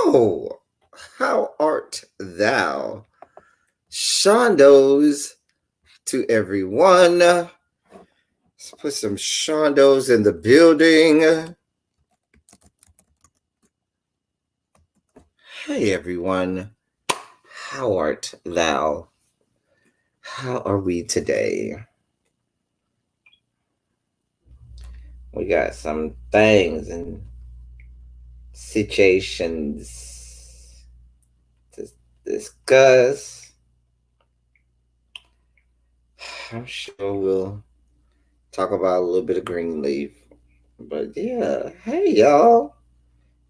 So, how art thou? Shondos to everyone. Let's put some Shondos in the building. Hey everyone, how art thou? How are we today? We got some things and situations to discuss. I'm sure we'll talk about a little bit of Greenleaf. But yeah, hey y'all.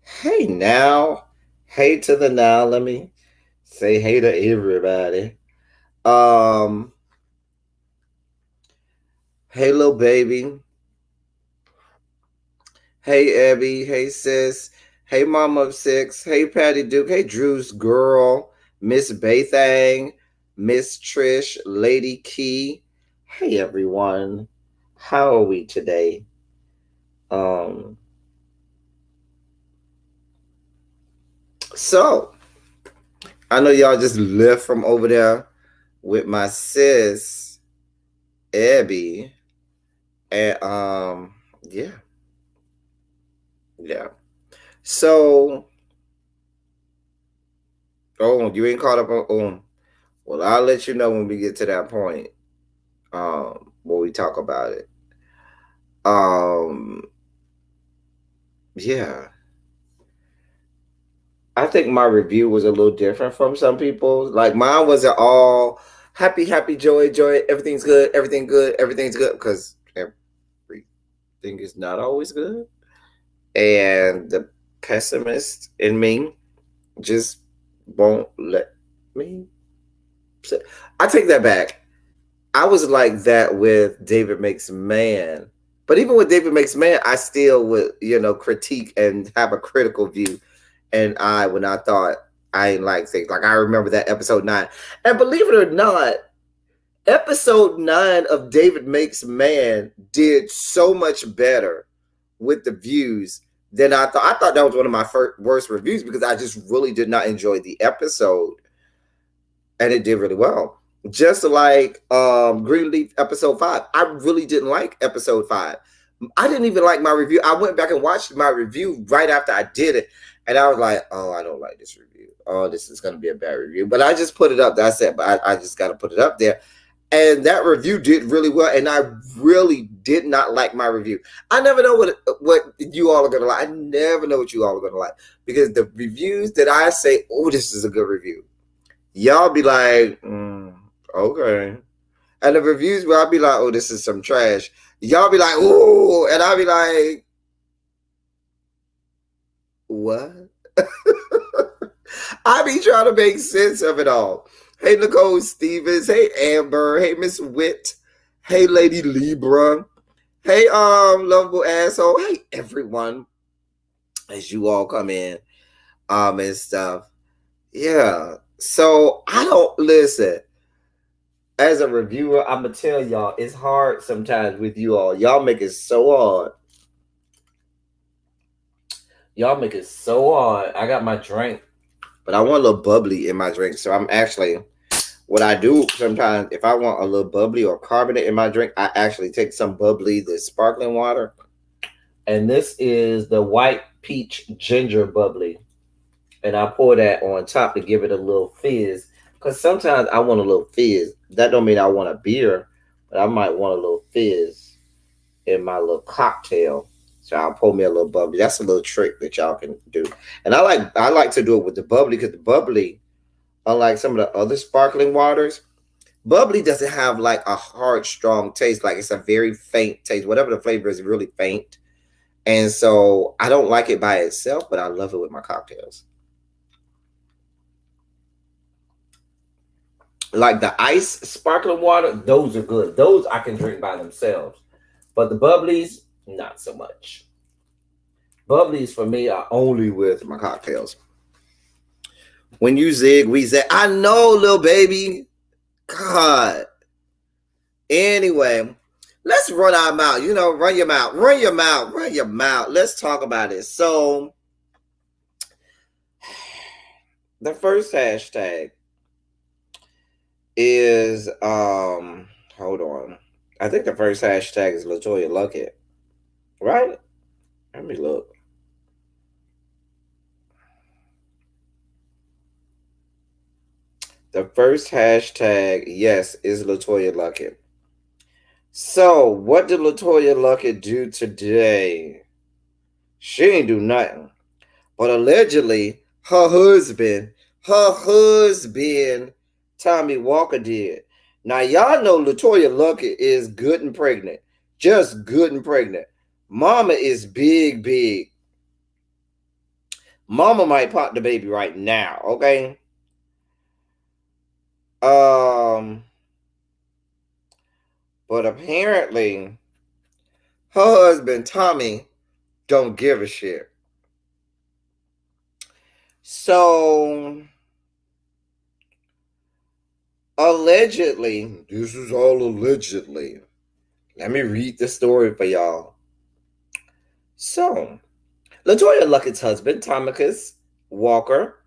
Hey now. Hey to the now. Let me say hey to everybody. Hey little baby. Hey Abby. Hey sis. Hey Mama of Six. Hey Patty Duke. Hey Drew's girl. Miss Bathang. Miss Trish. Lady Key. Hey everyone. How are we today? So I know y'all just left from over there with my sis Abby. And yeah. So you ain't caught up on well, I'll let you know when we get to that point. When we talk about it. Yeah. I think my review was a little different from some people. Like mine wasn't all happy, joy, everything's good, everything's good, because everything is not always good. And the pessimist in me just won't let me say. I take that back. I was like that with David Makes Man. But even with David Makes Man, I still would, critique and have a critical view. And when I thought I didn't like things, like I remember that episode 9. And believe it or not, episode 9 of David Makes Man did so much better with the views than I thought. I thought that was one of my worst reviews because I just really did not enjoy the episode. And it did really well. Just like Greenleaf episode 5. I really didn't like episode 5. I didn't even like my review. I went back and watched my review right after I did it. And I was like, oh, I don't like this review. Oh, this is going to be a bad review. But I just put it up. That's it. But I just got to put it up there. And that review did really well. And I really did not like my review. I never know what you all are going to like. I never know what you all are going to like. Because the reviews that I say, oh, this is a good review, y'all be like, okay. And the reviews where I'll be like, oh, this is some trash, y'all be like, ooh. And I'll be like, what? I be trying to make sense of it all. Hey, Nicole Stevens. Hey, Amber. Hey, Miss Witt. Hey, Lady Libra. Hey, lovable asshole. Hey, everyone. As you all come in, and stuff. Yeah. So I don't listen. As a reviewer, I'm gonna tell y'all, it's hard sometimes with you all. Y'all make it so hard. Y'all make it so hard. I got my drink, but I want a little bubbly in my drink. So I'm actually, what I do sometimes, if I want a little bubbly or carbonate in my drink, I actually take some bubbly, the sparkling water. And this is the white peach ginger bubbly. And I pour that on top to give it a little fizz. Because sometimes I want a little fizz. That don't mean I want a beer, but I might want a little fizz in my little cocktail. So I'll pour me a little bubbly. That's a little trick that y'all can do. And I like to do it with the bubbly because the bubbly, unlike some of the other sparkling waters, bubbly doesn't have like a hard, strong taste. Like it's a very faint taste. Whatever the flavor is, really faint. And so I don't like it by itself, but I love it with my cocktails. Like the ice sparkling water, those are good. Those I can drink by themselves. But the bubblies, not so much. Bubblies for me are only with my cocktails. When you zig, we zag. I know, little baby. God. Anyway, let's run our mouth. Run your mouth. Run your mouth. Run your mouth. Let's talk about it. So, The first hashtag is hold on. I think the first hashtag is Latoya Luckett, right? Let me look. The first hashtag, yes, is Latoya Luckett. So, what did Latoya Luckett do today? She ain't do nothing. But allegedly, her husband, Tommy Walker did. Now, y'all know Latoya Luckett is good and pregnant. Just good and pregnant. Mama is big, big. Mama might pop the baby right now, okay? But apparently, her husband, Tommy, don't give a shit. So, allegedly, this is all allegedly. Let me read the story for y'all. So, Latoya Luckett's husband, Tommy Walker,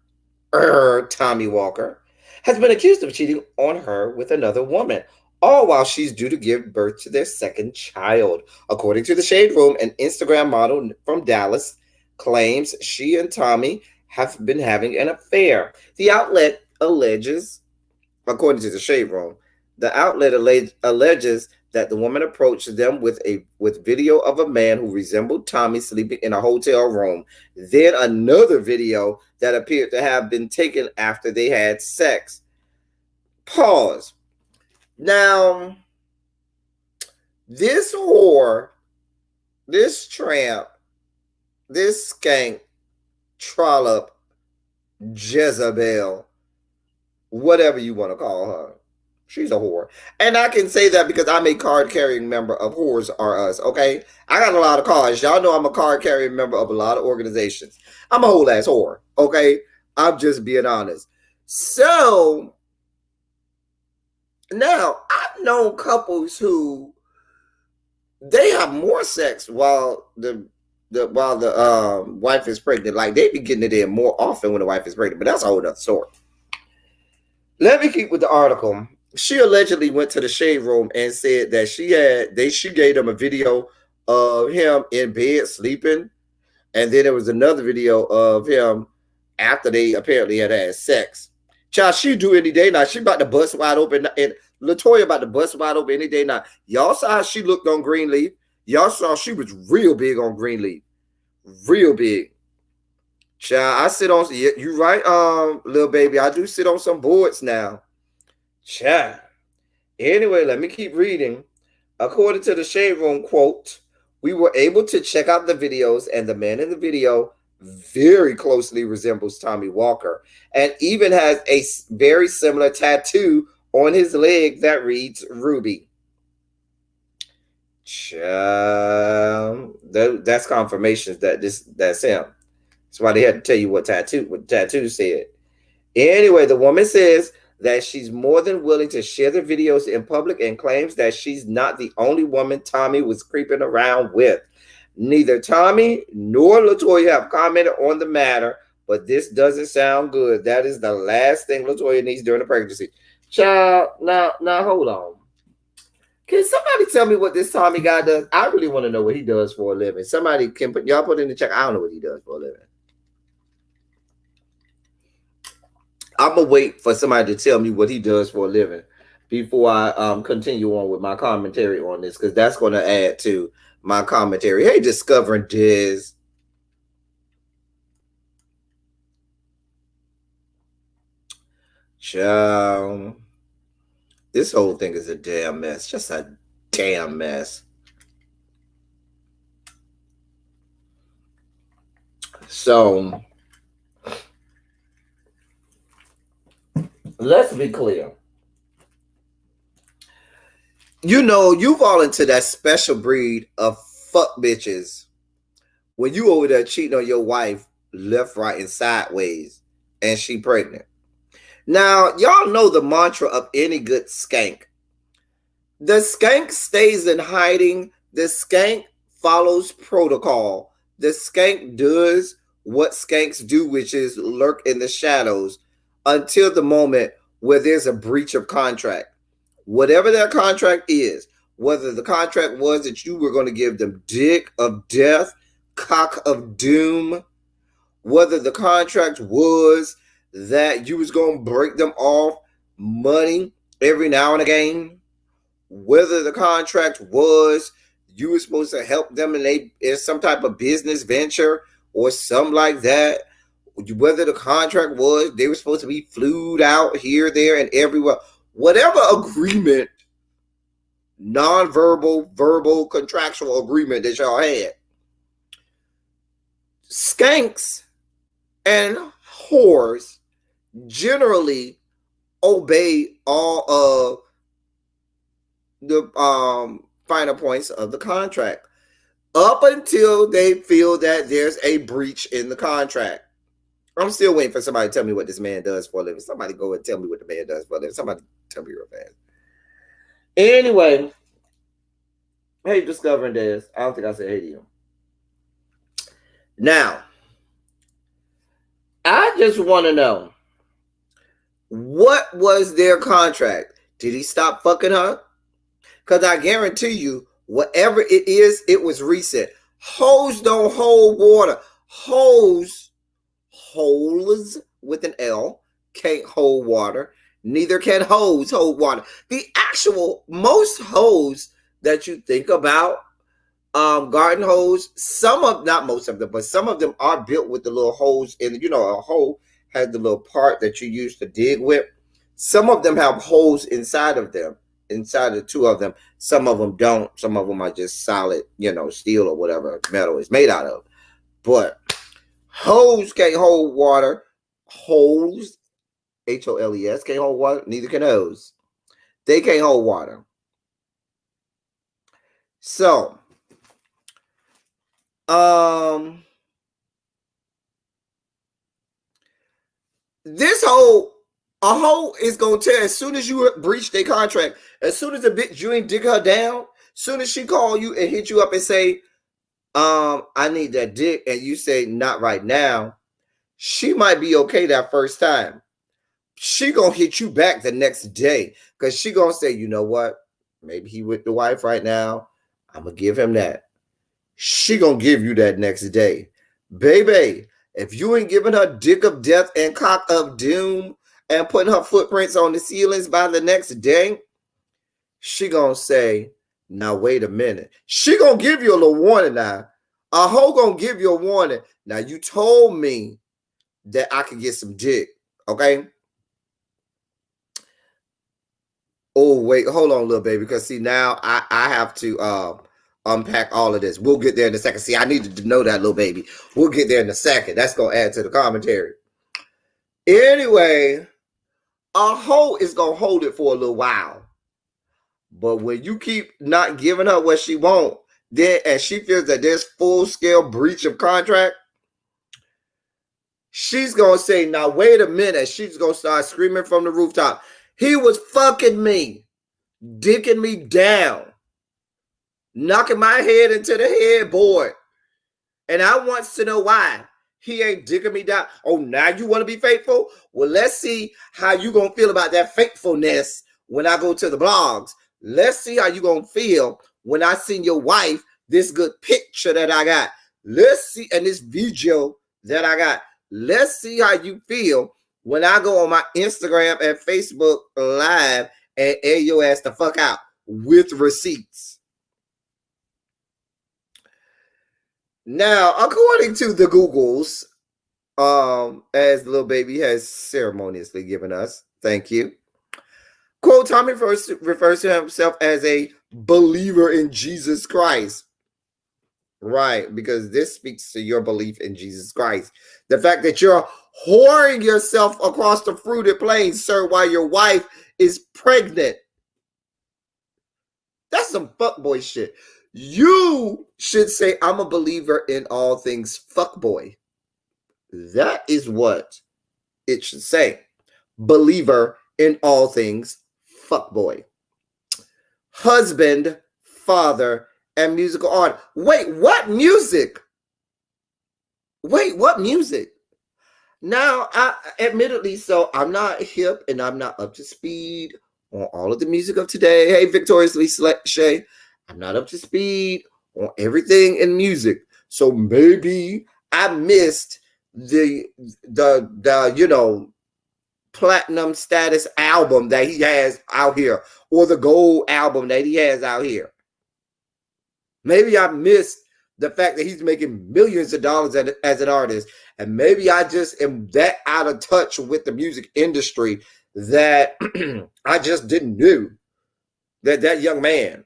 has been accused of cheating on her with another woman, all while she's due to give birth to their second child. According to the Shade Room, an Instagram model from Dallas claims she and Tommy have been having an affair. The outlet alleges, according to the Shade Room, the outlet alleges that the woman approached them with video of a man who resembled Tommy sleeping in a hotel room. Then another video that appeared to have been taken after they had sex. Pause. Now, this whore, this tramp, this skank, trollop, Jezebel, whatever you want to call her. She's a whore. And I can say that because I'm a card carrying member of Whores Are Us, okay? I got a lot of cards. Y'all know I'm a card carrying member of a lot of organizations. I'm a whole ass whore, okay? I'm just being honest. So, now, I've known couples who they have more sex while the wife is pregnant. Like, they be getting it in more often when the wife is pregnant, but that's a whole other story. Let me keep with the article. She allegedly went to the Shade Room and said that she gave them a video of him in bed sleeping, and then there was another video of him after they apparently had sex. Child, she do any day now. She about to bust wide open, and Latoya about to bust wide open any day now. Y'all saw how she looked on Greenleaf. Y'all saw she was real big on Greenleaf, real big. Child, I sit on. You right, little baby. I do sit on some boards now. Child. Anyway, let me keep reading. According to the Shade Room, quote, we were able to check out the videos, and the man in the video very closely resembles Tommy Walker and even has a very similar tattoo on his leg that reads Ruby. Child, that's confirmation that's him. That's why they had to tell you what tattoo said. Anyway, the woman says that she's more than willing to share the videos in public and claims that she's not the only woman Tommy was creeping around with. Neither Tommy nor Latoya have commented on the matter, but this doesn't sound good. That is the last thing Latoya needs during the pregnancy. Child, now hold on. Can somebody tell me what this Tommy guy does? I really want to know what he does for a living. Somebody can put in the check. I don't know what he does for a living. I'm gonna wait for somebody to tell me what he does for a living before I continue on with my commentary on this, because that's going to add to my commentary. Hey, discovering Diz. Child, this whole thing is a damn mess. Just a damn mess. So, let's be clear. You know, you fall into that special breed of fuck bitches when you over there cheating on your wife left, right, and sideways, and she pregnant. Now, y'all know the mantra of any good skank. The skank stays in hiding. The skank follows protocol. The skank does what skanks do, which is lurk in the shadows until the moment where there's a breach of contract. Whatever that contract is, whether the contract was that you were going to give them dick of death, cock of doom, whether the contract was that you was going to break them off money every now and again, whether the contract was you were supposed to help them in some type of business venture or something like that, whether the contract was they were supposed to be flued out here, there, and everywhere, whatever agreement, non-verbal, verbal, contractual agreement that y'all had, skanks and whores generally obey all of the finer points of the contract up until they feel that there's a breach in the contract. I'm still waiting for somebody to tell me what this man does for a living. Somebody go and tell me what the man does for a living. Somebody tell me real fast. Anyway, hey, discovering this. I don't think I said hey to you. Now, I just want to know, what was their contract? Did he stop fucking her? Because I guarantee you, whatever it is, it was recent. Hoes don't hold water. Hoes with an L can't hold water. Neither can hoes hold water. The actual most hoes that you think about, garden hose, not most of them, but some of them are built with the little holes in. A hole has the little part that you use to dig with. Some of them have holes inside of them, inside the two of them. Some of them don't. Some of them are just solid, steel or whatever metal is made out of. But hoes can't hold water. Holes, Holes, can't hold water. Neither can hose. They can't hold water. So, this a hoe is gonna tell, as soon as you breach their contract, as soon as the bitch you ain't dig her down, as soon as she call you and hit you up and say, I need that dick, and you say not right now, she might be okay that first time. She gonna hit you back the next day because she gonna say, you know what? Maybe he with the wife right now. I'm gonna give him that. She gonna give you that next day. Baby, if you ain't giving her dick of death and cock of doom and putting her footprints on the ceilings by the next day, she gonna say, now wait a minute. She gonna give you a little warning now. A hoe gonna give you a warning. Now you told me that I could get some dick, okay? Oh, wait, hold on, little baby, because see, now I have to unpack all of this. We'll get there in a second. See, I needed to know that, little baby. We'll get there in a second. That's going to add to the commentary. Anyway, a hoe is going to hold it for a little while. But when you keep not giving her what she wants, then, and she feels that there's full-scale breach of contract, she's going to say, now, wait a minute. She's going to start screaming from the rooftop. He was fucking me, dicking me down, knocking my head into the headboard. And I wants to know why he ain't dicking me down. Oh, now you want to be faithful? Well, let's see how you going to feel about that faithfulness when I go to the blogs. Let's see how you going to feel when I send your wife this good picture that I got. Let's see, and this video that I got. Let's see how you feel when I go on my Instagram and Facebook live and air your ass the fuck out with receipts. Now, according to the Googles, as little baby has ceremoniously given us, thank you. Quote, Tommy refers to himself as a believer in Jesus Christ. Right, because this speaks to your belief in Jesus Christ. The fact that you're whoring yourself across the fruited plains, sir, while your wife is pregnant. That's some fuckboy shit. You should say, I'm a believer in all things fuckboy. That is what it should say. Believer in all things fuckboy. Husband, father, and musical art. Wait, what music? Wait, what music? Now, I admittedly, so I'm not hip and I'm not up to speed on all of the music of today. Hey, victoriously Shay, I'm not up to speed on everything in music. So maybe I missed the platinum status album that he has out here, or the gold album that he has out here. Maybe I missed the fact that he's making millions of dollars as an artist. And maybe I just am that out of touch with the music industry that I just didn't know that that young man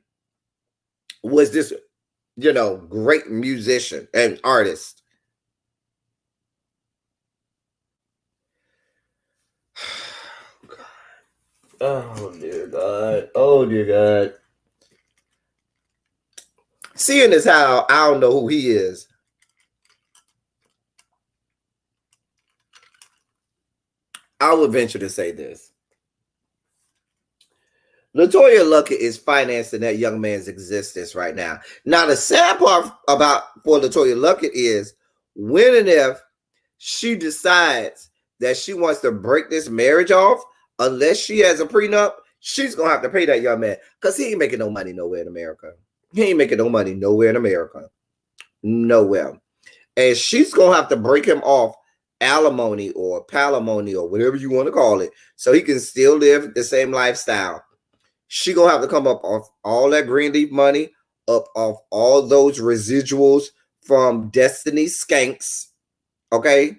was this, great musician and artist. Oh, dear God. Oh, dear God. Seeing as how I don't know who he is, I would venture to say this. LaToya Luckett is financing that young man's existence right now. Now, the sad part about for LaToya Luckett is when and if she decides that she wants to break this marriage off, unless she has a prenup, she's gonna have to pay that young man because he ain't making no money nowhere in America. He ain't making no money nowhere in America. Nowhere. And she's gonna have to break him off alimony or palimony or whatever you want to call it, so he can still live the same lifestyle. She gonna have to come up off all that Greenleaf money, up off all those residuals from Destiny Skanks, okay,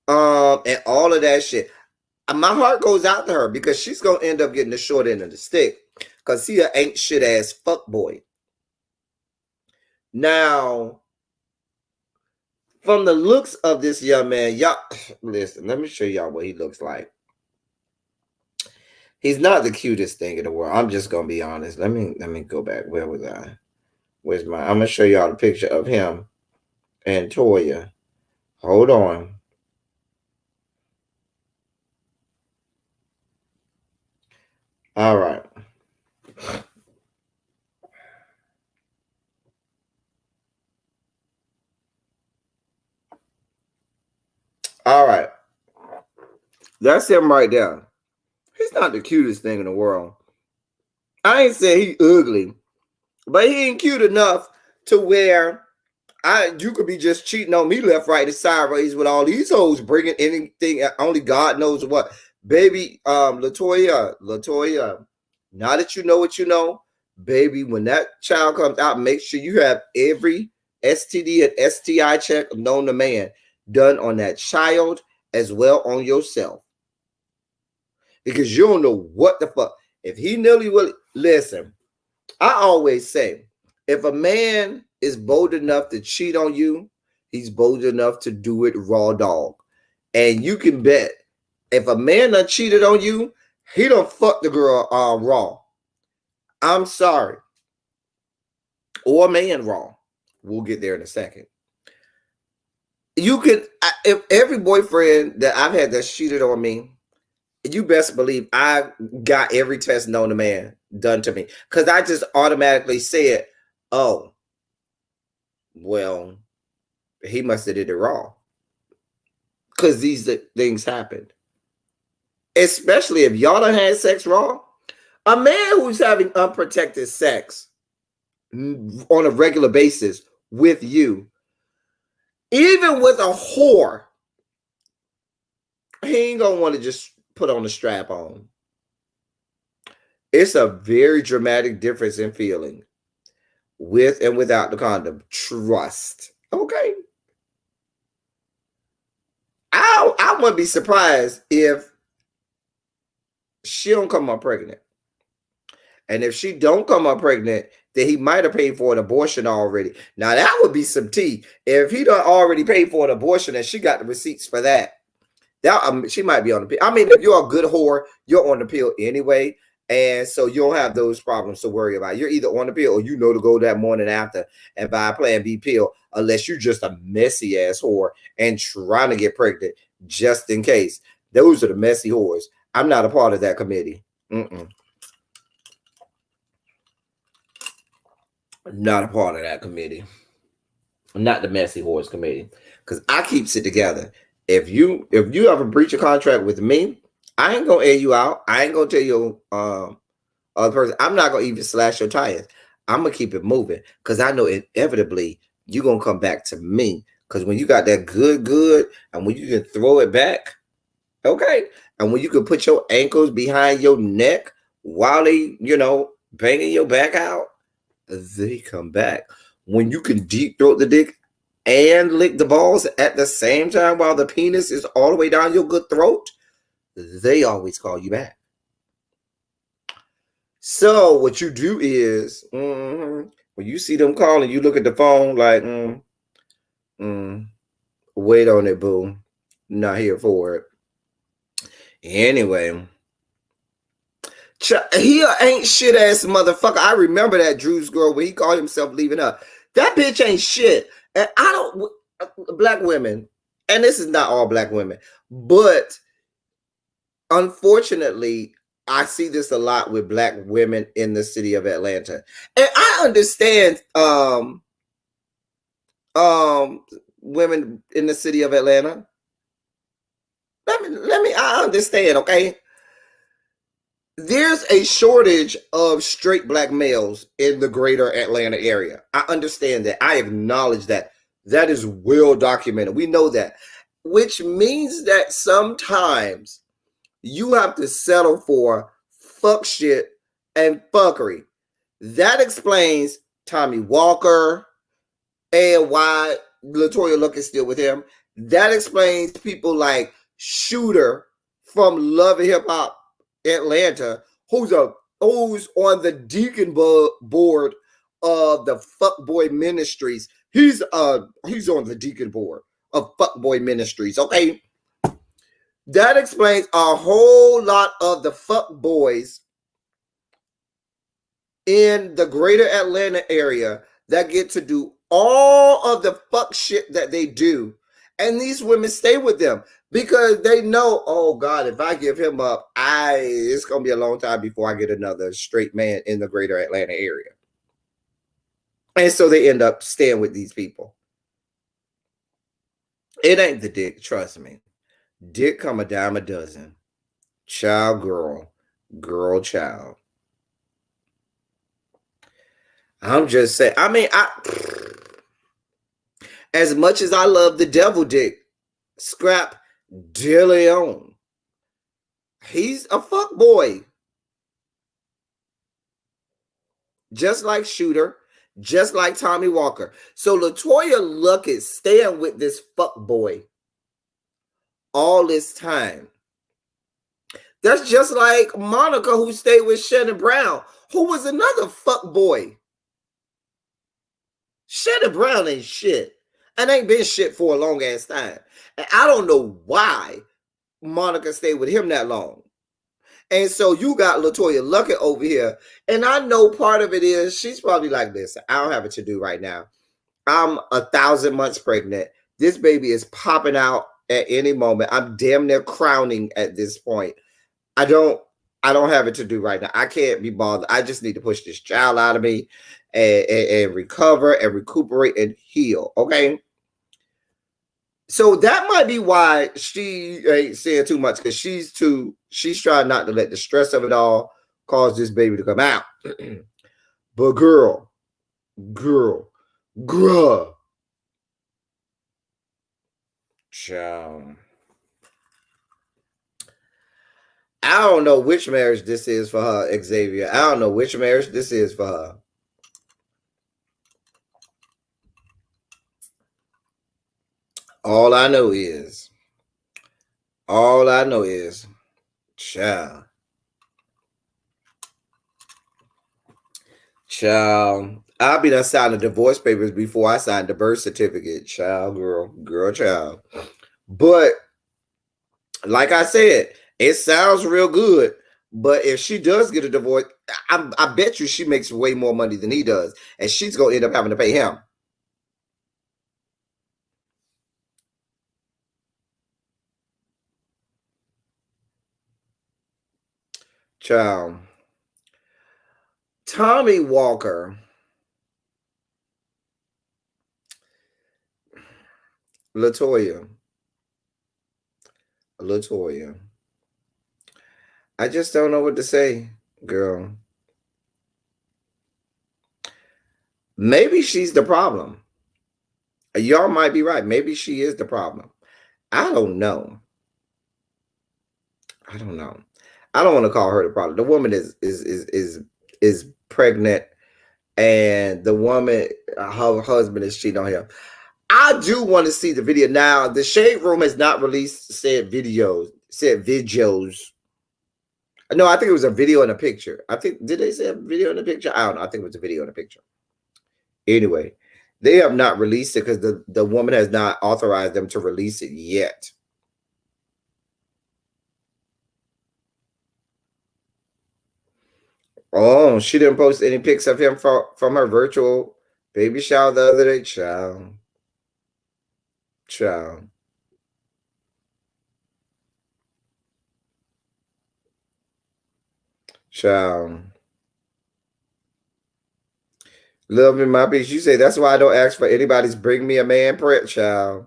and all of that shit. My heart goes out to her because she's gonna end up getting the short end of the stick because he ain't shit ass fuck boy. Now, from the looks of this young man, y'all listen. Let me show y'all what he looks like. He's not the cutest thing in the world. I'm just gonna be honest. Let me go back. Where was I? Where's my? I'm gonna show y'all the picture of him and Toya. Hold on. All right. All right. That's him right there. He's not the cutest thing in the world. I ain't saying he ugly, but he ain't cute enough to where you could be just cheating on me left, right, and sideways with all these hoes bringing anything. Only God knows what. Baby, Latoya. Now that you know what you know, baby, when that child comes out, make sure you have every STD and STI check known to man done on that child as well on yourself. Because you don't know what the fuck. If he nearly will listen, I always say, if a man is bold enough to cheat on you, he's bold enough to do it raw dog. And you can bet if a man done cheated on you, he don't fuck the girl raw. I'm sorry. Or man raw. We'll get there in a second. You could, if every boyfriend that I've had that's cheated on me, you best believe I got every test known to man done to me. Because I just automatically said, oh, well, he must have did it wrong. Because these things happened. Especially if y'all done had sex wrong. A man who's having unprotected sex on a regular basis with you, even with a whore, he ain't gonna want to just put on a strap on. It's a very dramatic difference in feeling with and without the condom. Trust. Okay. I wouldn't be surprised if she don't come up pregnant. And if she don't come up pregnant, then he might have paid for an abortion already. Now that would be some tea. If he done already paid for an abortion and she got the receipts for that, she might be on the pill. I mean, if you're a good whore, you're on the pill anyway. And so you don't have those problems to worry about. You're either on the pill or you know to go that morning after and buy a Plan B pill, unless you're just a messy ass whore and trying to get pregnant just in case. Those are the messy whores. I'm not a part of that committee. Not a part of that committee. not the messy horse committee, because I keeps it together. If you ever breach a contract with me, I ain't gonna air you out. I ain't gonna tell you other person. I'm not gonna even slash your tires. I'm gonna keep it moving because I know inevitably you're gonna come back to me. Because when you got that good, and when you can throw it back, okay, and when you can put your ankles behind your neck while they, banging your back out, they come back. When you can deep throat the dick and lick the balls at the same time while the penis is all the way down your good throat, they always call you back. So what you do is, when you see them calling, you look at the phone like, mm, wait on it, boo. Not here for it. Anyway, he ain't shit ass motherfucker. I remember that Drew's girl when he called himself leaving up. That bitch ain't shit. And I don't, black women, and this is not all black women, but unfortunately, I see this a lot with black women in the city of Atlanta. And I understand women in the city of Atlanta. Let me I understand, okay? There's a shortage of straight black males in the greater Atlanta area. I understand that. I acknowledge that. That is well documented. We know that. Which means that sometimes you have to settle for fuck shit and fuckery. That explains Tommy Walker and why Latoya Luck is still with him. That explains people like Shooter from Love and Hip Hop Atlanta, who's on the deacon board of the Fuckboy Ministries. He's on the deacon board of Fuckboy Ministries. Okay, that explains a whole lot of the fuck boys in the greater Atlanta area that get to do all of the fuck shit that they do. And these women stay with them because they know, oh God, if I give him up, it's gonna be a long time before I get another straight man in the greater Atlanta area. And so they end up staying with these people. It ain't the dick, trust me. Dick come a dime a dozen. Child, girl, child. I'm just saying. I mean, as much as I love the devil dick, Scrap DeLeon, he's a fuck boy, just like Shooter, just like Tommy Walker. So Latoya Luck is staying with this fuck boy all this time. That's just like Monica, who stayed with Shannon Brown, who was another fuck boy. Shannon Brown ain't shit. And ain't been shit for a long ass time. And I don't know why Monica stayed with him that long. And so you got Latoya Luckett over here. And I know part of it is she's probably like this. I don't have it to do right now. I'm 1,000 months pregnant. This baby is popping out at any moment. I'm damn near crowning at this point. I don't have it to do right now. I can't be bothered. I just need to push this child out of me and recover and recuperate and heal. Okay. So that might be why she ain't saying too much, because she's trying not to let the stress of it all cause this baby to come out. But girl, child. I don't know which marriage this is for her, Xavier. I don't know which marriage this is for her. All I know is, child. Child. I'll be done signing the divorce papers before I sign the birth certificate. Child, girl, child. But like I said, it sounds real good. But if she does get a divorce, I bet you she makes way more money than he does. And she's going to end up having to pay him. Child. Tommy Walker. Latoya, Latoya. I just don't know what to say, girl. Maybe she's the problem. Y'all might be right. Maybe she is the problem. I don't know. I don't know. I don't want to call her the problem. The woman is pregnant, and the woman, her husband is cheating on her. I do want to see the video. Now, the Shade Room has not released said videos. Said videos. No, I think it was a video and a picture. I think did they say a video and a picture? I don't know. I think it was a video and a picture. Anyway, they have not released it because the woman has not authorized them to release it yet. Oh, she didn't post any pics of him from her virtual baby shower the other day. Child. Child. Child. Love in my piece. You say that's why I don't ask for anybody's bring me a man print, child.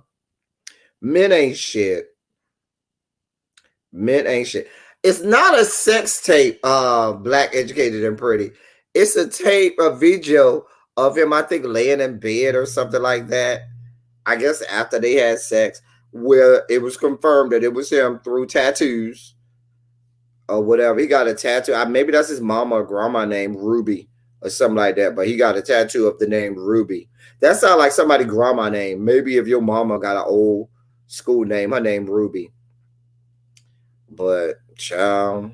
Men ain't shit. Men ain't shit. It's not a sex tape, Black Educated and Pretty. It's a tape, a video of him, I think, laying in bed or something like that. I guess after they had sex, where it was confirmed that it was him through tattoos or whatever. He got a tattoo. Maybe that's his mama or grandma named Ruby or something like that. But he got a tattoo of the name Ruby. That sounds like somebody grandma name. Maybe if your mama got an old school name, her name Ruby. But child,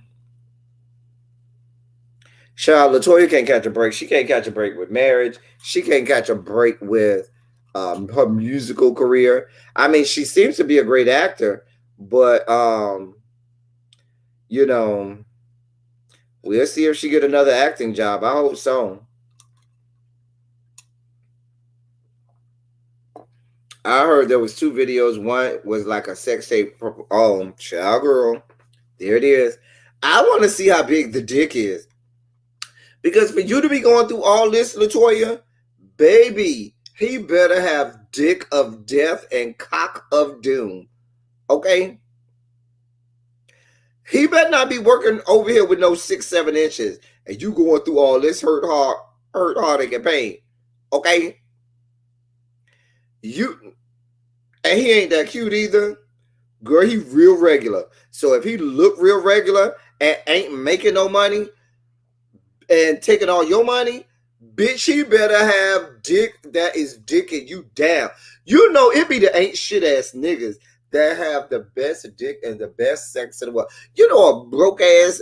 Latoya can't catch a break. She can't catch a break with marriage. She can't catch a break with her musical career. I mean, she seems to be a great actor, but you know, we'll see if she get another acting job. I hope so. I heard there was 2 videos. One was like a sex tape. Oh, child girl. There it is. I want to see how big the dick is. Because for you to be going through all this, Latoya, baby, he better have dick of death and cock of doom. Okay? He better not be working over here with no 6-7 inches and you going through all this hurt, heartache, and pain. Okay? And he ain't that cute either. Girl, he real regular. So if he look real regular and ain't making no money and taking all your money, bitch, he better have dick that is dicking you down. You know it be the ain't shit ass niggas that have the best dick and the best sex in the world. You know a broke ass,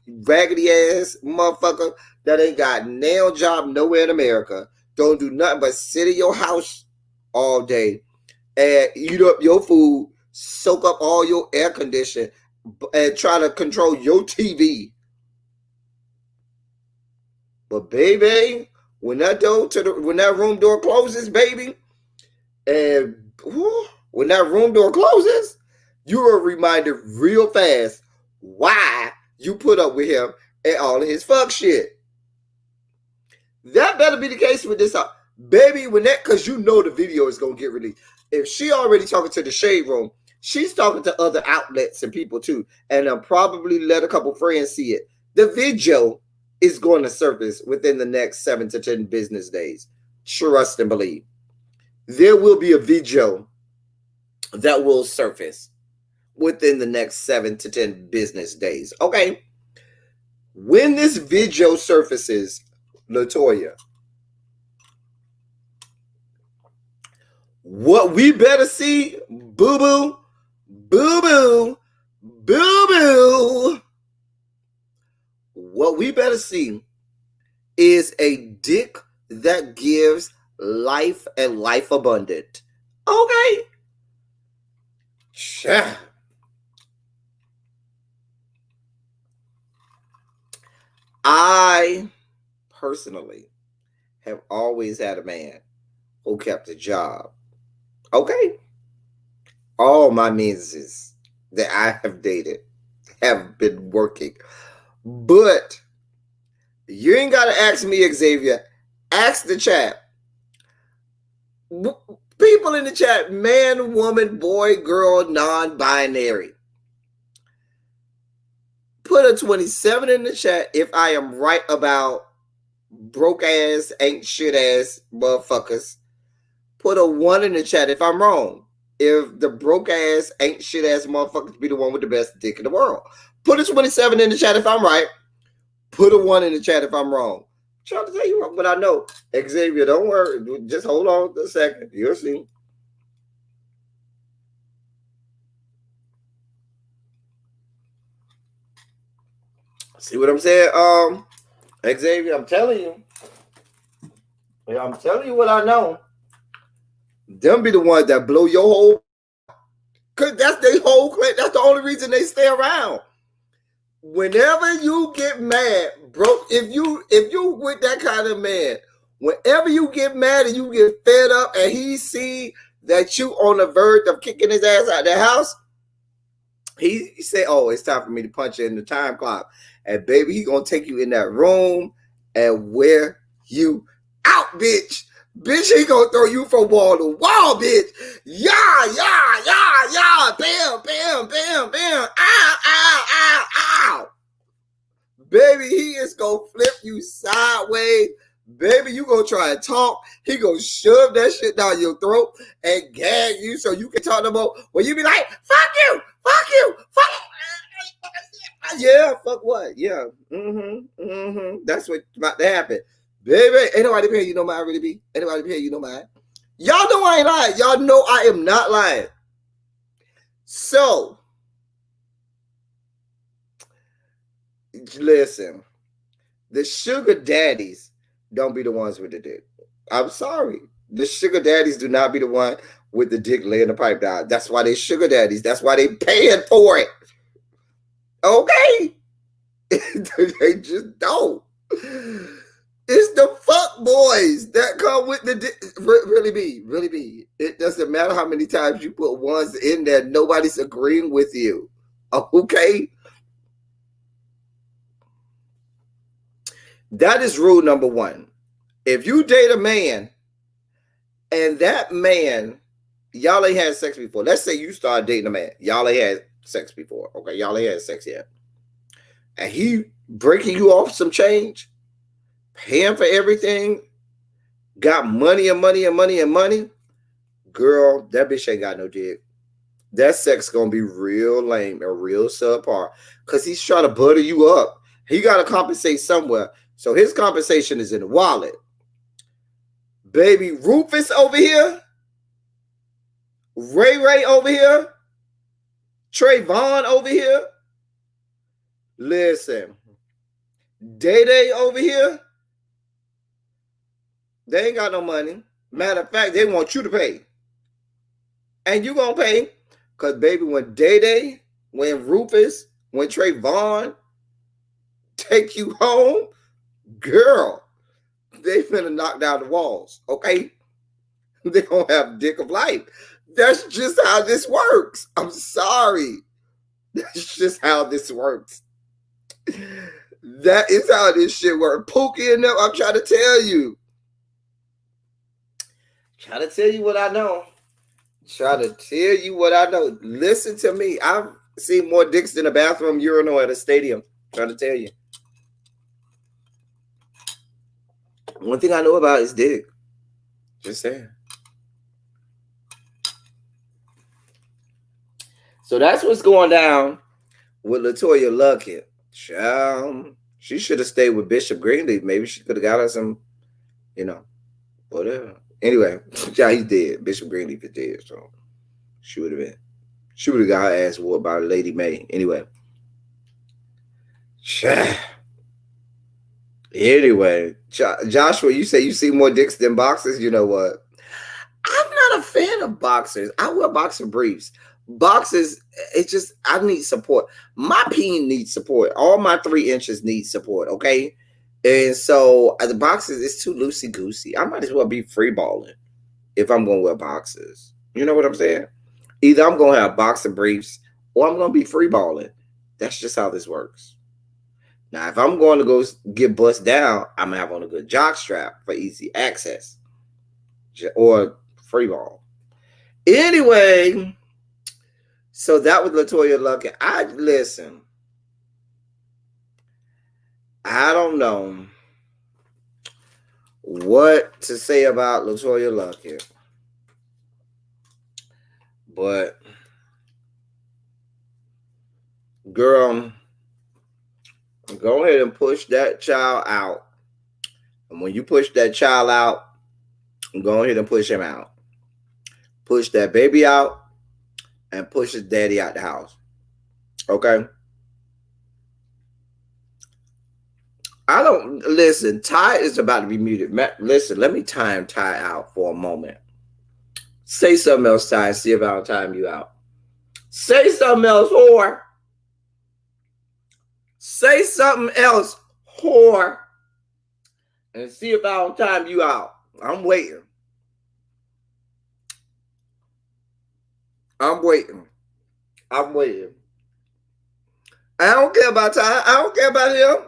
raggedy ass motherfucker that ain't got nail job nowhere in America. Don't do nothing but sit in your house all day and eat up your food, soak up all your air conditioning, and try to control your TV. But baby, when that room door closes, baby, and when that room door closes, you are reminded real fast why you put up with him and all of his fuck shit. That better be the case with this, baby. Because you know the video is gonna get released. If she already talking to the Shade Room, she's talking to other outlets and people too, and probably let a couple friends see it. The video is going to surface within the next 7 to 10 business days. Trust and believe. There will be a video that will surface within the next 7 to 10 business days. Okay. When this video surfaces, Latoya, what we better see, boo boo, boo boo, boo boo. What we better see is a dick that gives life and life abundant. Okay. Yeah. I personally have always had a man who kept a job. Okay. All my menses that I have dated have been working. But you ain't got to ask me, Xavier. Ask the chat. People in the chat, man, woman, boy, girl, non-binary. Put a 27 in the chat if I am right about broke ass, ain't shit ass motherfuckers. Put a 1 in the chat if I'm wrong. If the broke ass, ain't shit ass motherfuckers be the one with the best dick in the world. Put a 27 in the chat if I'm right. Put a 1 in the chat if I'm wrong. I'm trying to tell you what I know. Xavier, don't worry. Just hold on a second. You'll see. See what I'm saying? Xavier, I'm telling you. I'm telling you what I know. Them be the ones that blow your whole. Cause that's their whole. That's the only reason they stay around. Whenever you get mad, bro, if you with that kind of man, whenever you get mad and you get fed up and he see that you on the verge of kicking his ass out of the house, he say, "Oh, it's time for me to punch you in the time clock." And baby, he gonna take you in that room and wear you out, bitch. Bitch, he gonna throw you from wall to wall, bitch. Yeah, bam, bam, bam, bam. Ow, ow, ow, ow. Baby, he is gonna flip you sideways. Baby, you gonna try and talk. He gonna shove that shit down your throat and gag you so you can talk no more. Well, you be like, fuck you, fuck you, fuck. Yeah, fuck what? Yeah. That's what's about to happen. Baby, ain't nobody paying you no mind, really be. Ain't nobody paying you no mind. Y'all know I ain't lying. Y'all know I am not lying. So, listen, the sugar daddies don't be the ones with the dick. I'm sorry. The sugar daddies do not be the one with the dick laying the pipe down. That's why they sugar daddies. That's why they paying for it. Okay? They just don't. It's the fuck boys that come with the dick. Really be. It doesn't matter how many times you put ones in there. Nobody's agreeing with you. Okay? That is rule number 1. If you date a man and that man, y'all ain't had sex before. Let's say you start dating a man. Y'all ain't had sex before. Okay, y'all ain't had sex yet. And he breaking you off some change, paying for everything, got money and money and money and money. Girl, that bitch ain't got no dick. That sex gonna be real lame or real subpar. Cause he's trying to butter you up. He gotta compensate somewhere. So his compensation is in the wallet. Baby Rufus over here, Ray over here, Trayvon over here. Listen, Day over here, they ain't got no money. Matter of fact, they want you to pay. And you gonna pay. Because, baby, when Day, when Rufus, when Trayvon take you home, girl, they finna knock down the walls, okay? They gonna have dick of life. That's just how this works. I'm sorry. That's just how this works. That is how this shit works. Pookie and them, I'm trying to tell you. Trying to tell you what I know. Trying to tell you what I know. Listen to me. I've seen more dicks than a bathroom urinal at a stadium. Trying to tell you. One thing I know about is dick. Just saying. So that's what's going down with LaToya Luckett. She should have stayed with Bishop Greenleaf. Maybe she could have got her some, whatever. Anyway, yeah, he's dead. Bishop Greenleaf is dead, so she would have got her ass whooped by Lady May. Anyway. Anyway, Joshua, you say you see more dicks than boxers. You know what? I'm not a fan of boxers. I wear boxer briefs. Boxers, it's just, I need support. My peen needs support. All my 3 inches need support, okay? And so the boxers, it's too loosey-goosey. I might as well be free balling if I'm going to wear boxers. You know what I'm saying? Either I'm going to have boxer briefs or I'm going to be free balling. That's just how this works. Now, if I'm going to go get bust down, I'm going to have on a good jock strap for easy access or free ball. Anyway, so that was Latoya Luckett. I listen. I don't know what to say about Latoya Luckett, but girl, go ahead and push that child out. And when you push that child out, go ahead and push him out. Push that baby out and push his daddy out the house. Okay? I don't listen. Ty is about to be muted. Listen, let me time Ty out for a moment. Say something else, Ty. See if I'll time you out. Say something else, whore. Say something else, whore. And see if I'll time you out. I'm waiting. I'm waiting. I'm waiting. I don't care about Ty. I don't care about him.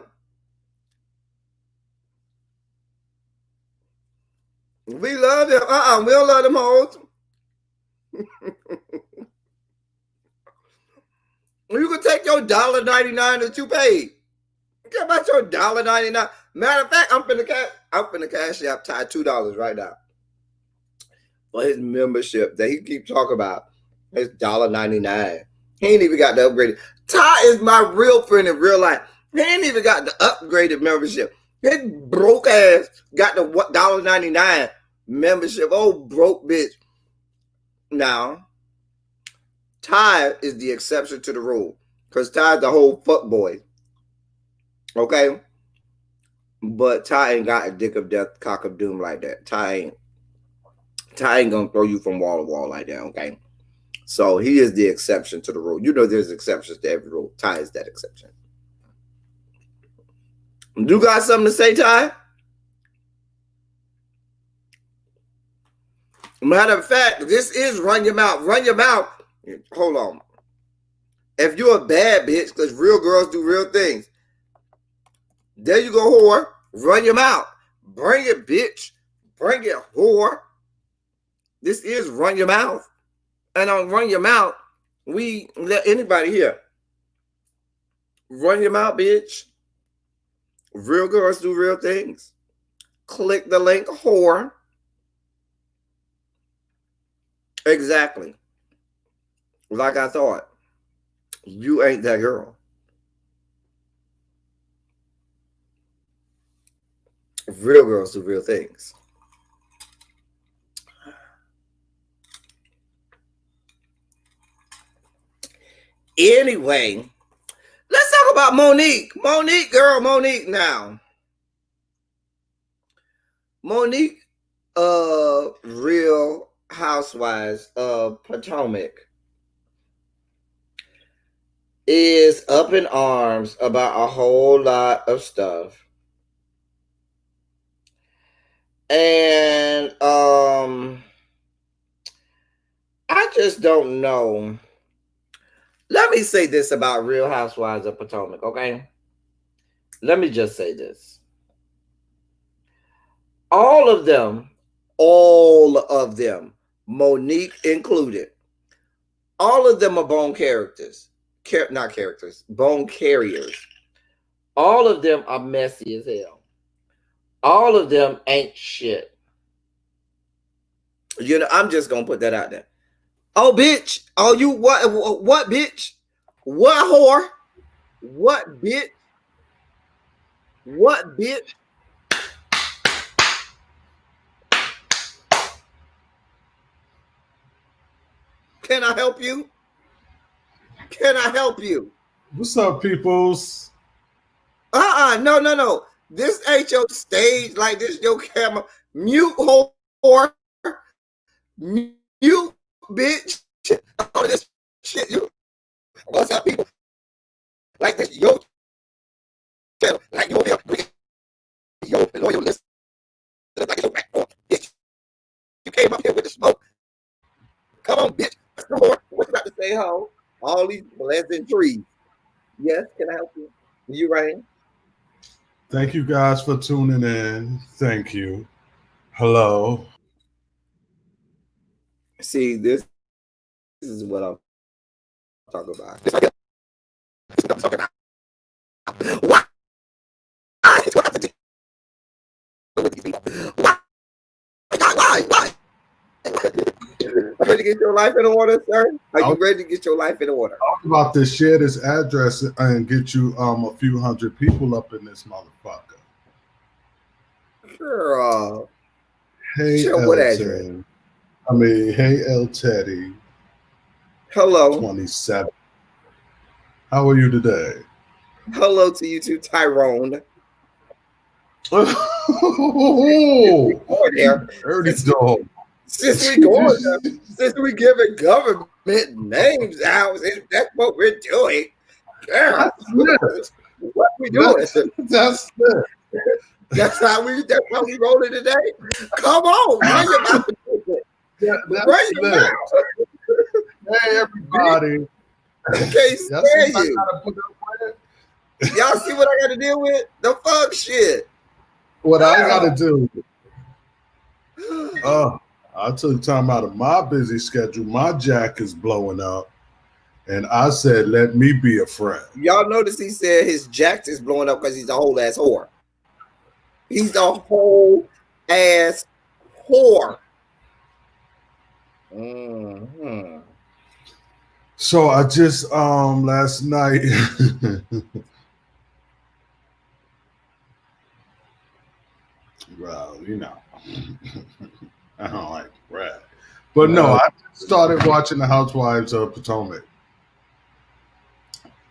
We love him. We don't love them hoes. You can take your $1.99 that you paid. You care about your $1.99. Matter of fact, I'm finna cash out Ty $2 right now for his membership that he keeps talking about. It's $1.99. He ain't even got the upgraded. Ty is my real friend in real life. He ain't even got the upgraded membership. His broke ass got the $1.99 membership. Oh, broke bitch. Now, Ty is the exception to the rule. Because Ty's the whole fuck boy. Okay? But Ty ain't got a dick of death, cock of doom like that. Ty ain't gonna throw you from wall to wall like that, okay? So he is the exception to the rule. You know there's exceptions to every rule. Ty is that exception. You got something to say, Ty? Matter of fact, this is run your mouth. Run your mouth. Hold on. If you're a bad bitch, because real girls do real things. There you go, whore. Run your mouth. Bring it, bitch. Bring it, whore. This is run your mouth. And on run your mouth, we let anybody hear. Run your mouth, bitch. Real girls do real things. Click the link, whore. Exactly. Like I thought. You ain't that girl. Real girls do real things. Anyway, let's talk about Monique. Monique, girl, Monique now. Monique, Real Housewives of Potomac is up in arms about a whole lot of stuff. And I just don't know. Let me say this about Real Housewives of Potomac, okay? Let me just say this. All of them, Monique included, all of them are bone characters. Not characters, bone carriers. All of them are messy as hell. All of them ain't shit. You know, I'm just gonna put that out there. Oh, bitch. Oh, you what, bitch? What whore? What, bitch? What, bitch? Can I help you? Can I help you? What's up, peoples? No. This ain't your stage like this, your camera. Mute whore. Mute bitch. All this shit, you. What's up, people? Like this, yo channel. Like yo loyal list. Like it's a rat whore, bitch. You came up here with the smoke. Come on, bitch. What you about to say, ho? All these pleasant trees. Yes, can I help you? You Rain? Thank you guys for tuning in. Thank you. Hello. See, this is what I'm talking about. This is what I'm talking about. Why? What have to do with these people? Why? Why? Ready to get your life in order, sir? Are you ready to get your life in order? Talk about this. Share this address and get you a few hundred people up in this motherfucker. Girl. Hey Share what address? Elton. Hey El Teddy. Hello. 27. How are you today? Hello to you too, Tyrone. Oh, dirty dog. Since we giving government names out, that's what we're doing. Girl, what we doing? That's it. That's how we rolling today. Come on, run your mouth. Run your mouth. Hey everybody. Can't stand you. Y'all see what I got to deal with? The fuck shit. What I got to do? I took time out of my busy schedule. My jack is blowing up. And I said, let me be a friend. Y'all notice he said his jack is blowing up because he's a whole ass whore. He's a whole ass whore. Mm-hmm. So I just last night well, you know, I don't like Brad. But no, I started watching the Housewives of Potomac.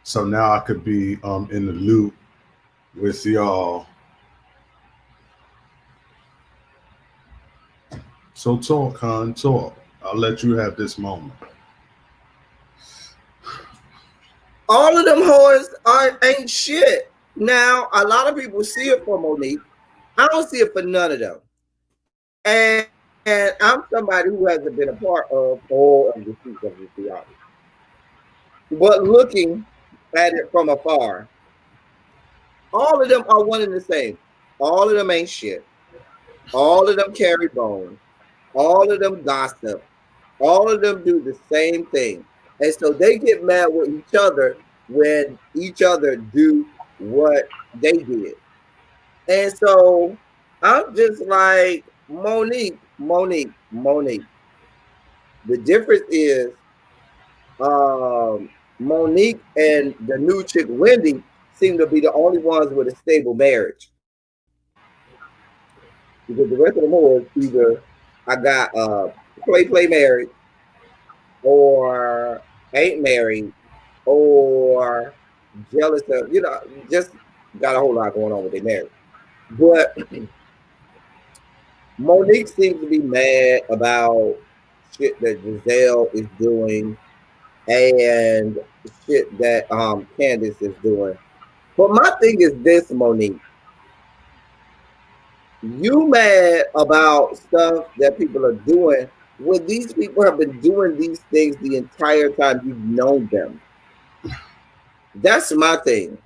So now I could be in the loop with y'all. So talk, hon, talk. I'll let you have this moment. All of them whores ain't shit. Now, a lot of people see it for Monique. I don't see it for none of them. And I'm somebody who hasn't been a part of all of the seasons of this reality. But looking at it from afar, all of them are one and the same. All of them ain't shit. All of them carry bones. All of them gossip. All of them do the same thing. And so they get mad with each other when each other do what they did. And so I'm just like, Monique. The difference is Monique and the new chick Wendy seem to be the only ones with a stable marriage. Because the rest of them whores either I got play married, or ain't married, or jealous of, just got a whole lot going on with their marriage. But Monique seems to be mad about shit that Giselle is doing and shit that Candace is doing. But my thing is this, Monique. You mad about stuff that people are doing when these people have been doing these things the entire time you've known them. That's my thing.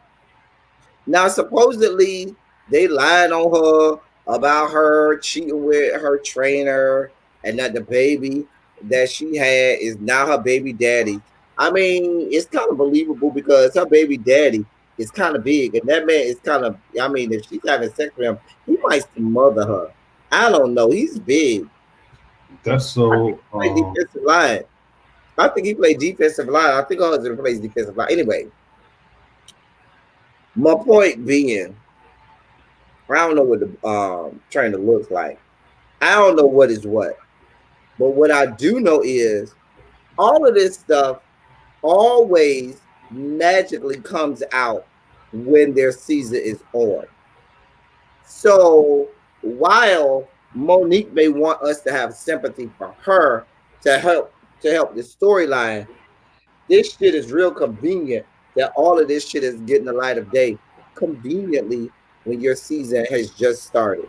Now, supposedly, they lied on her about her cheating with her trainer and that the baby that she had is now her baby daddy. I mean, it's kind of believable because her baby daddy is kind of big, and that man is kind of, I mean, if she's having sex with him, he might smother her. I don't know. He's big. That's so. Defensive line. I think he played defensive line. I think her husband plays defensive line. Anyway, my point being, I don't know what the trainer looks like. I don't know what is what. But what I do know is all of this stuff always magically comes out when their season is on. So while Monique may want us to have sympathy for her to help the storyline, this shit is real convenient that all of this shit is getting the light of day conveniently when your season has just started.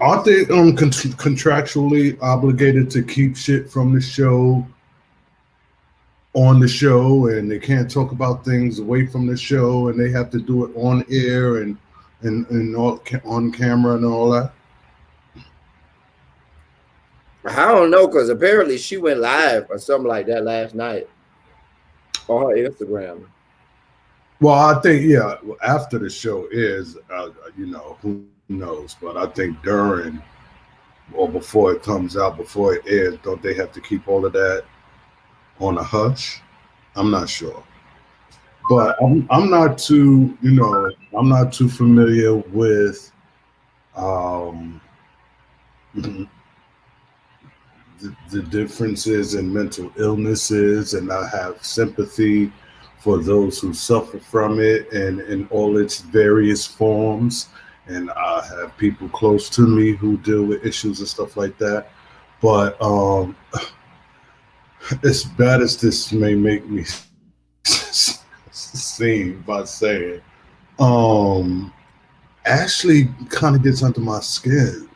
Aren't they contractually obligated to keep shit from the show on the show, and they can't talk about things away from the show, and they have to do it on air and all, on camera and all that? I don't know because apparently she went live or something like that last night on her Instagram. Well, I think yeah. After the show is, who knows? But I think during or before it comes out, before it airs, don't they have to keep all of that on a hush? I'm not sure, but I'm not too I'm not too familiar with um, the, the differences in mental illnesses, and I have sympathy for those who suffer from it and in all its various forms. And I have people close to me who deal with issues and stuff like that. But as bad as this may make me seem by saying, um, Ashley kind of gets under my skin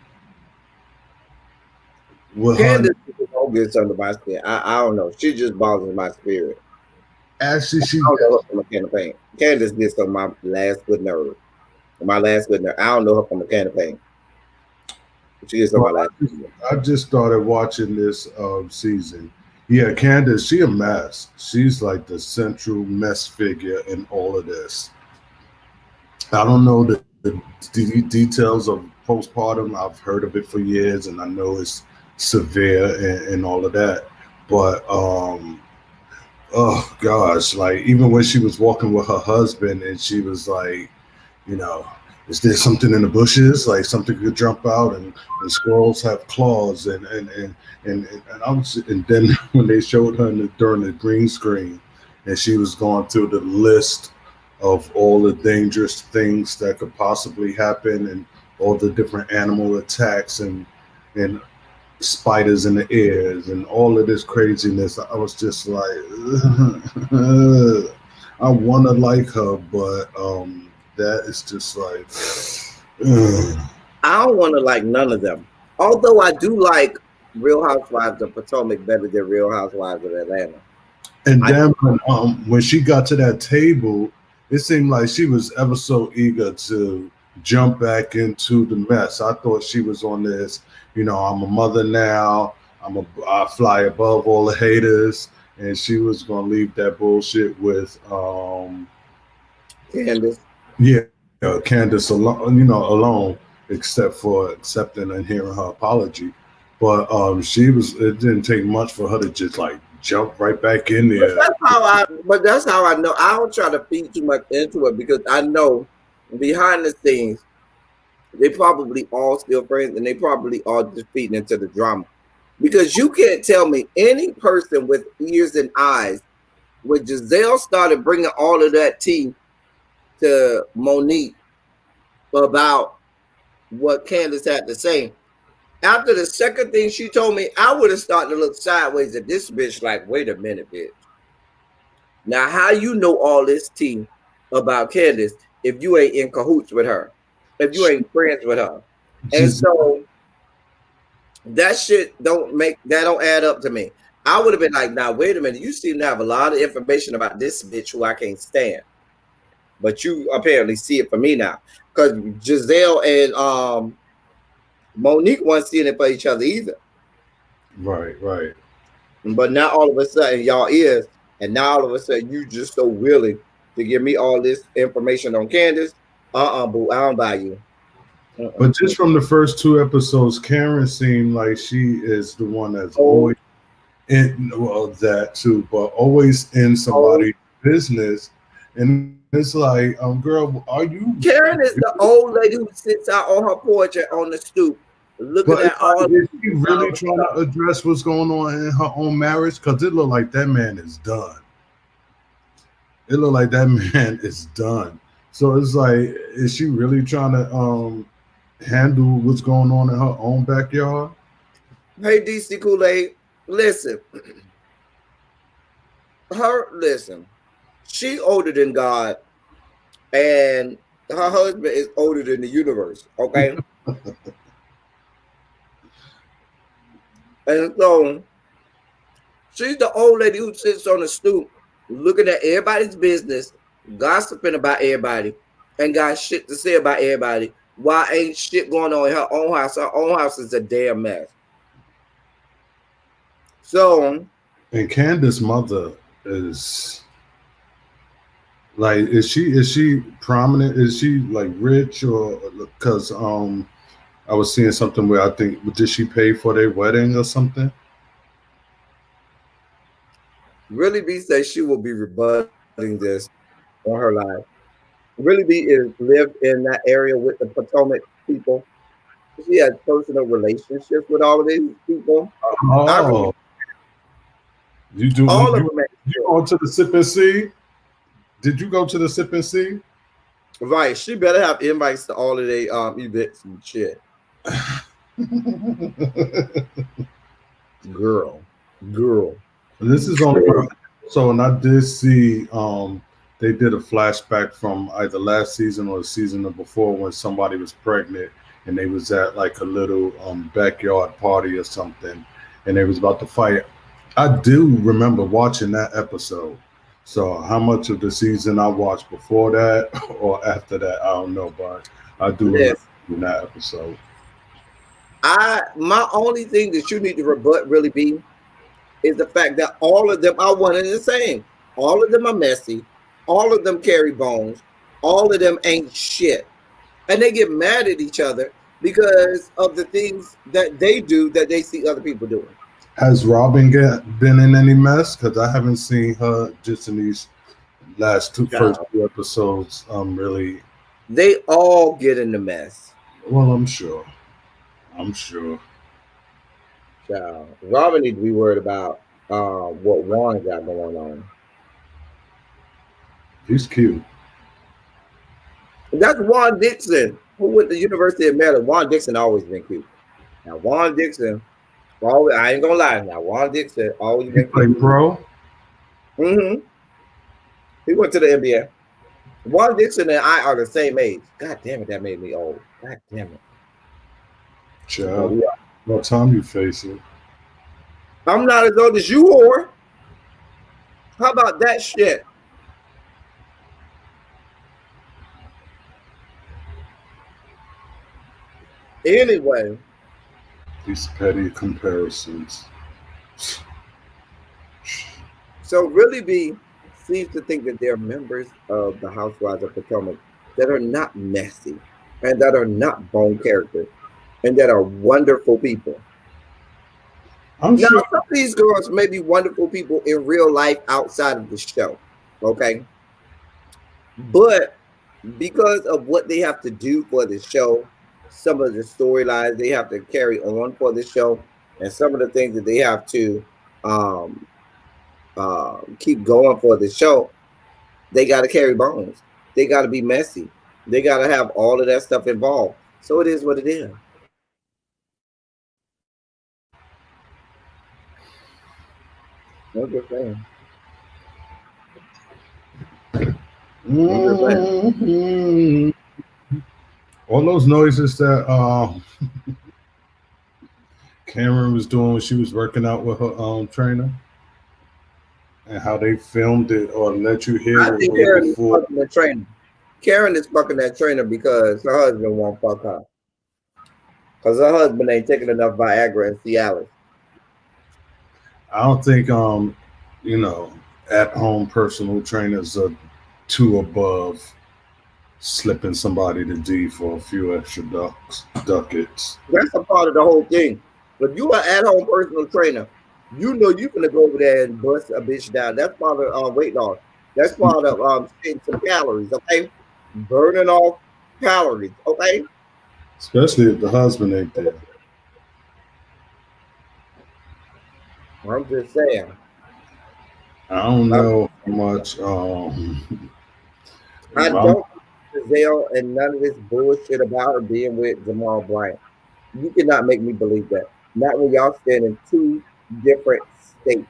with her. Candace don't get under my skin. I don't know. She just bothers my spirit. Ashley, she I don't know her from a can of paint. Candace gets on my last good nerve. My last good nerve. I don't know her from a can of paint. She gets on well, my last. I just started watching this season. Yeah, Candace, she a mess. She's like the central mess figure in all of this. I don't know the details of postpartum. I've heard of it for years, and I know it's severe and all of that. But oh gosh, like even when she was walking with her husband, and she was like, you know, is there something in the bushes? Like something could jump out, and squirrels have claws, and I was, and then when they showed her during the green screen, and she was going through the list of all the dangerous things that could possibly happen, and all the different animal attacks, and spiders in the ears, and all of this craziness. I was just like, I want to like her, but that is just like, I don't want to like none of them. Although I do like Real Housewives of Potomac better than Real Housewives of Atlanta. and I then when she got to that table, it seemed like she was ever so eager to jump back into the mess. I thought she was on this, I'm a mother now. I fly above all the haters, and she was gonna leave that bullshit with Candace. yeah, Candace alone, alone, except for accepting and hearing her apology. But she was. It didn't take much for her to just like jump right back in But there. that's how I know. I don't try to feed too much into it because I know behind the scenes they probably all still friends and they probably all just feeding into the drama. Because you can't tell me any person with ears and eyes when Giselle started bringing all of that tea to Monique about what Candace had to say. After the second thing she told me, I would have started to look sideways at this bitch like, wait a minute, bitch. Now, how you know all this tea about Candace if you ain't in cahoots with her, if you ain't friends with her? And Just so that shit don't add up to me. I would have been like, now wait a minute, you seem to have a lot of information about this bitch who I can't stand. But you apparently see it for me now. Because Giselle and Monique wasn't seeing it for each other either. right, right. But now all of a sudden y'all is, and now all of a sudden you just so willing to give me all this information on Candace. Boo, I don't buy you. But just from the first two episodes, Karen seemed like she is the one that's Oh, always in, well, that too, but always in oh, somebody's business. And it's like, girl, are you? Karen is the old lady who sits out on her porch and on the stoop, looking But it's at like, all of is she these really flowers. trying to address what's going on in her own marriage? Because it looked like that man is done. It looked like that man is done. So it's like, is she really trying to handle what's going on in her own backyard? Hey, DC Kool-Aid, listen, listen. She older than God, and her husband is older than the universe. Okay, and so she's the old lady who sits on the stoop, looking at everybody's business, gossiping about everybody, and got shit to say about everybody. Why ain't shit going on in her own house? Her own house is a damn mess. So And Candace's mother is like, is she prominent? Is she like rich or because I was seeing something where I think did she pay for their wedding or something? Really B says she will be rebutting this on her live. Really B is lived in that area with the Potomac people. She has personal relationships with all of these people. I really Oh, you do all of you them. you go to the sip and see? Did you go to the sip and see? Right. She better have invites to all of their events and shit. Girl. Girl. This is only for so, and I did see they did a flashback from either last season or the season before when somebody was pregnant and they was at like a little backyard party or something and they was about to fight. I do remember watching that episode. So how much of the season I watched before that or after that, I don't know, but I do remember Listen, that episode. my only thing that you need to rebut really be is the fact that all of them are one and the same. All of them are messy. All of them carry bones. All of them ain't shit. And they get mad at each other because of the things that they do that they see other people doing. Has Robin been in any mess? Because I haven't seen her just in these last first Child. two episodes. Really, They all get in the mess. well, I'm sure. I'm sure. Child. Robin need to be worried about what Juan got going on. He's cute. And that's Juan Dixon, who went to the University of Maryland. Juan Dixon always been cute. Now Juan Dixon, always, I ain't gonna lie. Now Juan Dixon always He been cute. played pro. Mm-hmm. He went to the NBA. Juan Dixon and I are the same age. God damn it, that made me old. God damn it. But Child. What time you face it? I'm not as old as you, whore. How about that shit? Anyway, These petty comparisons. so really B seems to think that they're members of the Housewives of Potomac that are not messy and that are not bone characters and that are wonderful people. I'm Now, sure. some of these girls may be wonderful people in real life outside of the show, okay? But because of what they have to do for the show, some of the storylines they have to carry on for the show, and some of the things that they have to um, keep going for the show, they got to carry bones. They got to be messy. They got to have all of that stuff involved. So it is what it is. I'm just saying. I'm just saying. Mhm. All those noises that Cameron was doing when she was working out with her trainer, and how they filmed it or let you hear I it think way Karen is before. fucking the trainer. Karen is fucking that trainer because her husband won't fuck her. Because her husband ain't taking enough Viagra and Cialis. I don't think you know, at home personal trainers are too above slipping somebody to D for a few extra ducats. That's a part of the whole thing. If you are at-home personal trainer, you know you gonna go over there and bust a bitch down. That's part of weight loss. That's part of saving some calories. Okay, burning off calories. Okay, Especially if the husband ain't there. I'm just saying. I don't I'm, know how much I I'm, don't Giselle and none of this bullshit about her being with Jamal Bryant. You cannot make me believe that. Not when y'all stand in two different states.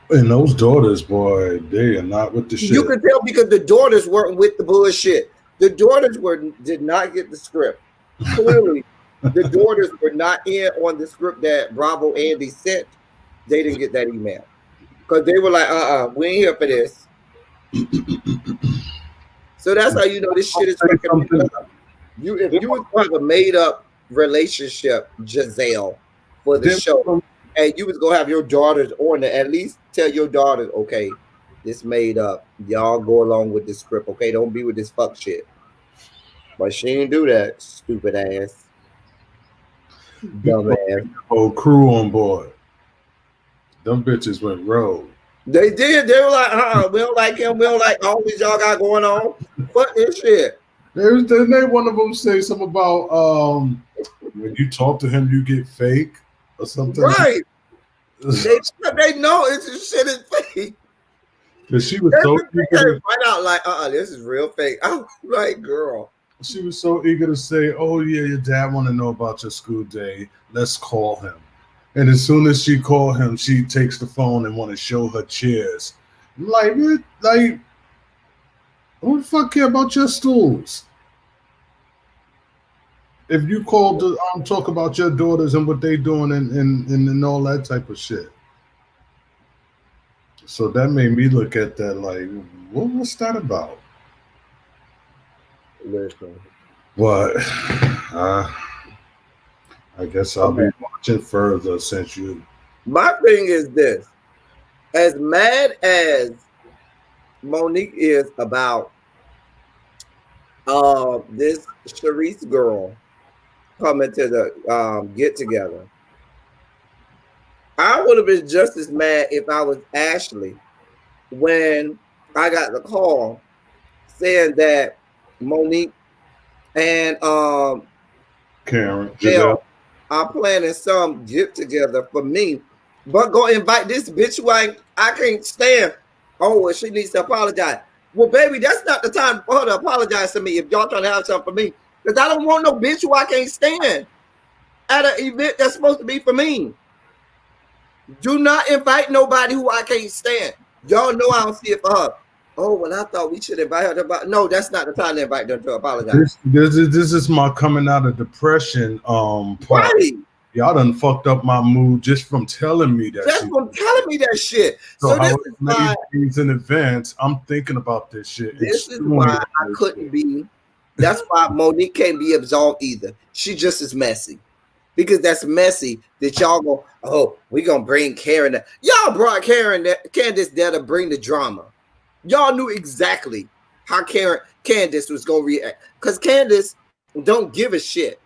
and those daughters, boy, they are not with the You shit. could tell because the daughters weren't with the bullshit. The daughters did not get the script. Clearly, the daughters were not in on the script that Bravo Andy sent. They didn't get that email because they were like, we ain't here for this. So that's how you know this I'll shit is say fucking made something. up. If you was to have a made up relationship, Giselle, for the Then show, and you was gonna have your daughters on there. At least tell your daughters, okay, this made up. Y'all go along with this script, okay? Don't be with this fuck shit. But she didn't do that, stupid ass, You dumb put ass. the whole crew on board. Them bitches went rogue. They did. They were like, we don't like him. We don't like all these y'all got going on. Fuck this shit. Then they one of them say something about when you talk to him, you get fake or something. Right. They know it's this shit is fake. Cause she was so They eager to, find out like, this is real fake. I'm like, girl. she was so eager to say, "Oh yeah, your dad want to know about your school day. Let's call him." And as soon as she called him, she takes the phone and want to show her chairs. Like, like, who the fuck care about your stools? If you called to talk about your daughters and what they doing and all that type of shit. So that made me look at that like, what's that about? Listen. But I guess I'll be watching further since you. My thing is this: as mad as Monique is about this Sharice girl coming to the get together, I would have been just as mad if I was Ashley when I got the call saying that Monique and Karen, Giselle are planning some get together for me, but go invite this bitch who I can't stand. Oh, well, she needs to apologize. Well, baby, that's not the time for her to apologize to me if y'all trying to have something for me. Because I don't want no bitch who I can't stand at an event that's supposed to be for me. Do not invite nobody who I can't stand. Y'all know I don't see it for her. Oh, well, I thought we should invite her to. No, that's not the time to invite them to apologize. This is my coming out of depression part. Right. Y'all done fucked up my mood just from telling me that. Just from telling me that shit. So this is why days in advance, I'm thinking about this shit. This is why I couldn't be. That's why Monique can't be absolved either. She just as messy. Because that's messy that y'all go, oh, we gonna bring Karen. Y'all brought Candace there to bring the drama. Y'all knew exactly how Candace was gonna react. Because Candace don't give a shit.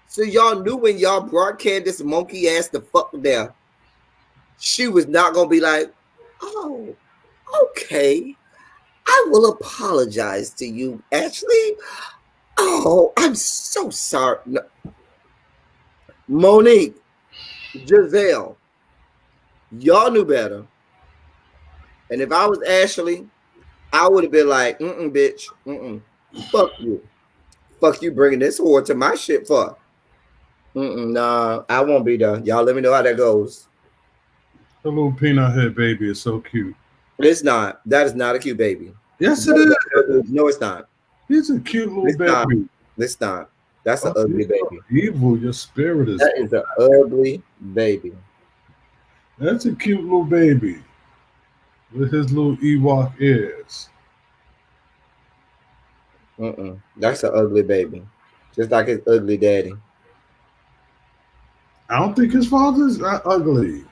So y'all knew when y'all brought Candace monkey ass the fuck there, she was not gonna be like, oh, okay. I will apologize to you, Ashley. Oh, I'm so sorry. No. Monique, Giselle, y'all knew better. And if I was Ashley, I would have been like, bitch, fuck you. Fuck you bringing this whore to my shit for. Nah, I won't be there. Y'all let me know how that goes. The little peanut head baby is so cute. It's not. That is not a cute baby. Yes, it is. No, it's not. He's a cute little baby. It's not. That's an ugly baby. Evil, your spirit is. That is an ugly baby. That's a cute little baby with his little Ewok ears. That's an ugly baby, just like his ugly daddy. I don't think his father's ugly.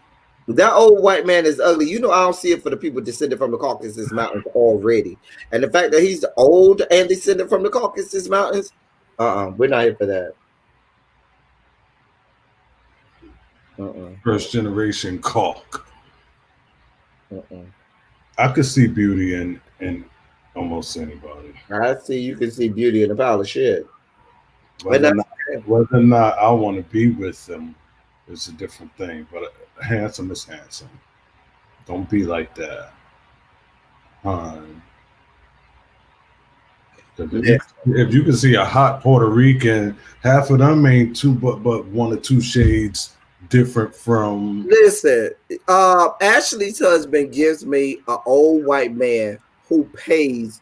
That old white man is ugly. You know, I don't see it for the people descended from the Caucasus Mountains already. And the fact that he's old and descended from the Caucasus Mountains, we're not here for that. First generation caulk. I could see beauty in almost anybody. I see you can see beauty in a pile of shit. Whether or not I want to be with them is a different thing. But handsome is handsome. Don't be like that. If you can see a hot Puerto Rican, half of them ain't but one or two shades different from. Listen, Ashley's husband gives me an old white man who pays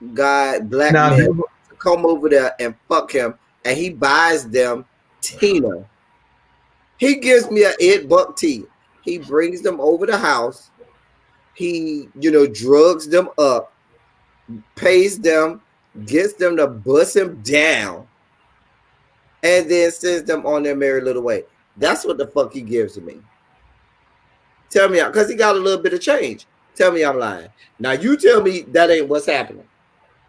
black men to come over there and fuck him, and he buys them Tina. He gives me an $8 tea. He brings them over the house. He, drugs them up, pays them, gets them to bust him down, and then sends them on their merry little way. That's what the fuck he gives to me. Tell me, because he got a little bit of change. Tell me I'm lying. Now you tell me that ain't what's happening.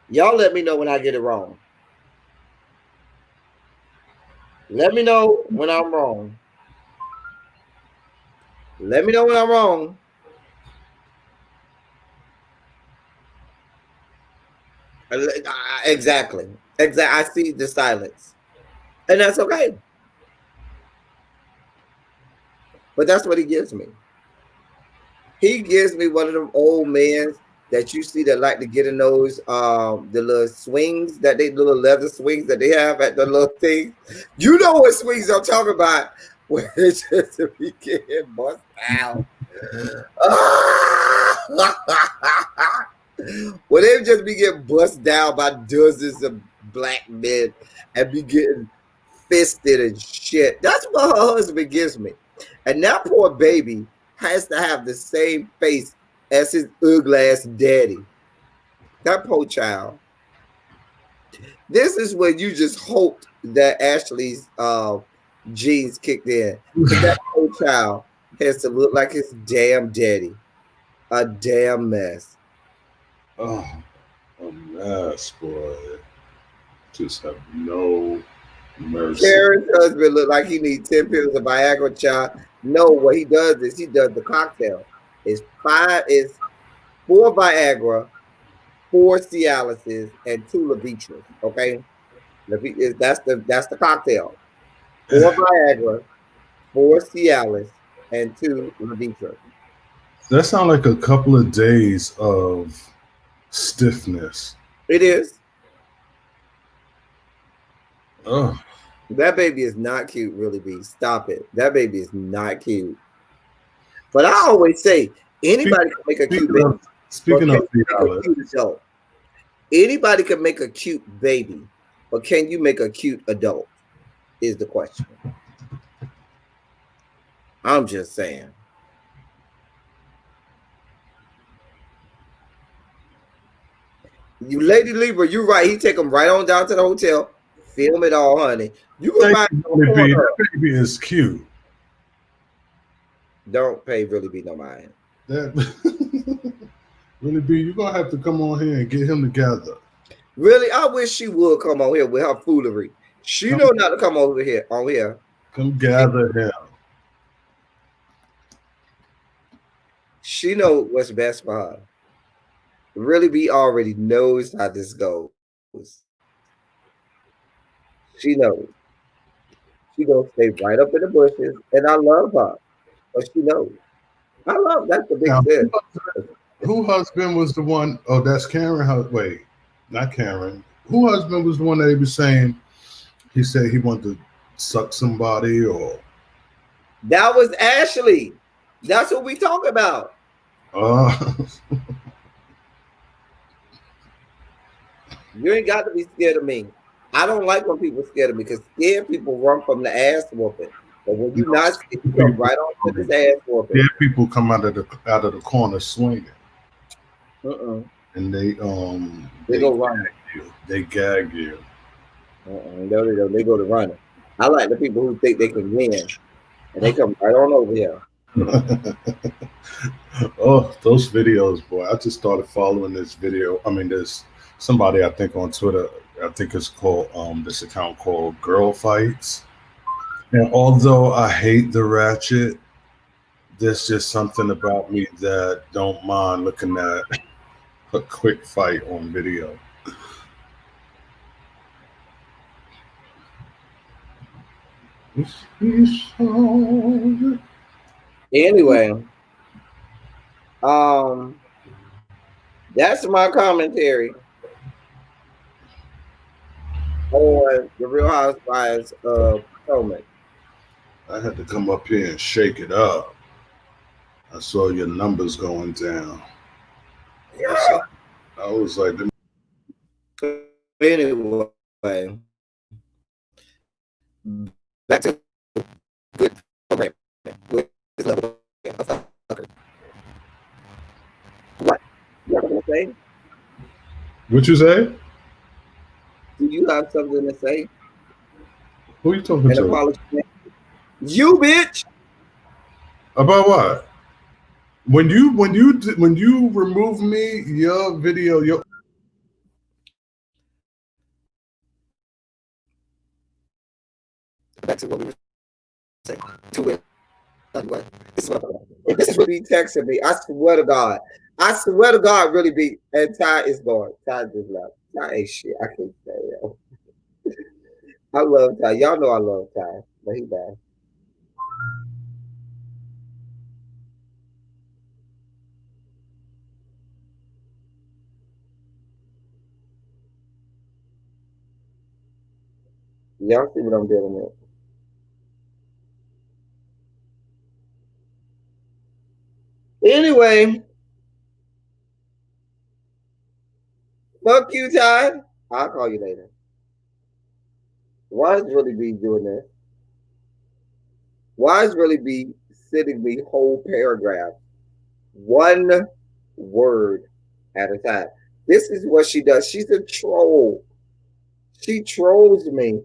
Y'all let me know when I get it wrong. Let me know when I'm wrong. Let me know when I'm wrong. Exactly. Exactly. I see the silence. And that's okay. But that's what he gives me. He gives me one of them old men that you see that like to get in those the little swings that they little leather swings that they have at the little thing. You know what swings I'm talking about where it's just to be getting bust out. Well, they just be getting bust down by dozens of black men and be getting fisted and shit. That's what her husband gives me. And that poor baby has to have the same face as his ugly ass daddy. That poor child. This is when you just hoped that Ashley's genes kicked in. That poor child has to look like his damn daddy. A damn mess. Oh, a mess, boy. Just have no mercy. Karen's husband look like he needs 10 pills of Viagra, child. No, what he does is he does the cocktail. It's 4 Viagra, 4 Cialises, and 2 Levitras. Okay, that's the cocktail. 4 Viagra, 4 Cialis, and 2 Levitras. That sounds like a couple of days of stiffness. It is. Oh, That baby is not cute, really, B. Stop it. That baby is not cute. But I always say anybody can make a cute baby. Speaking of a cute adult. Anybody can make a cute baby, but can you make a cute adult? Is the question. I'm just saying. You Lady Libra, you're right. He take them right on down to the hotel, film it all, honey. You can buy that baby is cute. Don't pay Really Be no mind. That Really Be, you're gonna have to come on here and get him together. Really, I wish she would come on here with her foolery. She know not to come over here on here. Come gather him. She know what's best for her. Really Be already knows how this goes. She knows. She gonna stay right up in the bushes, and I love her, but she knows. I love that's the big thing. Who husband was the one? Oh, that's Karen. Wait, not Karen. Who husband was the one that he was saying? He said he wanted to suck somebody, or that was Ashley. That's what we talk about. You ain't got to be scared of me. I don't like when people scared of me because scared people run from the ass whooping. But when you're not scared, you come right on to this ass whooping. Scared people come out of the corner swinging. And they go run. They gag you. No, they go to running. I like the people who think they can win, and they come right on over here. Oh, those videos, boy! I just started following this video. I mean, there's somebody I think on Twitter. I think it's called this account called Girl Fights. And although I hate the ratchet, there's just something about me that don't mind looking at a quick fight on video. Anyway, that's my commentary on the Real Housewives of Potomac. I had to come up here and shake it up. I saw your numbers going down. Yeah. I was like, anyway, back to good program. What? You have something to say? What you say? Do you have something to say? Who are you talking to? You, bitch. About what? when you remove me, your video, your back to what we were saying. To it. What? This is what be texting me. I swear to God. I swear to God, really be. And Ty is gone. Ty just left. Ty ain't shit. I can't say it. I love Ty. Y'all know I love Ty. But he bad. Y'all see what I'm dealing with. Anyway, fuck you, Ty. I'll call you later. Why is really be doing this? Why is really be sending me whole paragraph, one word at a time? This is what she does. She's a troll. She trolls me.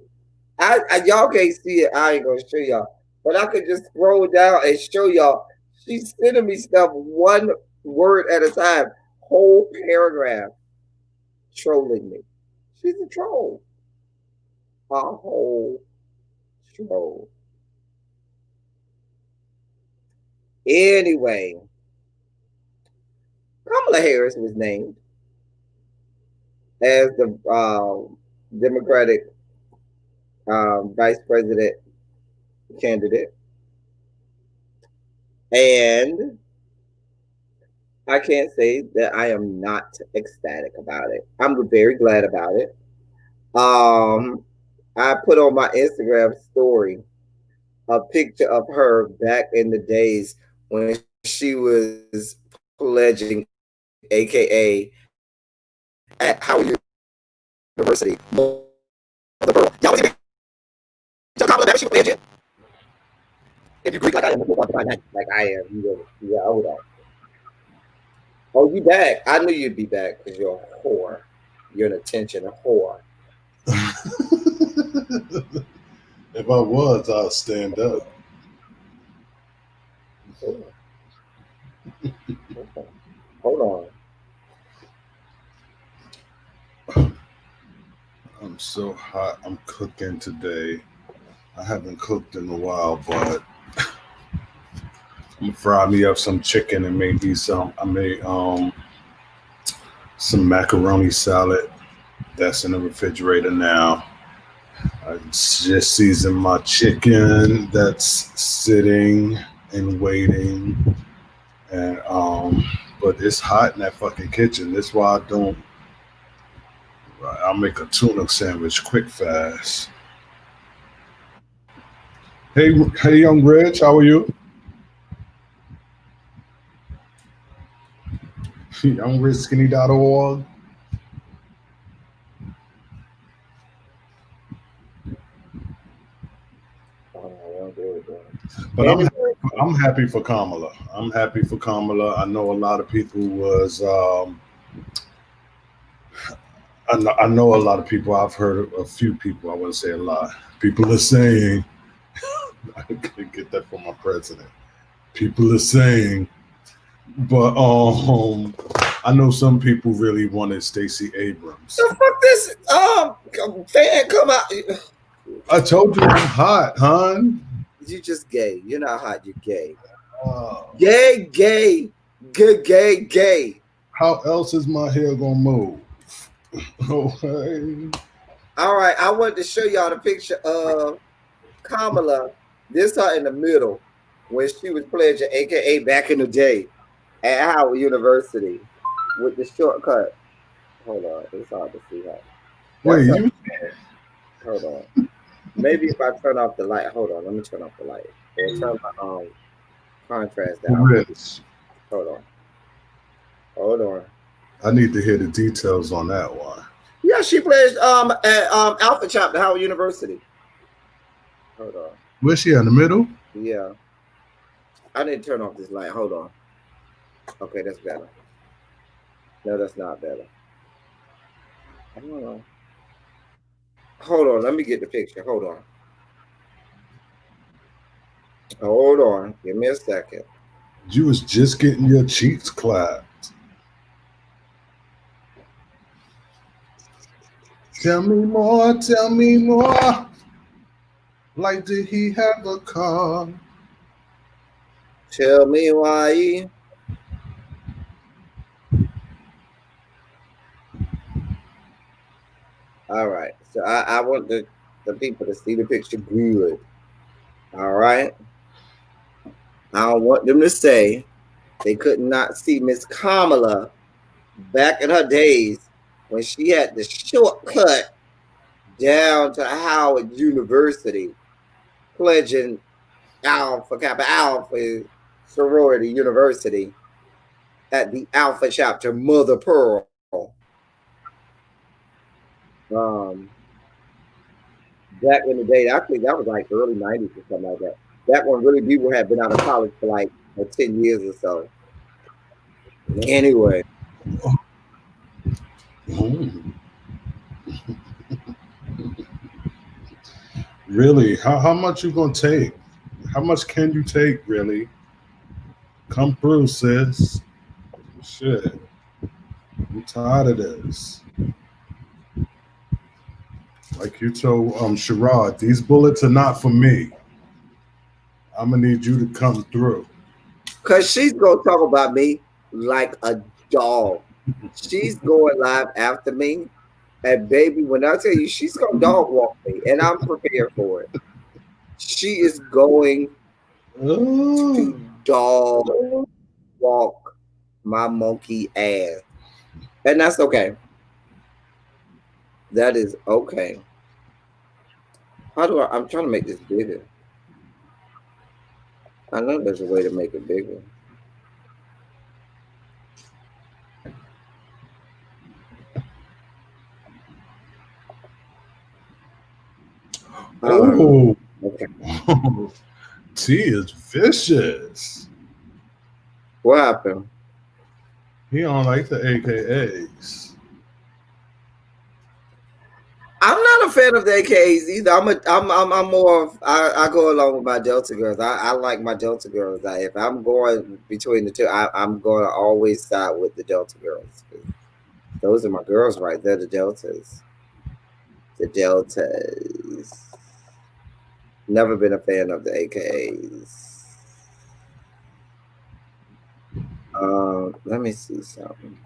Y'all can't see it. I ain't gonna show y'all, but I could just scroll down and show y'all. She's sending me stuff one word at a time, whole paragraph, trolling me. She's a troll, a whole troll. Anyway, Kamala Harris was named as the Democratic vice president candidate, and I can't say that I am not ecstatic about it. I'm very glad about it. I put on my Instagram story a picture of her back in the days when she was pledging, aka at Howard University, the borough. Y'all was even Kamala back when she was pledging. If you Greek like I am, like I am, you hold on. Oh, you back? I knew you'd be back because you're a whore. You're an attention whore. if I was, I'd stand up. Hold on. I'm so hot. I'm cooking today. I haven't cooked in a while, but I'm gonna fry me up some chicken and maybe some. I made some macaroni salad that's in the refrigerator now. I just seasoned my chicken that's sitting and waiting, and but it's hot in that fucking kitchen. That's why I don't. I'll make a tuna sandwich quick fast. Hey, young Rich, how are you? YoungRichSkinny.org. Oh, But anyway, I'm happy for Kamala. I'm happy for Kamala. I know a lot of people was. I know a lot of people. I've heard a few people. I wouldn't say a lot. People are saying I couldn't get that from my president. People are saying, but I know some people really wanted Stacey Abrams. the fuck this fan come out? I told you I'm hot, hon. You just gay. You're not hot. You're gay. Uh, Gay, gay, gay. how else is my hair gonna move? Okay. All right, I wanted to show y'all the picture of Kamala. This her in the middle when she was pledging, aka back in the day at Howard University with the shortcut. Hold on, it's hard to see her. That's Wait, her. you Hold on. Maybe if I turn off the light. Hold on, let me turn off the light. Or turn my contrast down. rich. Hold on. Hold on. I need to hear the details on that one. Yeah, she pledged at Alpha Chapter Howard University. Hold on. Where's she in the middle? Yeah. I didn't turn off this light. Hold on. Okay, that's better. No, that's not better. Hold on. Hold on. Let me get the picture. Hold on. Hold on. Give me a second. You was just getting your cheeks clapped. Tell me more, tell me more. Like, did he have a car? Tell me why. All right. So I want the people to see the picture good. All right. I don't want them to say they could not see Miss Kamala back in her days when she had the shortcut down to Howard University, pledging Alpha Kappa Alpha Sorority University at the Alpha chapter, Mother Pearl. Um, back in the day, I think that was like early '90s or something like that. That one really people had been out of college for like 10 years or so. Anyway, Mm. Really? How much you gonna take? How much can you take, really? Come through, sis. Shit. I'm tired of this. Like you told Sherrod, these bullets are not for me. I'm gonna need you to come through. because she's going to talk about me like a dog. She's going live after me. And baby, when I tell you she's going to dog walk me, and I'm prepared for it, she is going Oh, to dog walk my monkey ass. And that's okay. That is okay. How do I'm trying to make this bigger. I know there's a way to make it bigger. I don't know. oh, Okay. T is vicious. What happened? He don't like the AKAs. I'm not a fan of the AKAs either. I'm more of I go along with my Delta girls. I like my Delta girls. If I'm going between the two, I'm going to always side with the Delta girls. 'Cause those are my girls right there, the Deltas. The Deltas. Never been a fan of the AKAs. Let me see something.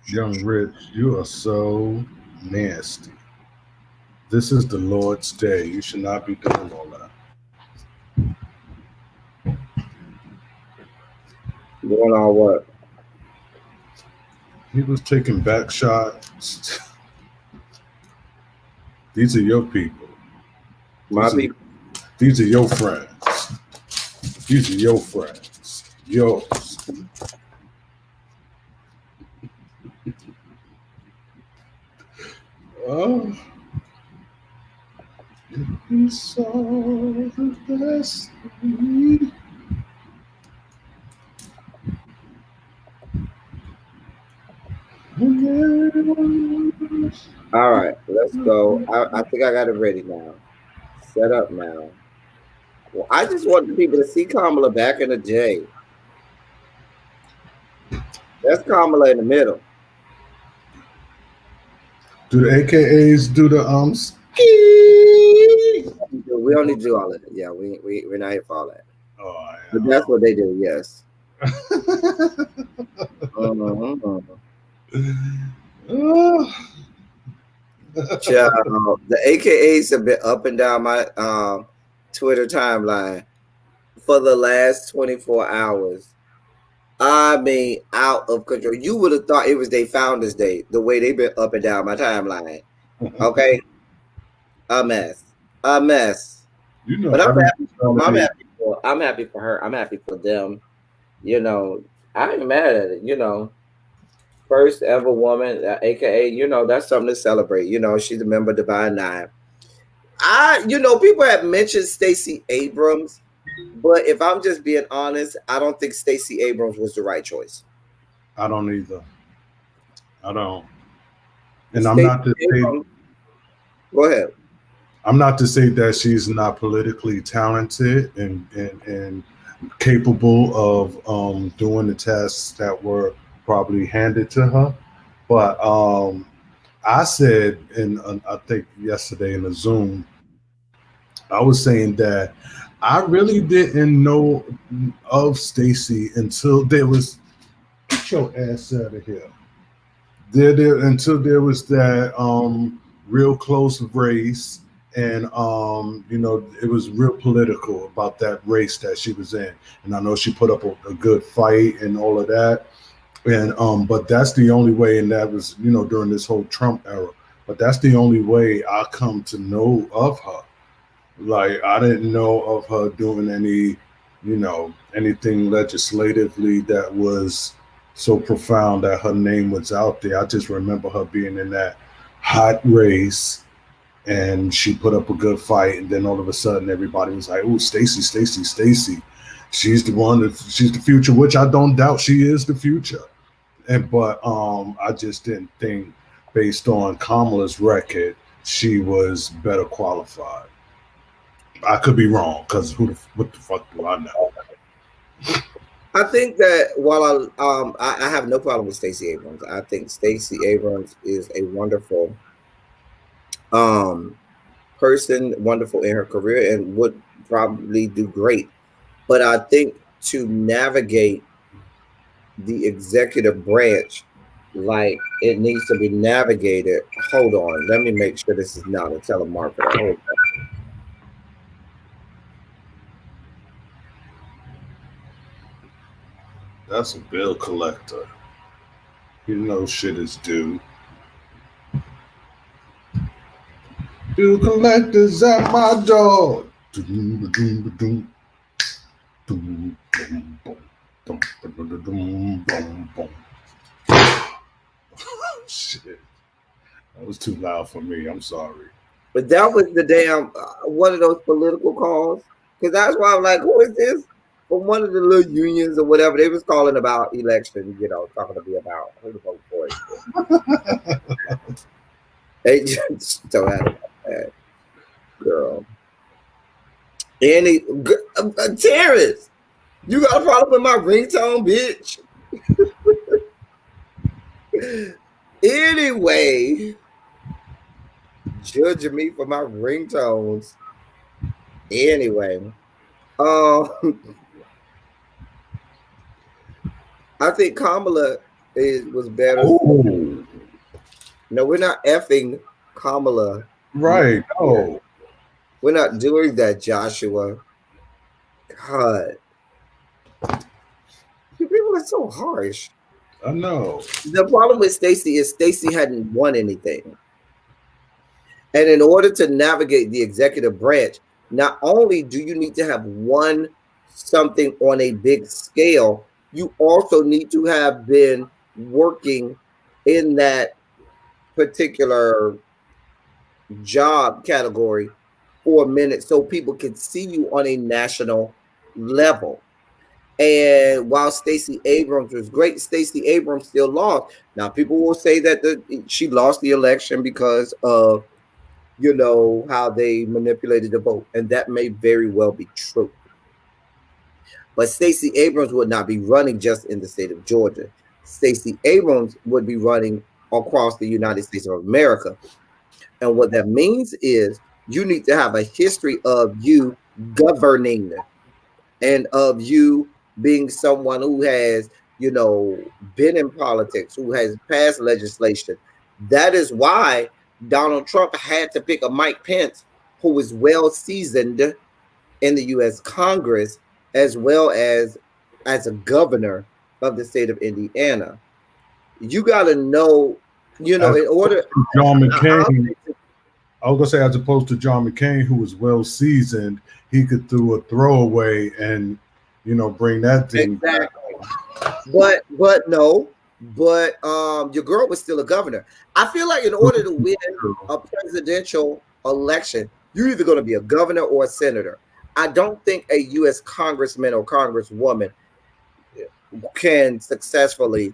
Young Rich, you are so nasty. This is the Lord's day. You should not be doing all that. Going on what? He was taking back shots. These are your people. My These are people. these are your friends. These are your friends. Yours. Oh, we saw the best of me. All right, let's go. I think I got it ready now. Set up now. Well, I just want the people to see Kamala back in the day. That's Kamala in the middle. Do the AKAs do the ski? We don't need to do all of it. Yeah, we're not here for all that. Oh, But that's what they do, yes. oh. Child, the AKAs have been up and down my Twitter timeline for the last 24 hours. I mean, out of control. You would have thought it was their Founders Day, the way they've been up and down my timeline. Okay? A mess. A mess. You know, But I'm every happy. I'm happy for her. I'm happy for them. You know, I ain't mad at it. First ever woman, aka, that's something to celebrate. She's a member of Divine Nine. People have mentioned Stacey Abrams, but if I'm just being honest, I don't think Stacey Abrams was the right choice. I don't either. I don't. And Stacey Abrams, go ahead. I'm not to say that she's not politically talented and capable of doing the tasks that were probably handed to her. But I said, in I think yesterday in the Zoom, I was saying that I really didn't know of Stacy until there was, get your ass out of here. Until there was that real close race, and it was real political about that race that she was in, and I know she put up a good fight and all of that, and but that's the only way, and that was during this whole Trump era, but that's the only way I come to know of her. Like, I didn't know of her doing anything legislatively that was so profound that her name was out there. I just remember her being in that hot race, and she put up a good fight, and then all of a sudden everybody was like, "Oh, Stacy, Stacy, Stacy. She's the one she's the future," which I don't doubt she is the future. And but I just didn't think, based on Kamala's record, she was better qualified. I could be wrong, because what the fuck do I know? I think that while I have no problem with Stacey Abrams. I think Stacey Abrams is a wonderful um person, wonderful in her career, and would probably do great. But I think to navigate the executive branch like it needs to be navigated. Hold on, let me make sure this is not a telemarketer. Hold That's a bill collector. You know shit is due. Bill collectors at my door. Shit, that was too loud for me. I'm sorry. But that was the damn one of those political calls. Because that's why I'm like, who is this? From one of the little unions or whatever. They was calling about election, talking to me about who to vote for. They just don't have that, girl. Any Terrence, you got a problem with my ringtone, bitch? Anyway, judging me for my ringtones. Anyway, I think Kamala was better. Oh. No, we're not effing Kamala. Right. Oh. We're not doing that, Joshua. God. You people are so harsh. I know. The problem with Stacey is Stacey hadn't won anything. And in order to navigate the executive branch, not only do you need to have won something on a big scale, you also need to have been working in that particular job category for a minute so people can see you on a national level. And while Stacey Abrams was great, Stacey Abrams still lost. Now, people will say that she lost the election because of, how they manipulated the vote. And that may very well be true. But Stacey Abrams would not be running just in the state of Georgia. Stacey Abrams would be running across the United States of America. And what that means is you need to have a history of you governing and of you being someone who has, been in politics, who has passed legislation. That is why Donald Trump had to pick a Mike Pence who was well seasoned in the U.S. Congress, as well as a governor of the state of Indiana. You got to know, in order. John McCain, I was gonna say, as opposed to John McCain, who was well seasoned, he could do a throwaway and bring that thing exactly back. But no, but your girl was still a governor. I feel like in order to win a presidential election, you're either going to be a governor or a senator. I don't think a U.S. congressman or congresswoman can successfully.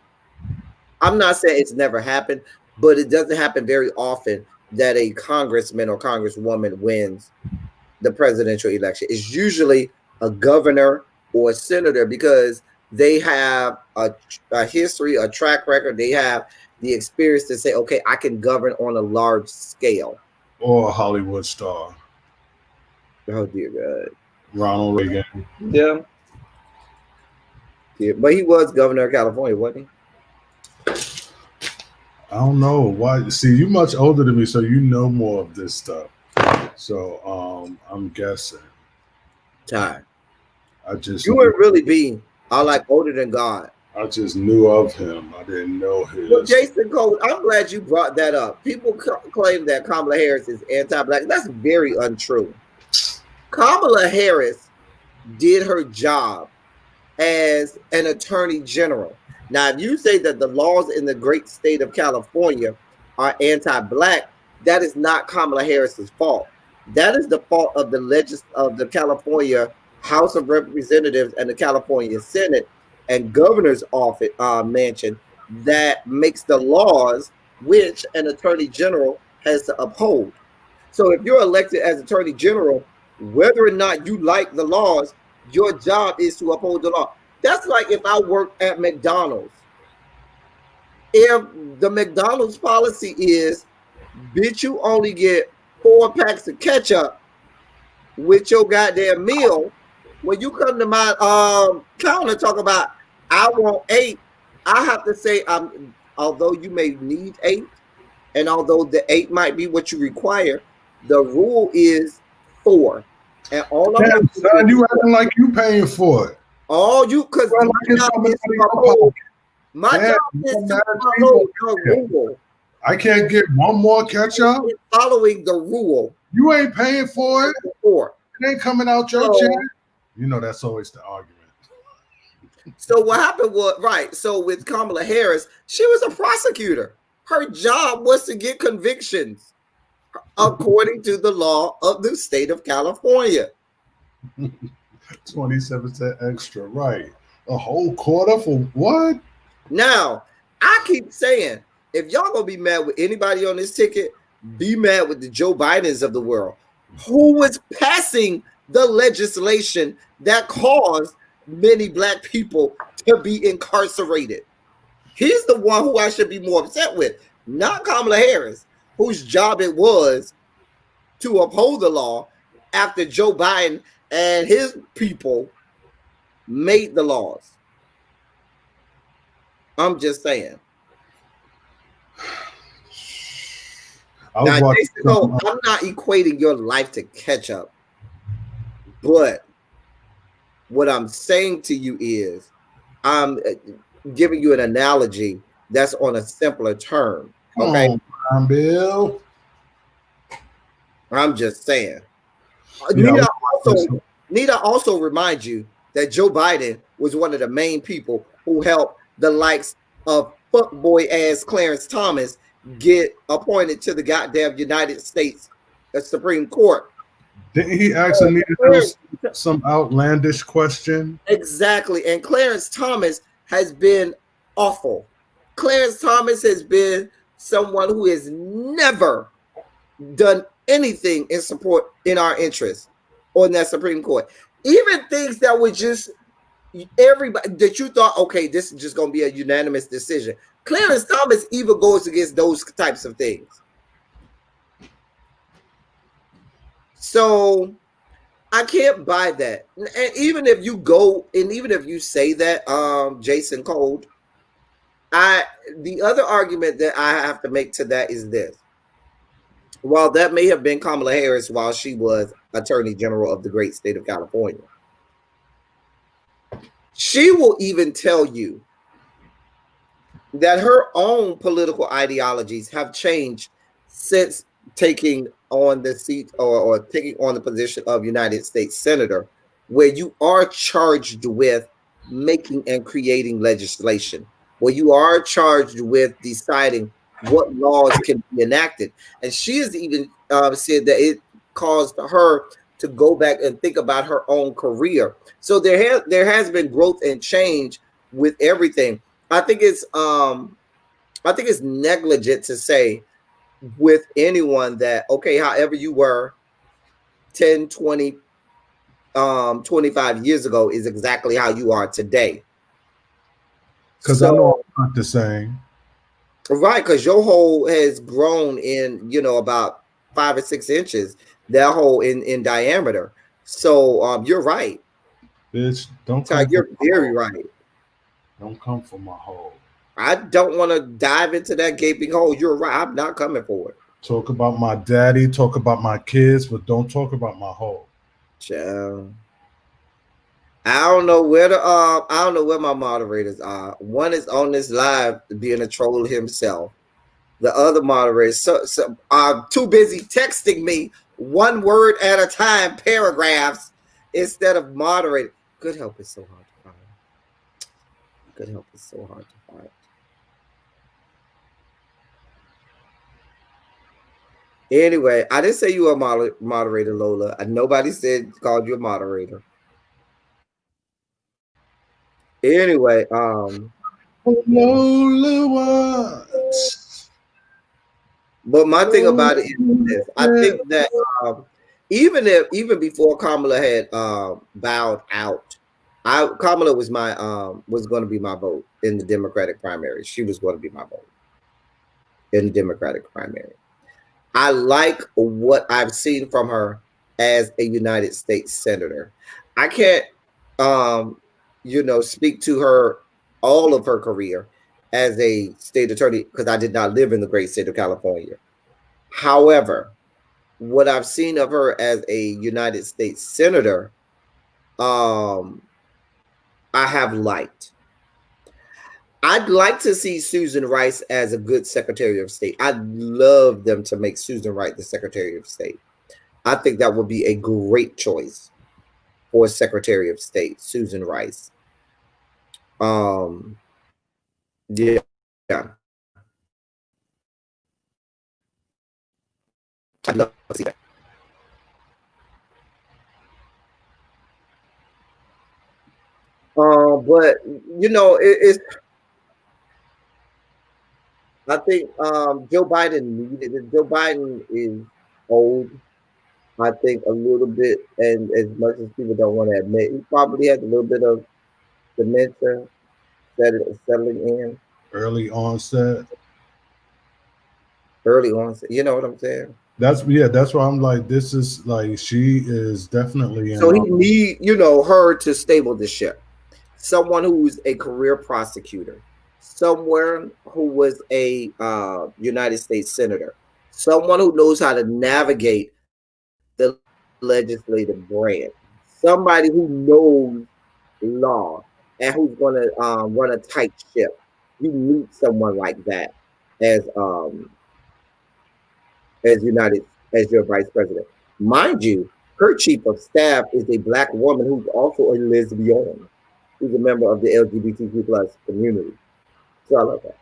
I'm not saying it's never happened, but it doesn't happen very often that a congressman or congresswoman wins the presidential election. It's usually a governor or senator because they have a history, a track record. They have the experience to say, okay, I can govern on a large scale. Or a Hollywood star, Oh dear God. Ronald Reagan. Yeah. Yeah. But he was governor of California, wasn't I don't know why. See, you much older than me, so you know more of this stuff. So I'm guessing. he? Time. I just You knew, wouldn't really be like older than God. I just knew of him. I didn't know Well, his. Jason Cole, I'm glad you brought that up. People claim that Kamala Harris is anti-black. That's very untrue. Kamala Harris did her job as an attorney general. Now, if you say that the laws in the great state of California are anti-black, that is not Kamala Harris's fault. That is the fault of the California House of Representatives and the California Senate and governor's office mansion that makes the laws which an attorney general has to uphold. So if you're elected as attorney general, whether or not you like the laws, your job is to uphold the law. That's like if I worked at McDonald's. If the McDonald's policy is, bitch, you only get 4 packs of ketchup with your goddamn meal, when you come to my counter talk about I want 8, I have to say although you may need 8, and although the 8 might be what you require, the rule is 4. And all I'm Damn, going to son, do you is acting like you paying for it. all you because Well, my like it's job coming is out of to your uphold pocket. my Damn, job you is got to mad at follow people. the rule. I can't get one more ketchup. It's following the rule. You ain't paying for it. 4. It ain't coming out your So, check. You know that's always the argument. so what happened was right. So with Kamala Harris, she was a prosecutor. Her job was to get convictions according to the law of the state of California. 27 cent extra, right? A whole quarter for what? Now, I keep saying, if y'all gonna be mad with anybody on this ticket, be mad with the Joe Bidens of the world, who was passing the legislation that caused many black people to be incarcerated. He's the one who I should be more upset with, not Kamala Harris, whose job it was to uphold the law after Joe Biden and his people made the laws. I'm just saying. I was Now, watching Jason Cole, I'm not equating your life to ketchup, but what I'm saying to you is I'm giving you an analogy that's on a simpler term. Come Okay. on, Bill. I'm just saying. Yeah, Need I also remind you that Joe Biden was one of the main people who helped the likes of fuckboy ass Clarence Thomas get appointed to the goddamn United States Supreme Court. didn't he ask Anita some outlandish question? Exactly. And Clarence Thomas has been awful. Clarence Thomas has been someone who has never done anything in support in our interest on that Supreme Court. Even things that were just everybody that you thought, okay, this is just going to be a unanimous decision. Clarence Thomas even goes against those types of things. So I can't buy that. And even if you go, and even if you say that, Jason Cold, the other argument that I have to make to that is this. While that may have been Kamala Harris while she was Attorney General of the great state of California, she will even tell you that her own political ideologies have changed since taking on the seat or taking on the position of United States Senator, where you are charged with making and creating legislation, where you are charged with deciding what laws can be enacted. And she has even said that it caused her to go back and think about her own career. So there has been growth and change with everything. I think it's negligent to say with anyone that okay, however you were 10, 20, 25 years ago is exactly how you are today. Because I know So I'm not the same. right, because your hole has grown in, about 5 or 6 inches, that hole in diameter. So you're right. Bitch, don't Ty, come for you're my very hole. right. Don't come for my hole. I don't want to dive into that gaping hole. You're right. I'm not coming for it. Talk about my daddy, talk about my kids, but don't talk about my hole. Child. I don't know where my moderators are. One is on this live being a troll himself. The other moderators are too busy texting me one word at a time, paragraphs, instead of moderating. Good help is so hard to find. Good help is so hard to find. Anyway, I didn't say you were a moderator, Lola. Nobody said called you a moderator. Anyway, Lola, what? but my thing Lola, about it is this: I think that even before Kamala had bowed out, Kamala was going to be my vote in the Democratic primary. She was going to be my vote in the Democratic primary. I like what I've seen from her as a United States senator. I can't, speak to her all of her career as a state attorney because I did not live in the great state of California. However, what I've seen of her as a United States senator, um, I have liked. I'd like to see Susan Rice as a good Secretary of State. I'd love them to make Susan Rice the Secretary of State. I think that would be a great choice for Secretary of State, Susan Rice. Um, yeah, I'd love to see that. But it's. I think Joe Biden needed it. Joe Biden is old. I think a little bit, and as much as people don't want to admit, he probably has a little bit of dementia settling in early onset. early on. You know what I'm saying? That's yeah. That's why I'm like, this is like she is definitely in. So he need her to stable the ship. Someone who's a career prosecutor, someone who was a United States senator, someone who knows how to navigate the legislative branch, somebody who knows law and who's going to run a tight ship. You need someone like that as as United as your vice president. Mind you, her chief of staff is a black woman who's also a lesbian, who's a member of the LGBTQ plus community. So I love that.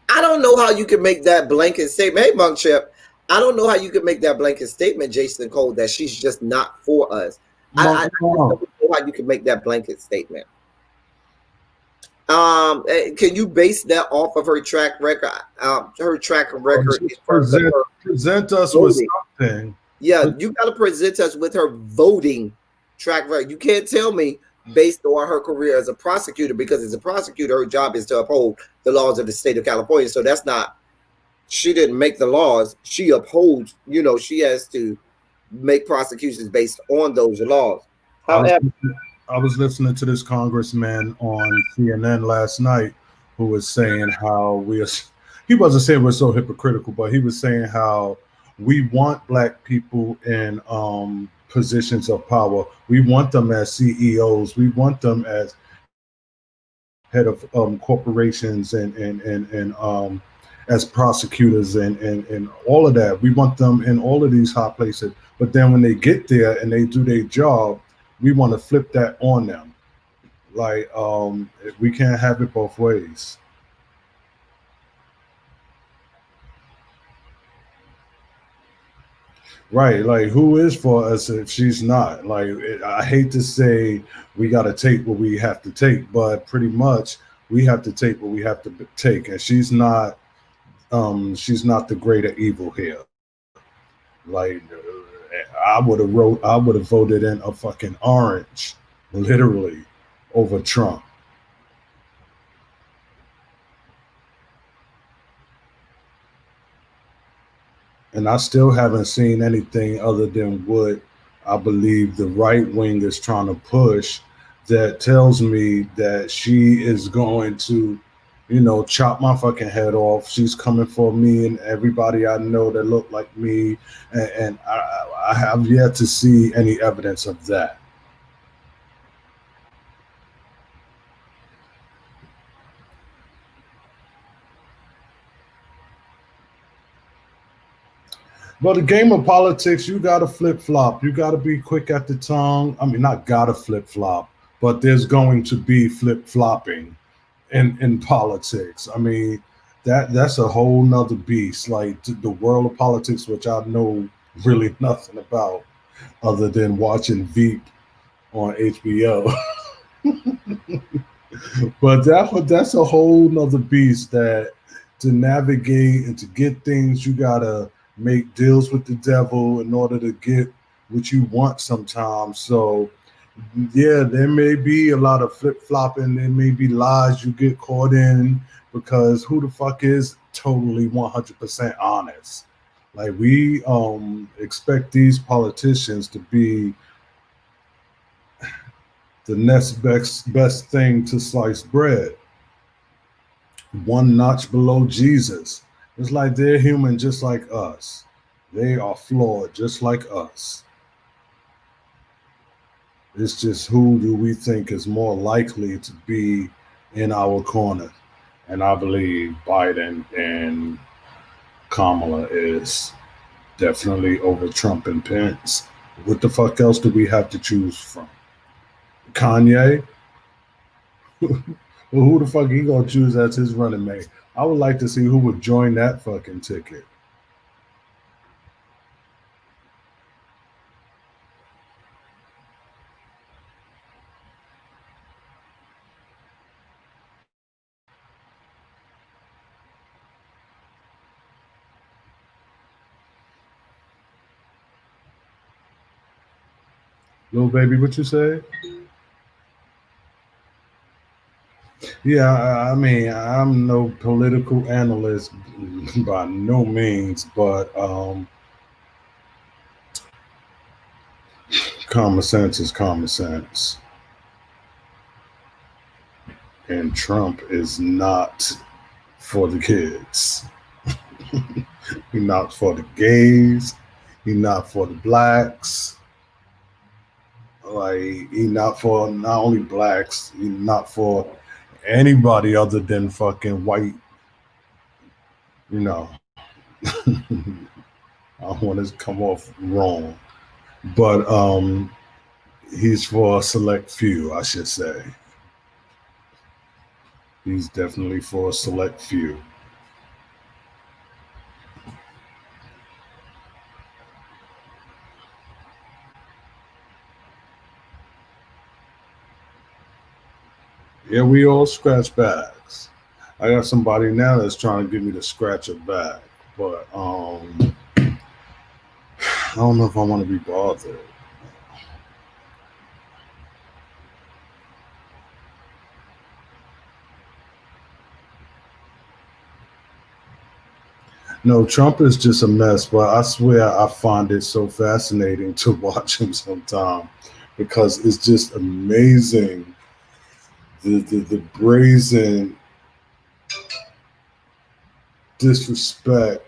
I don't know how you can make that blanket statement. Hey, Monk Chip, I don't know how you can make that blanket statement, Jason Cole, that she's just not for us. I just don't know how you can make that blanket statement. Can you base that off of her track record? Her track record in terms of her present us with voting. something. Yeah, you got to present us with her voting track record. You can't tell me based on her career as a prosecutor, because as a prosecutor, her job is to uphold the laws of the state of California. So that's not, she didn't make the laws. She upholds, she has to make prosecutions based on those laws. However, I was listening to this congressman on CNN last night who was saying how he wasn't saying we're so hypocritical, but he was saying how we want black people in positions of power. We want them as CEOs. We want them as head of corporations and as prosecutors and all of that. We want them in all of these high places. But then when they get there and they do their job, we want to flip that on them. Like we can't have it both ways. Right, like who is for us if she's not? Like I hate to say we got to take what we have to take, but pretty much we have to take what we have to take, and she's not the greater evil here. Like I would have voted in a fucking orange, literally, over Trump. And I still haven't seen anything other than what I believe the right wing is trying to push that tells me that she is going to, chop my fucking head off. She's coming for me and everybody I know that look like me. And I have yet to see any evidence of that. But the game of politics, you got to flip flop. You got to be quick at the tongue. I mean, not got to flip flop, but there's going to be flip flopping in politics. I mean, that's a whole nother beast. Like the world of politics, which I know really nothing about other than watching Veep on HBO. But that's a whole nother beast that to navigate and to get things you gotta make deals with the devil in order to get what you want sometimes. So yeah, there may be a lot of flip flopping, there may be lies you get caught in because who the fuck is totally 100% honest? Like we expect these politicians to be the next best thing to sliced bread, one notch below Jesus. It's like they're human just like us. They are flawed just like us. It's just who do we think is more likely to be in our corner? And I believe Biden and Kamala is definitely over Trump and Pence. What the fuck else do we have to choose from? Kanye? Well, who the fuck he gonna choose as his running mate? I would like to see who would join that fucking ticket. Little baby, what you say? Yeah, I mean, I'm no political analyst by no means, but common sense is common sense. And Trump is not for the kids. He's not for the gays. He's not for the blacks. Like he not for not only blacks. He's not for anybody other than fucking white. You know, I don't want to come off wrong, but he's for a select few, I should say. He's definitely for a select few. Yeah, we all scratch backs. I got somebody now that's trying to get me to scratch a back, but I don't know if I want to be bothered. No, Trump is just a mess, but I swear I find it so fascinating to watch him sometimes because it's just amazing the brazen disrespect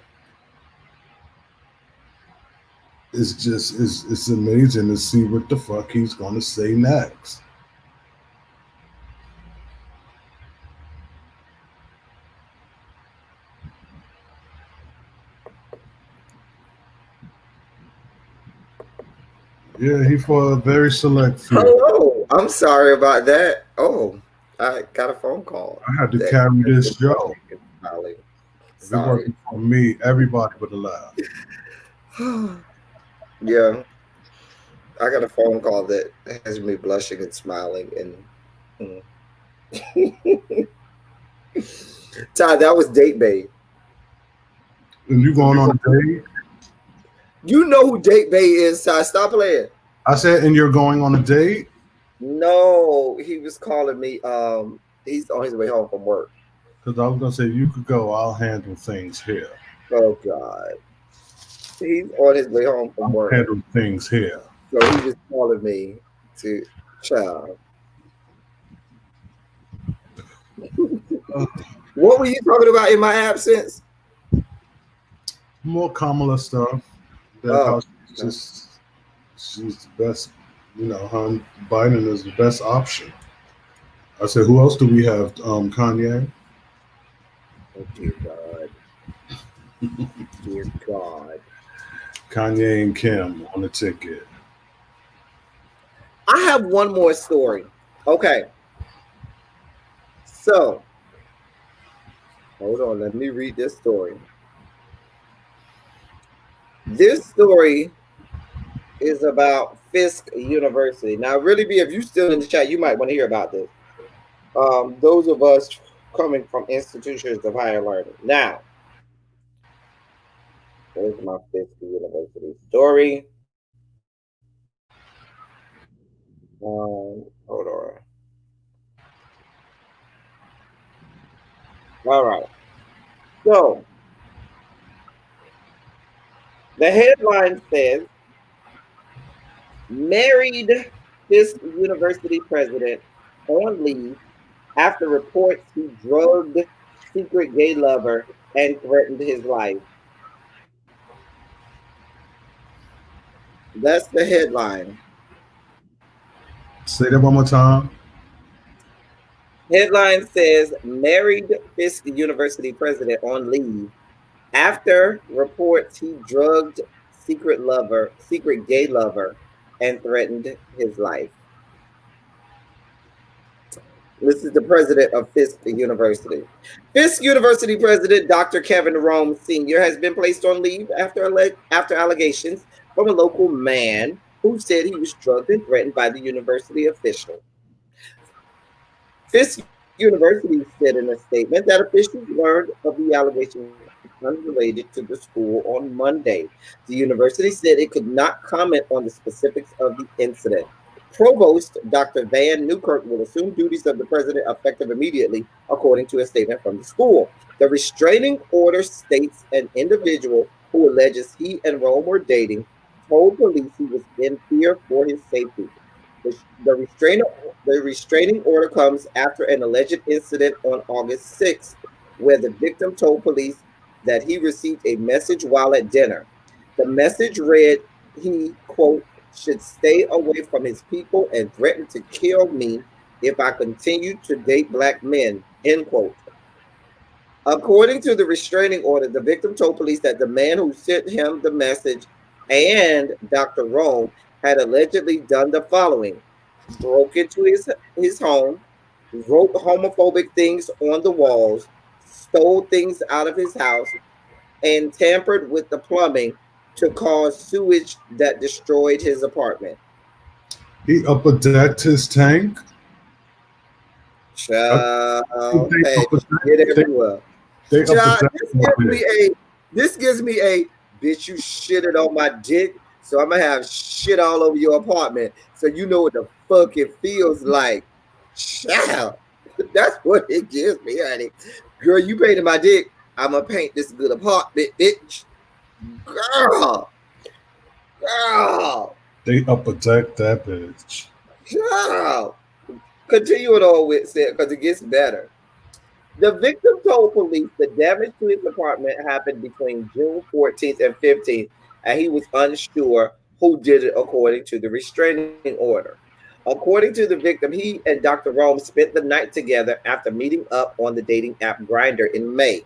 is just it's amazing to see what the fuck he's gonna say next. Yeah, he for a very select few. Hello. I'm sorry about that. Oh, I got a phone call I had to that carry has this me show. blushing and smiling. If it Sorry. wasn't for me, everybody would have laughed. Yeah, I got a phone call that has me blushing and smiling. And Todd, that was date bait. And you going on a date? You know who Date Bay is, Ty. Stop playing. I said, and you're going on a date? No, he was calling me. He's on his way home from work. Because I was gonna say you could go. I'll handle things here. Oh God, he's on his way home from I'll work. handle things here. So he was calling me to child. Uh, What were you talking about in my absence? More Kamala stuff. That Oh, how she's the best. You know, Biden is the best option. I said, who else do we have? Kanye. oh dear God, dear God. Kanye and Kim on the ticket. I have one more story. Okay, so hold on. Let me read this story. This story is about Fisk University. Now, really, be if you're still in the chat, you might want to hear about this. Those of us coming from institutions of higher learning. Now, there's my Fisk University story. Hold on. All right. So the headline says married Fisk University president on leave after reports he drugged secret gay lover and threatened his life. That's the headline. Say that one more time. Headline says married Fisk University president on leave after reports he drugged secret gay lover, and threatened his life. This is the president of Fisk University. Fisk University president Dr. Kevin Rome Sr. has been placed on leave after allegations from a local man who said he was drugged and threatened by the university official. Fisk University said in a statement that officials learned of the allegations unrelated to the school on Monday. The university said it could not comment on the specifics of the incident. Provost Dr. Van Newkirk will assume duties of the president effective immediately, according to a statement from the school. The restraining order states an individual who alleges he and Rome were dating told police he was in fear for his safety. The, the, restraining, the restraining order comes after an alleged incident on August 6th, where the victim told police that he received a message while at dinner. The message read he, quote, should stay away from his people and threatened to kill me if I continue to date black men, end quote. According to the restraining order, the victim told police that the man who sent him the message and Dr. Rome had allegedly done the following: broke into his home, wrote homophobic things on the walls, stole things out of his house, and tampered with the plumbing to cause sewage that destroyed his apartment. He upper decked his tank. Child, They hey, upper get decked. everywhere. They upper Child, decked. this gives me a bitch. You shitted on my dick, so I'm gonna have shit all over your apartment, so you know what the fuck it feels like. Child, that's what it gives me, honey. Girl, you painted my dick. I'm gonna paint this good apartment, bitch. Girl, girl, They upper decked that bitch. girl. Continuing on with it because it gets better. The victim told police the damage to his apartment happened between June 14th and 15th, and he was unsure who did it according to the restraining order. According to the victim, he and Dr. Rome spent the night together after meeting up on the dating app Grindr in May.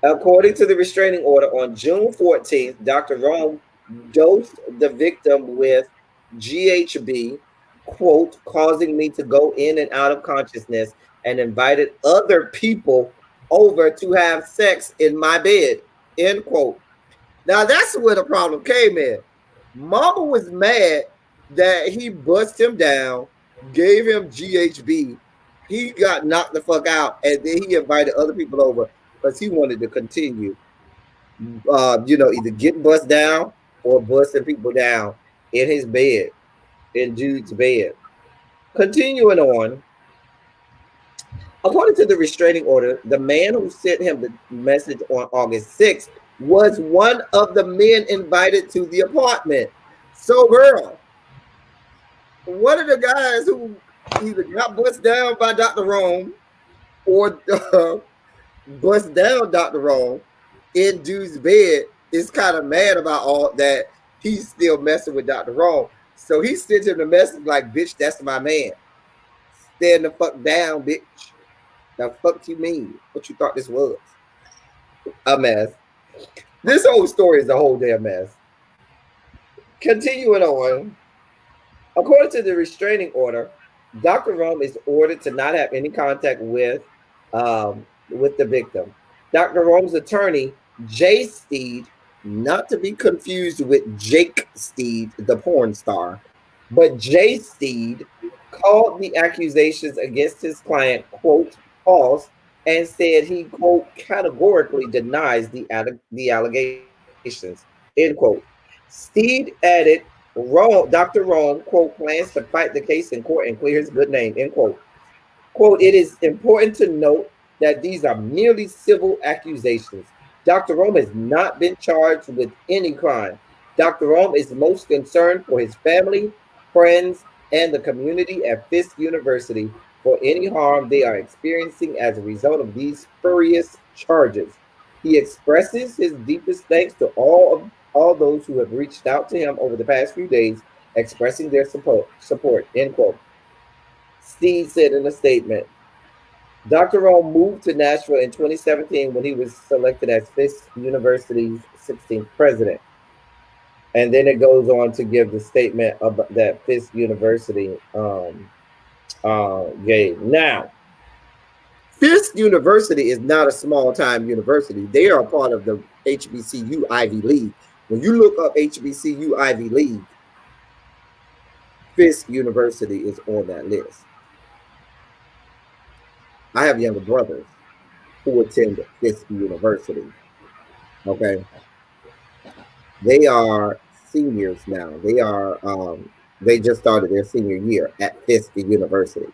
According to the restraining order, on June 14th, Dr. Rome dosed the victim with GHB, quote, causing me to go in and out of consciousness, and invited other people over to have sex in my bed, end quote. Now that's where the problem came in. Mama was mad that he bust him down, gave him GHB. He got knocked the fuck out, and then he invited other people over because he wanted to continue. either getting bust down or busting people down in his bed, in Jude's bed. Continuing on, according to the restraining order, the man who sent him the message on August 6th was one of the men invited to the apartment. So, girl, one of the guys who either got bust down by Dr. Rome or bust down Dr. Rome in Dude's bed is kind of mad about all that. He's still messing with Dr. Rome. So he sent him the message like, bitch, that's my man. Stand the fuck down, bitch. The fuck you mean? What you thought this was? A mess. This whole story is a whole damn mess. Continuing on, according to the restraining order, Dr. Rome is ordered to not have any contact with the victim. Dr. Rome's attorney, Jay Steed, not to be confused with Jake Steed, the porn star, but Jay Steed called the accusations against his client, quote, false, and said he, quote, categorically denies the allegations, end quote. Steed added, Dr. Rome, quote, plans to fight the case in court and clear his good name, end quote. Quote, it is important to note that these are merely civil accusations. Dr. Rome has not been charged with any crime. Dr. Rome is most concerned for his family, friends, and the community at Fisk University for any harm they are experiencing as a result of these spurious charges. He expresses his deepest thanks to all those who have reached out to him over the past few days, expressing their support, end quote. Steve said in a statement, Dr. Rome moved to Nashville in 2017 when he was selected as Fisk University's 16th president. And then it goes on to give the statement that Fisk University gave. Now, Fisk University is not a small time university. They are a part of the HBCU Ivy League. When you look up HBCU Ivy League, Fisk University is on that list. I have younger brothers who attend Fisk University. Okay. They are seniors now. They just started their senior year at Fisk University.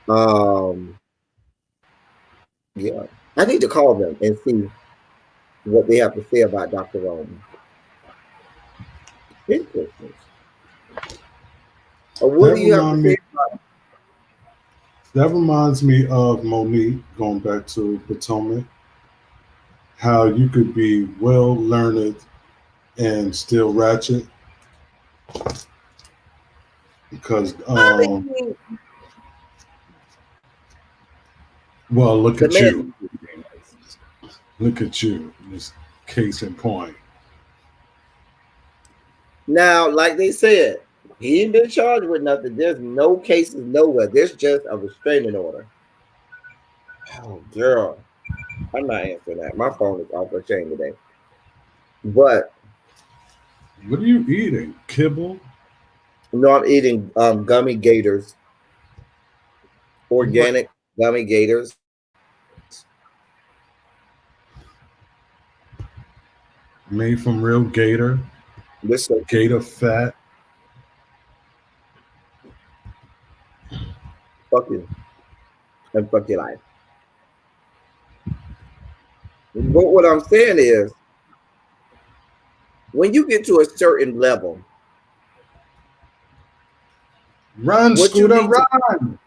Um yeah. I need to call them and see what they have to say about Dr. Rome. Interesting. What That do you have to remind me. say about That reminds me of Monique going back to Potomac. How you could be well learned and still ratchet because I mean well, look the at man you. Look at you. This case in point. now, like they said, he ain't been charged with nothing. There's no cases nowhere. There's just a restraining order. Oh girl. I'm not answering that. My phone is off the chain today. But What are you eating? Kibble? no, I'm eating gummy gators, What? organic gummy gators. Made from real gator, This so gator fat. fuck you and fuck your life. But what I'm saying is, when you get to a certain level, Run, what you Scooter, need to run!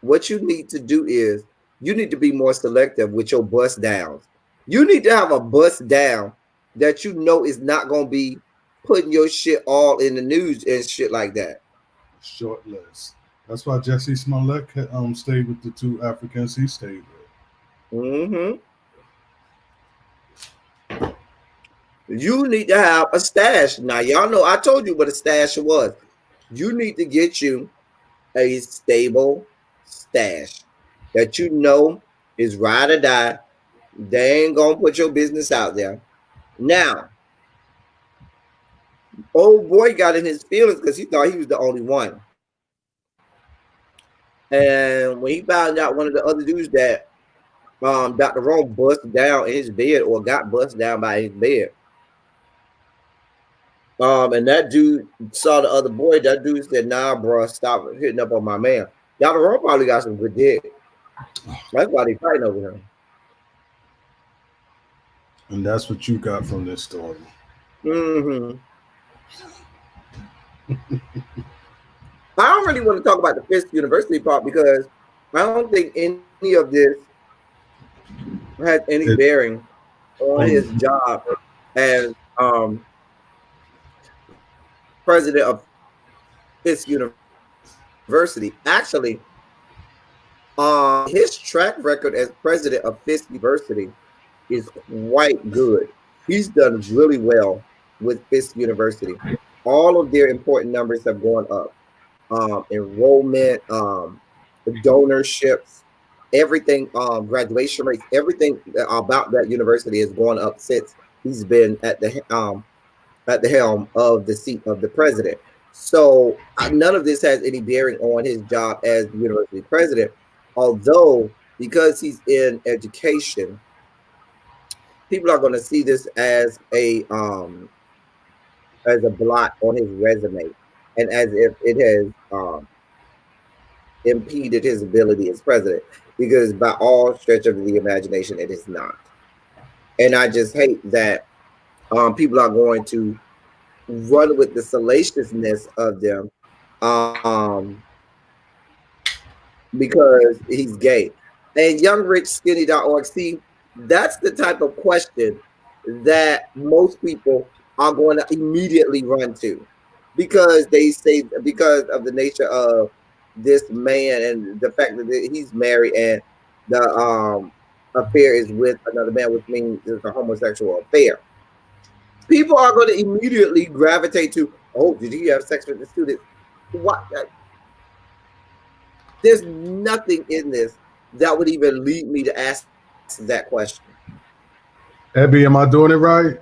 what you need to do is you need to be more selective with your bust downs. You need to have a bust down that you know is not gonna be putting your shit all in the news and shit like that. Short list. That's why Jesse Smollett stayed with the two Africans he stayed with. Hmm. You need to have a stash. Now, y'all know I told you what a stash was. You need to get you a stable stash that you know is ride or die. They ain't gonna put your business out there. Now, old boy got in his feelings because he thought he was the only one. And when he found out one of the other dudes that Dr. Rome busted down in his bed or got busted down by his bed. And that dude saw the other boy. That dude said, "Nah, bro, stop hitting up on my man." Dr. Rome probably got some good dick. That's why they fighting over him. And that's what you got from this story. Hmm. I don't really want to talk about the Fisk University part because I don't think any of this has any It bearing on his on job as president of Fisk University. Actually, his track record as president of Fisk University is quite good. He's done really well with Fisk University. All of their important numbers have gone up. Enrollment, donorships, everything, graduation rates, everything about that university has gone up since he's been at the helm of the seat of the president. So none of this has any bearing on his job as the university president, although because he's in education, people are going to see this as a blot on his resume, and as if it has impeded his ability as president, because by all stretch of the imagination, it is not. And I just hate that people are going to run with the salaciousness of them because he's gay. And youngrichskinny.org, see, that's the type of question that most people are going to immediately run to because they say, because of the nature of this man and the fact that he's married and the affair is with another man, which means it's a homosexual affair. People are going to immediately gravitate to, oh, did he have sex with the student? What? There's nothing in this that would even lead me to ask that question. Abby, am I doing it right?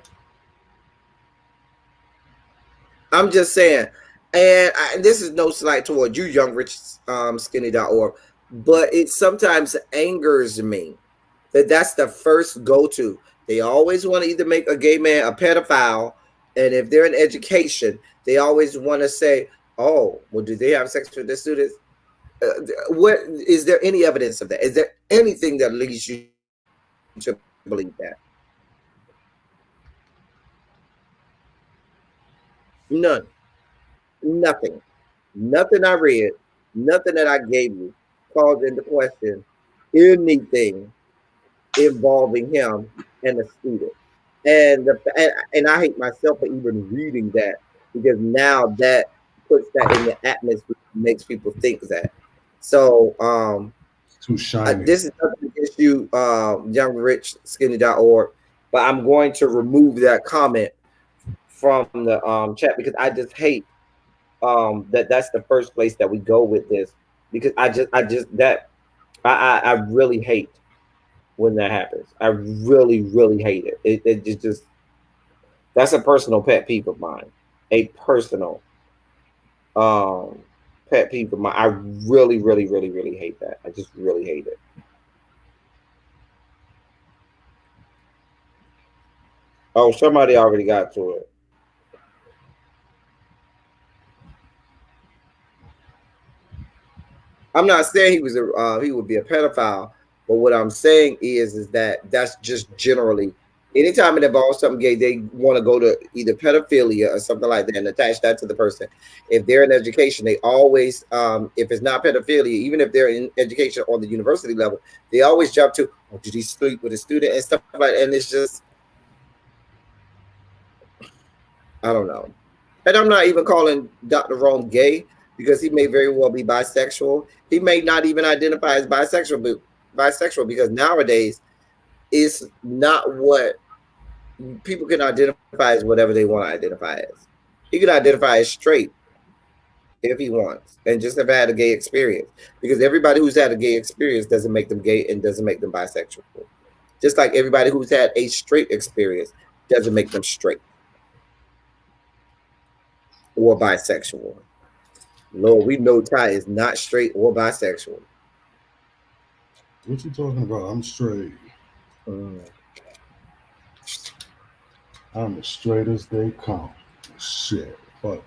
I'm just saying, and this is no slight toward you, youngrichskinny.org, but it sometimes angers me that that's the first go to. They always want to either make a gay man a pedophile, and if they're in education, they always want to say, oh, well, do they have sex with their students? What is there any evidence of that? Is there anything that leads you to believe that? None, nothing, nothing I read, nothing that I gave you calls into question anything involving him and the student. And I hate myself for even reading that because now that puts that in the atmosphere, makes people think that. So Too shiny. this is nothing against you, youngrichskinny.org, but I'm going to remove that comment from the chat because I just hate that that's the first place that we go with this because I just that I really hate when that happens. I really really hate it. It just that's a personal pet peeve of mine. A personal um pet peeve of mine. I really really really really hate that. I just really hate it. Oh, somebody already got to it. I'm not saying he would be a pedophile, but what I'm saying is that that's just generally anytime it involves something gay, they want to go to either pedophilia or something like that and attach that to the person. If they're in education, they always if it's not pedophilia, even if they're in education on the university level, they always jump to, oh, did he sleep with a student and stuff like that? And it's just I don't know. And I'm not even calling Dr. Rome gay because he may very well be bisexual. He may not even identify as bisexual, but bisexual because nowadays it's not what people can identify as whatever they want to identify as. He can identify as straight if he wants and just have had a gay experience because everybody who's had a gay experience doesn't make them gay and doesn't make them bisexual. Just like everybody who's had a straight experience doesn't make them straight or bisexual. Lord, we know Ty is not straight or bisexual. What you talking about? I'm straight. Mm, I'm as straight as they come. Shit. Fuck.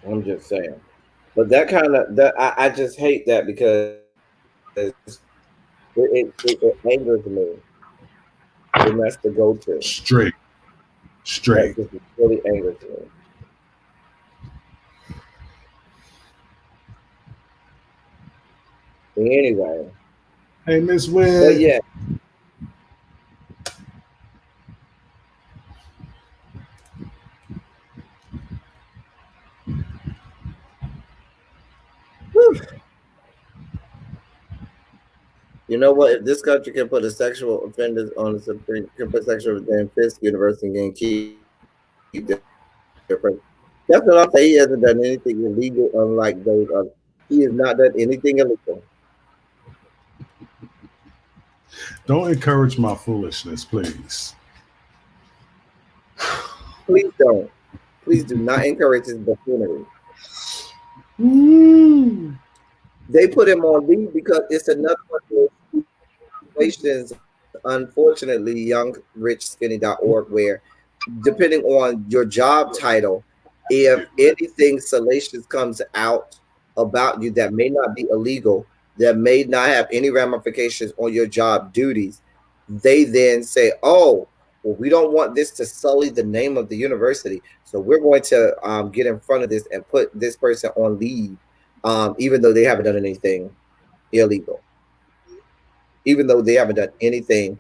I'm just saying. But that kind of that I just hate that because it angers me when that's the go-to. Straight. That Straight. just really angers me. Anyway, Hey, Miss but Wig. yeah, whew, you know what? If this country can put a sexual offenders on the Supreme, can put sexual then Fisk University and keep their president. That's what I'm saying. He hasn't done anything illegal, unlike those other. He has not done anything illegal. Don't encourage my foolishness, please. Please don't. Please do not encourage his buffoonery. Ooh. They put him on leave because it's another one of those situations, unfortunately, youngrich.skinny.org, where depending on your job title, if anything salacious comes out about you that may not be illegal, that may not have any ramifications on your job duties, they then say, oh, well, we don't want this to sully the name of the university. So we're going to get in front of this and put this person on leave, even though they haven't done anything illegal, even though they haven't done anything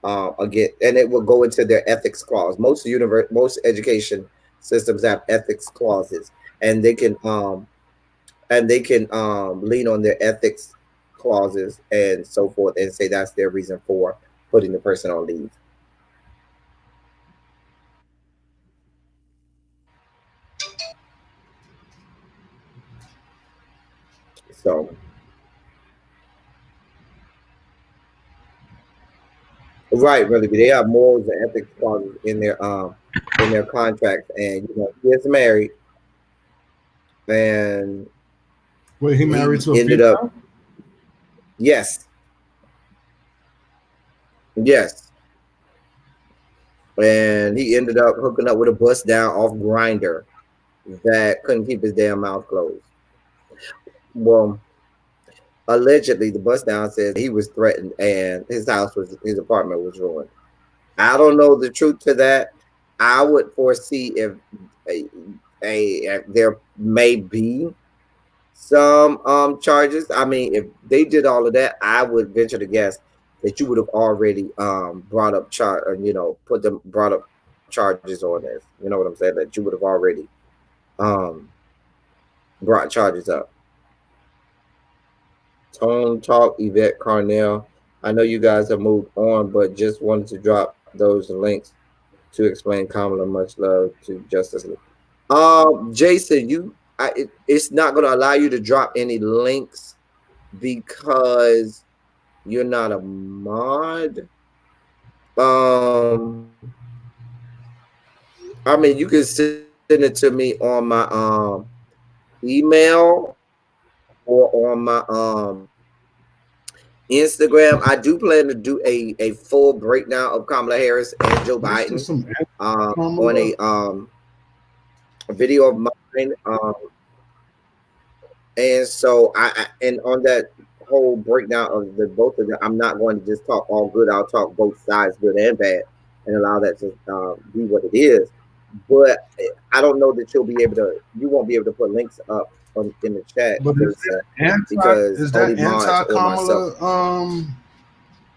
again, and it will go into their ethics clause. Most education systems have ethics clauses, and they can lean on their ethics clauses and so forth, and say that's their reason for putting the person on leave. So right, really, they have morals and ethics clauses in their contracts, and he is married, and Wait, he married he to a ended up female? yes, yes, and he ended up hooking up with a bust down off grinder that couldn't keep his damn mouth closed. Well, allegedly, the bust down says he was threatened and his apartment was ruined. I don't know the truth to that. I would foresee if a, there may be some charges. I mean, if they did all of that, I would venture to guess that you would have already brought up brought up charges on this. You know what I'm saying? That you would have already um brought charges up. Tone Talk, Yvette Carnell. I know you guys have moved on, but just wanted to drop those links to explain Kamala. Much love to Justice League. Jason, it's not going to allow you to drop any links because you're not a mod. Um, I mean, you can send it to me on my email or on my Instagram. I do plan to do a full breakdown of Kamala Harris and Joe This is Biden some on Kamala. a video of mine. And so and on that whole breakdown of the both of them, I'm not going to just talk all good. I'll talk both sides, good and bad, and allow that to be what it is. But I don't know that you won't be able to put links up in the chat, But Jason, because only mods anti or myself. Kamala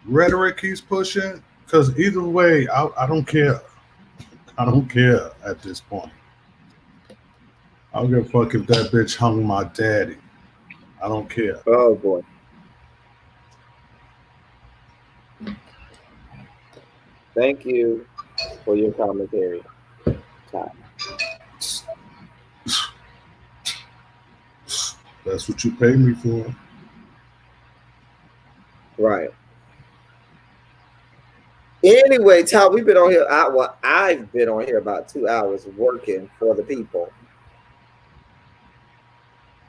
rhetoric he's pushing? Because either way, I don't care. I don't care at this point. I don't give a fuck if that bitch hung my daddy. I don't care. Oh boy, thank you for your commentary, Ty. That's what you pay me for. Right. Anyway, Ty, we've been on here. I've been on here about 2 hours working for the people.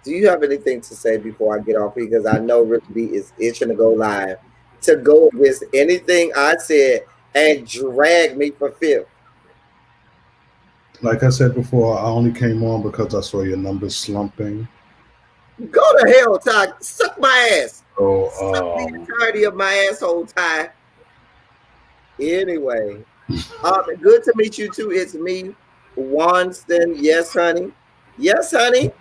Do you have anything to say before I get off here? Because I know Rick B is itching to go live to go against anything I said and drag me for fifth. Like I said before, I only came on because I saw your numbers slumping. Go to hell, Ty. Suck my ass. So, Suck the entirety of my asshole, Ty. Anyway, good to meet you too. It's me, Wanston. Yes, honey. Yes, honey.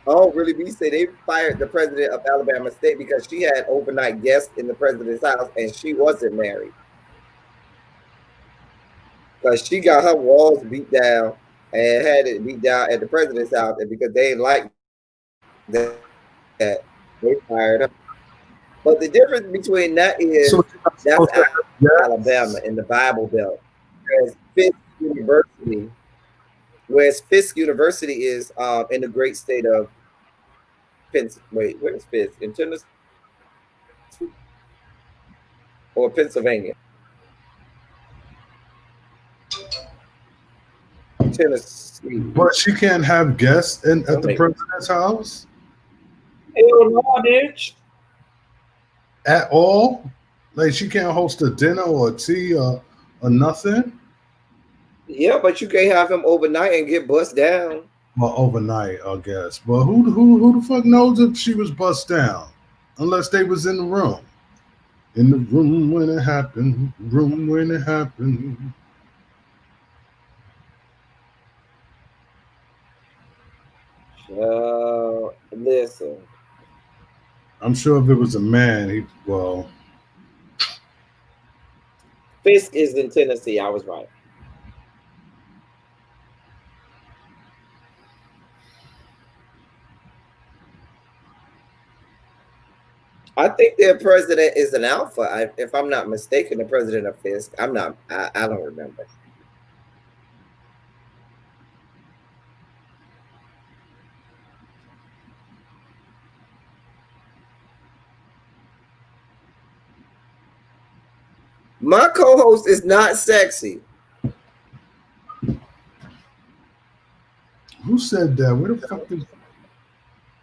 Oh, really? B said they fired the president of Alabama State because she had overnight guests in the president's house and she wasn't married. Because she got her walls beat down and had it beat down at the president's house, and because they didn't like that, they fired her. But the difference between that is so you're not that's supposed to have Alabama guests? in the Bible Belt, whereas Fisk University, whereas Fisk University is in the great state of wait, where's Fisk? In Tennessee or Pennsylvania? Tennessee. But she can't have guests at Don't the make me. president's house Hell no, bitch. at all. Like she can't host a dinner or a tea or nothing. Yeah, but you can't have him overnight and get bust down. Well, overnight, I guess. But who the fuck knows if she was bust down? Unless they was in the room. In the room when it happened. Room when it happened. Listen, I'm sure if it was a man, he well, Fisk is in Tennessee. I was right. I think their president is an alpha. If I'm not mistaken, the president of Fisk. I'm not. I don't remember. My co-host is not sexy. who said that? Where the fuck is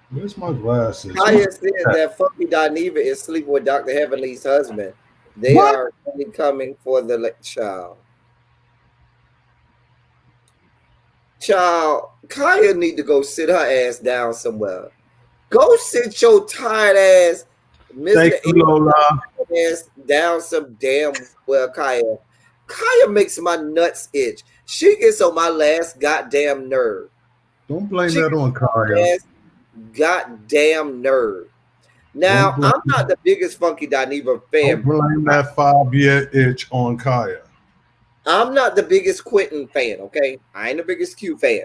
where's my glasses? Kaya said that Funky Dineva is sleeping with Dr. Heavenly's husband. They What? are really coming for the child. Child, Kaya need to go sit her ass down somewhere. Go sit your tired ass, Thank Mr. you, Lola. ass down some damn well, Kaya. Kaya makes my nuts itch. She gets on my last goddamn nerve. Don't blame She that gets on on my Kaya. last goddamn nerve. Don't Now, I'm blame not the biggest Funky Dineva don't fan. blame that 5 year itch on Kaya. I'm not the biggest Quentin fan, okay? I ain't the biggest Q fan.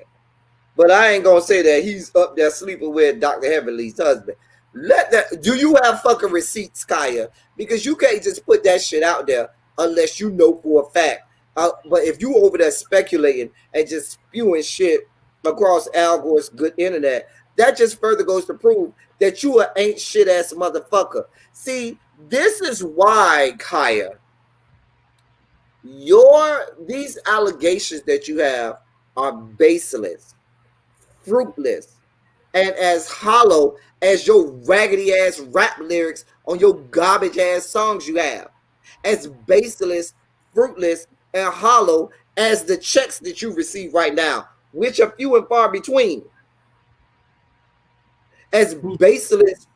But I ain't gonna say that he's up there sleeping with Dr. Heavenly's husband. Let that. Do you have fucking receipts, Kaya? Because you can't just put that shit out there unless you know for a fact. But if you over there speculating and just spewing shit across Al Gore's good internet, that just further goes to prove that you a ain't shit ass motherfucker. See, this is why, Kaya, these allegations that you have are baseless, fruitless, and as hollow as your raggedy ass rap lyrics on your garbage ass songs you have. As baseless, fruitless, and hollow as the checks that you receive right now, which are few and far between. As baseless,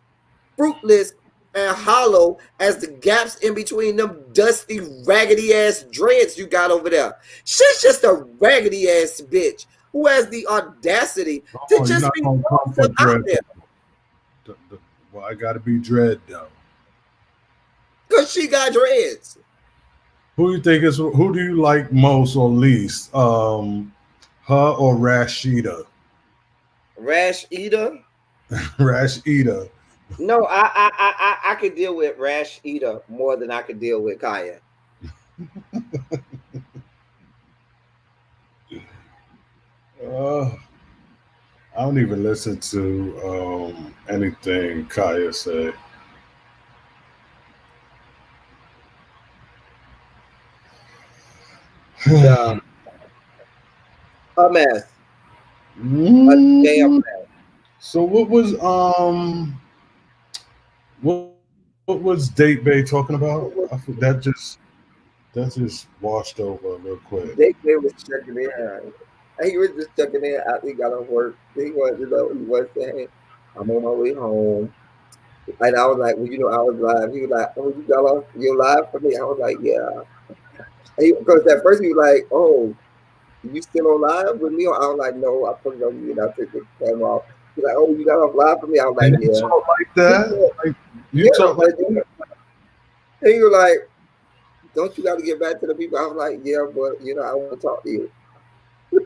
fruitless, and hollow as the gaps in between them dusty, raggedy ass dreads you got over there. She's just a raggedy ass bitch who has the audacity to Oh, you're just not be gonna come for out dread. there Well, I gotta be dread though. because she got dreads. Who you think is who do you like most or least? Her or Rashida? Rash eater. Rashida. No, I could deal with Rash eater more than I could deal with Kaya. Uh, I don't even listen to anything Kaya said. Yeah. A mess. A damn Mm. mess. So what was Date Bay talking about? That just washed over real quick. They was checking in. And he was just checking in after he got off work. He was, he was saying, I'm on my way home. And I was like, well, I was live. He was like, oh, you got off your live for me? I was like, yeah. Because at first he was like, oh, you still on live with me? I was like, no, I put it on you and I took the camera off. He's like, oh, you got off live for me? I was like, And you yeah. talk like He that? said, Like you yeah. talk like And he was like, don't you got to get back to the people? I was like, yeah, but I want to talk to you. It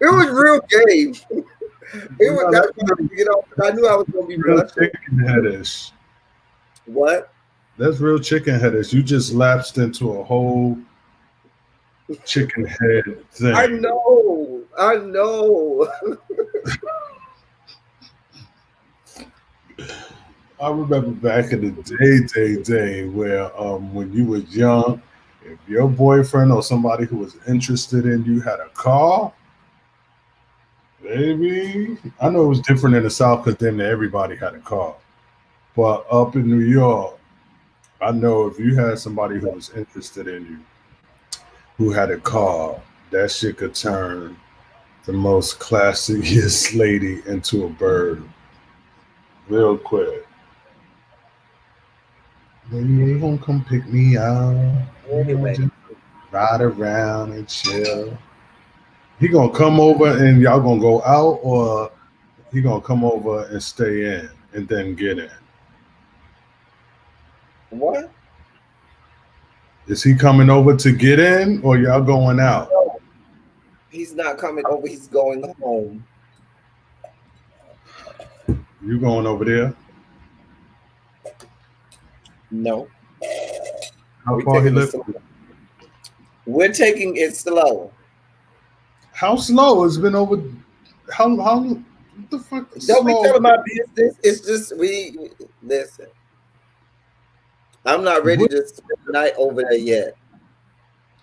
was real game. It was no, that's that's why I didn't get off. I knew I was gonna be real rushing. chicken headish. What? That's real chicken headish. You just lapsed into a whole chicken head I thing. know. I know. I remember back in the day, where when you was young, if your boyfriend or somebody who was interested in you had a car, baby, I know it was different in the South because then everybody had a car. But up in New York, I know if you had somebody who was interested in you who had a car, that shit could turn the most classiest lady into a bird real quick. Maybe you gonna come pick me up. You gonna Anyway, just ride around and chill. He gonna come over and y'all gonna go out, or he gonna come over and stay in and then get in. what? Is he coming over to get in, or y'all going out? No, he's not coming over. He's going home. You going over there? No, How we're far he taking it live? slow. We're taking it slow. How slow? It's been over. How? What the fuck? Is Don't be slow. telling my business. It's just listen. I'm not ready What? to spend the night over there yet.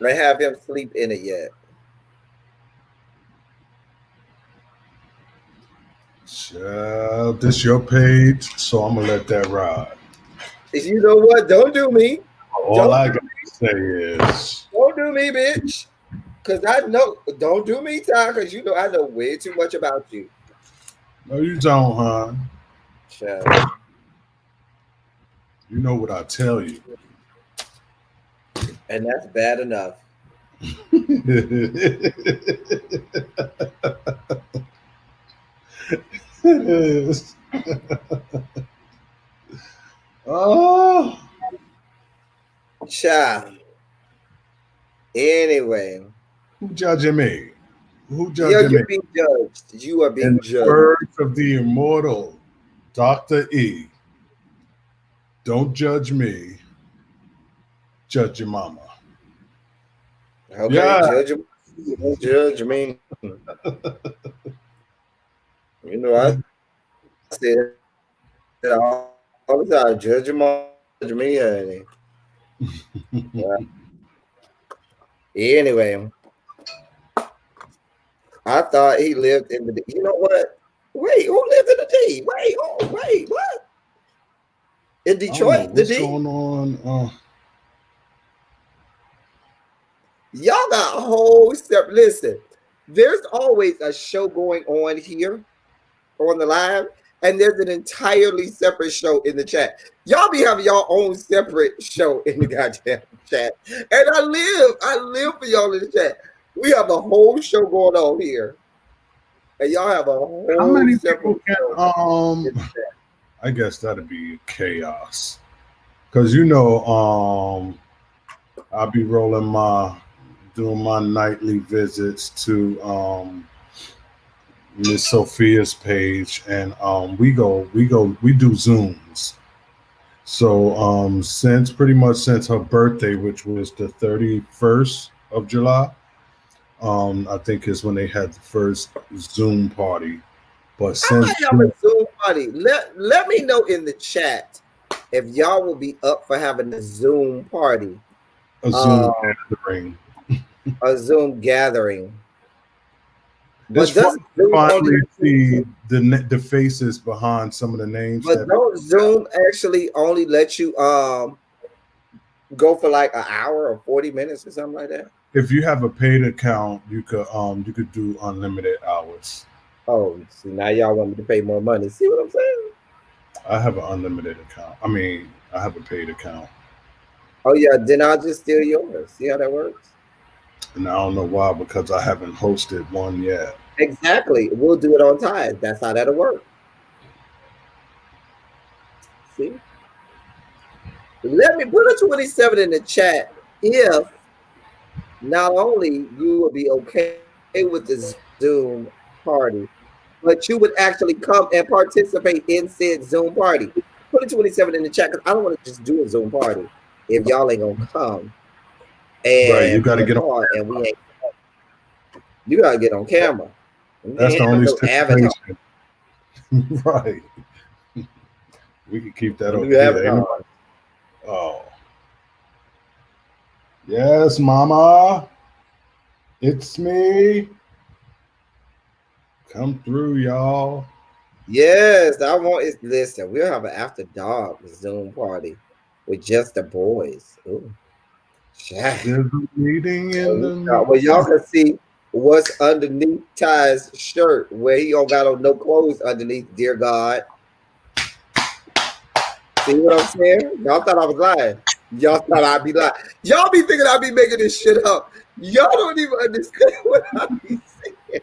I have him sleep in it yet. Child, this your page, so I'm gonna let that ride. You know what? Don't do me. All Don't I do gotta say is, don't do me, bitch. Cause I know. Don't do me, Ty. Cause I know way too much about you. no, you don't, huh? Child. You know what I tell you. And that's bad enough. Oh, Child. Anyway, who judging me? Who yeah, judging me? you're being judged. You are In being the judged. words of the immortal Dr. E, don't judge me, judge your mama. Okay, Yeah, judge him. Don't judge me. I said all the time, judge him all, judge me, honey. Yeah. Anyway, I thought he lived in the. You know what? Wait, who lived in the D? Wait, oh, wait, what? In I don't know Detroit, the what's D? going on. Y'all got a whole step. Listen, there's always a show going on here on the live, and there's an entirely separate show in the chat. Y'all be having your own separate show in the goddamn chat. And I live for y'all in the chat. We have a whole show going on here. And y'all have a How whole many separate people can show in the chat. I guess that'd be chaos. Cause you know, I'll be rolling my doing my nightly visits to Miss Sophia's page, and we do Zooms. So since pretty much since her birthday, which was the 31st of July, I think is when they had the first Zoom party. But I since might have a Zoom party. Let me know in the chat if y'all will be up for having a Zoom party. a Uh Zoom gathering, a Zoom gathering. It's But fun doesn't to Zoom only finally let you? see the faces behind some of the names But that don't Zoom actually only let you go for like an hour or 40 minutes or something like that? if you have a paid account, you could do unlimited hours. Oh, see now y'all want me to pay more money. See what I'm saying? I have an unlimited account. I mean, I have a paid account, Oh yeah, then I'll just steal yours. See how that works? and I don't know why because I haven't hosted one yet. Exactly. We'll do it on time. That's how that'll work. See? Let me put a 27 in the chat if not only you will be okay with the Zoom party, but you would actually come and participate in said Zoom party. Put a 27 in the chat because I don't want to just do a Zoom party if y'all ain't gonna come Right, you and got be to a get on. part and we ain't. You gotta get on camera. We That's the can't have only no avatar. stipulation. Right, we can keep that No over new here. Ain't avatar. nobody. Oh, yes, Mama, it's me. Come through, y'all. Yes, I want is listen. We'll have an after dark Zoom party with just the boys. Ooh, child. There's a meeting in the Well, y'all meeting. can see what's underneath Ty's shirt, where he don't got on no clothes underneath. Dear God, see what I'm saying? Y'all thought I was lying. Y'all thought I'd be lying. Y'all be thinking I'd be making this shit up. Y'all don't even understand what I be saying.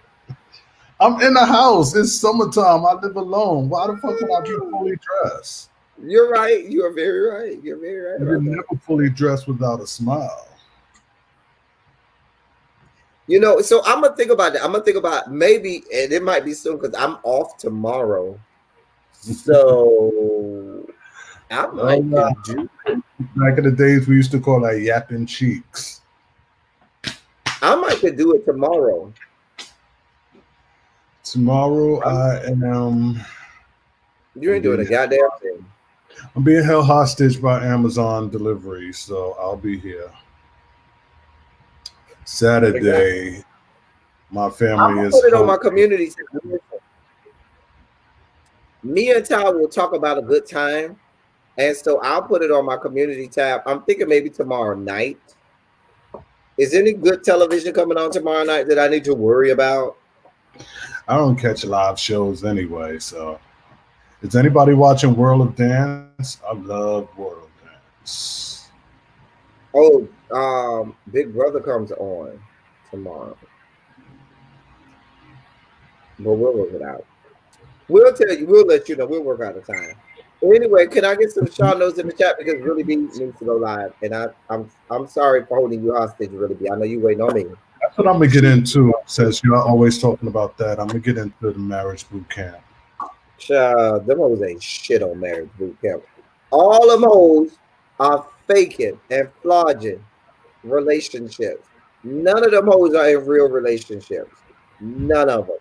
I'm in the house. It's summertime. I live alone. Why the fuck would I be fully dressed? You're right. You are very right. You're very right You're about that. never fully dressed without a smile. You know, so I'm gonna think about that. I'm gonna think about maybe, and it might be soon because I'm off tomorrow. So I Oh, might could do. back in the days, we used to call that yapping cheeks. I might could do it tomorrow. Tomorrow, I am. You I'm ain't doing being a goddamn thing. I'm being held hostage by Amazon delivery, so I'll be here Exactly. Saturday. My I'm family gonna is put it on my hosting. community tab. Me and Ty will talk about a good time, and so I'll put it on my community tab. I'm thinking maybe tomorrow night. Is any good television coming on tomorrow night that I need to worry about? I don't catch live shows anyway, so is anybody watching World of Dance? I love World of Dance. Oh, Big Brother comes on tomorrow, but we'll work it out. We'll tell you. We'll let you know. We'll work out the time. Anyway, can I get some Shaw notes in the chat because Really B needs to go live, and I'm sorry for holding you hostage, Really B. I know you waiting on me. That's what I'm gonna get into. Since you're always talking about that, I'm gonna get into the marriage boot camp. Child, them hoes ain't shit on marriage boot camp. All them hoes are faking and flogging relationships. None of them hoes are in real relationships. None of them.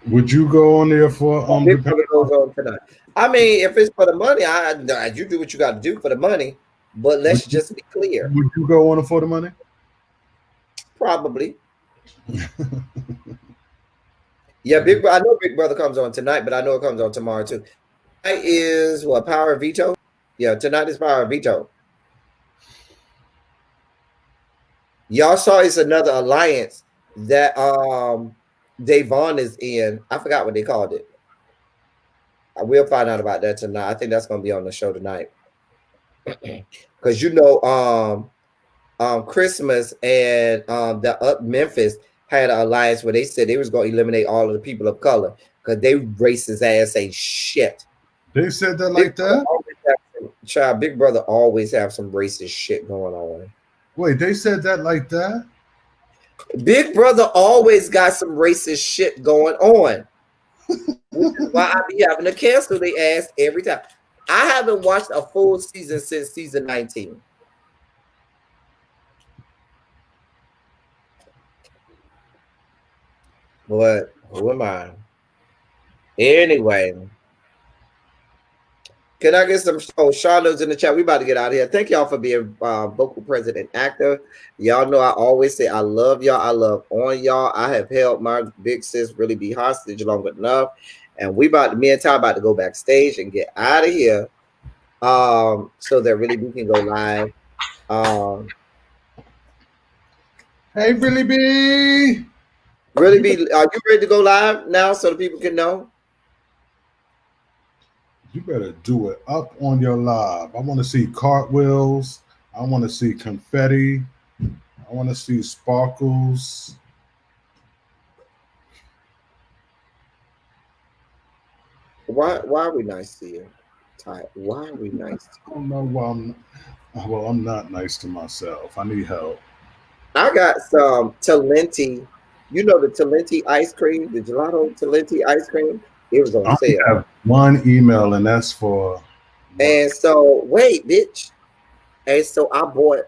Would you go on there for Big depending Brother on goes on tonight. I mean, if it's for the money, you do what you got to do for the money. But would let's you, just be clear. would you go on it for the money? Probably. Yeah, Big Brother. I know Big Brother comes on tonight, but I know it comes on tomorrow too. Tonight is what, Power of Veto? Yeah, tonight is Power of Veto. Y'all saw it's another alliance that Davon is in. I forgot what they called it. I will find out about that tonight. I think that's gonna be on the show tonight. Because Christmas and the Memphis had an alliance where they said they was gonna eliminate all of the people of color because they racist ass ain't shit. They said that Big like Brother that. always have Big Brother always have some racist shit going on. Wait, they said that like that. Big Brother always got some racist shit going on, which is why I be having to cancel their ass every time. I haven't watched a full season since season 19. But who am I? Anyway, Can I get some? Oh, Charlotte's in the chat. We about to get out of here. Thank y'all for being vocal present and active. Y'all know I always say I love y'all. I love on y'all. I have held my big sis really be hostage long enough, and we about to, me and Ty about to go backstage and get out of here. So that really we can go live. Um, Hey, Billy B. really You better, be. Are you ready to go live now so the people can know? you better do it up on your live. I want to see cartwheels. I want to see confetti. I want to see sparkles. Why are we nice to you, Ty? Why are we nice to I you? don't know why I'm not nice to myself. I need help. I got some Talenti. You know the Talenti ice cream, the gelato Talenti ice cream. It was on I only sale. have one email, and that's for And work. so wait, bitch. And so I bought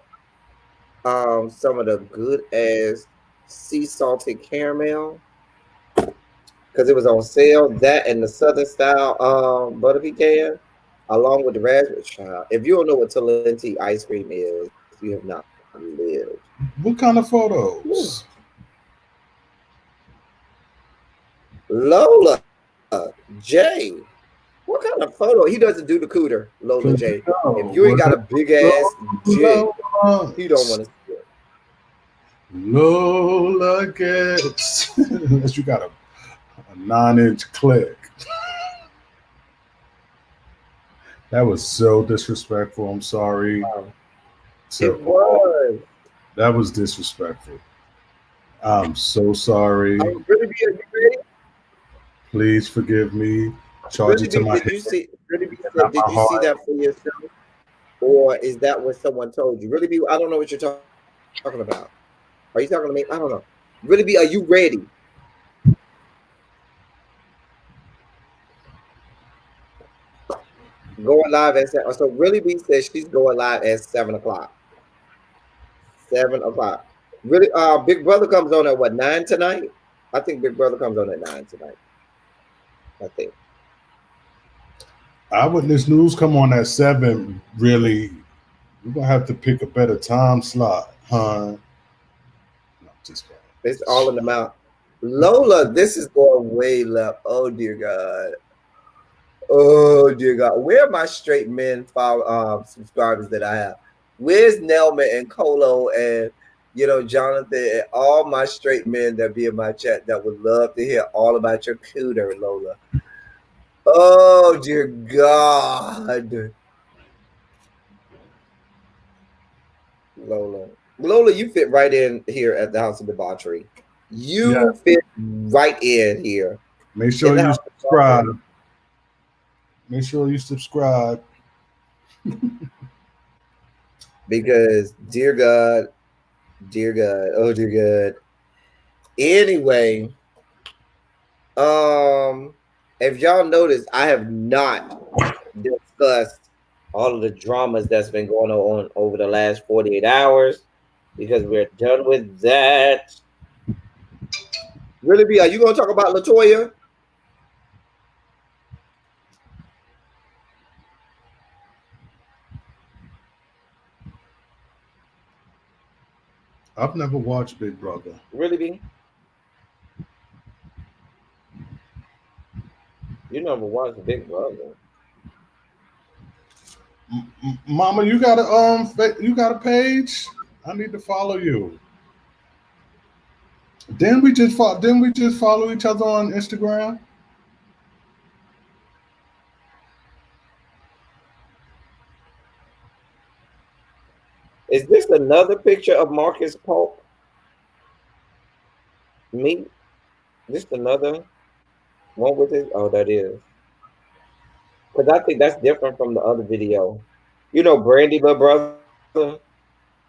some of the good as sea salted caramel because it was on sale. That and the southern style butter pecan, along with the raspberry child. If you don't know what Talenti ice cream is, you have not lived. What kind of Whew. photos? Lola J. What kind of photo? He doesn't do the cooter, Lola Cause J. you If you know ain't got what a I big ass jig, Lola, he don't want to see it. Lola gets. Unless you got a 9-inch click. That was so disrespectful. I'm sorry. It So was. that was disrespectful. I'm so sorry. Really be, are you ready? Please forgive me. Charge Really it to be, my did head, you see? Really be not said, did my you see heart. that for yourself, or is that what someone told you? Really be, I don't know what you're talking about. Are you talking to me? I don't know. Really be, are you ready? Going live at so really be says she's going live at 7 o'clock. 7 o'clock. Really, Big Brother comes on at what 9 tonight? I think Big Brother comes on at 9 tonight. I think. Eyewitness News come on at 7. Really, we're gonna have to pick a better time slot, huh? No, just It's all in the mouth. Lola, this is going way left. Oh dear God. Oh dear God. Where are my straight men subscribers that I have? Where's Nelman and Colo and Jonathan and all my straight men that be in my chat that would love to hear all about your cooter, Lola? Oh dear God. Lola. Lola, you fit right in here at the House of Debauchery. yeah. You fit right in here Make in sure the you House of subscribe. Debauchery Make sure you subscribe. because, dear God, oh dear God. Anyway, um, if y'all notice, I have not discussed all of the dramas that's been going on over the last 48 hours because we're done with that. Really, be? Are you gonna talk about Latoya? I've never watched Big Brother. Really, be? You never watched Big Brother. Mama, you got a page? I need to follow you. Didn't we just follow each other on Instagram? Is this another picture of Marcus Pope? Me? This another one with his? Oh, that is. Because I think that's different from the other video. Brandy, my brother.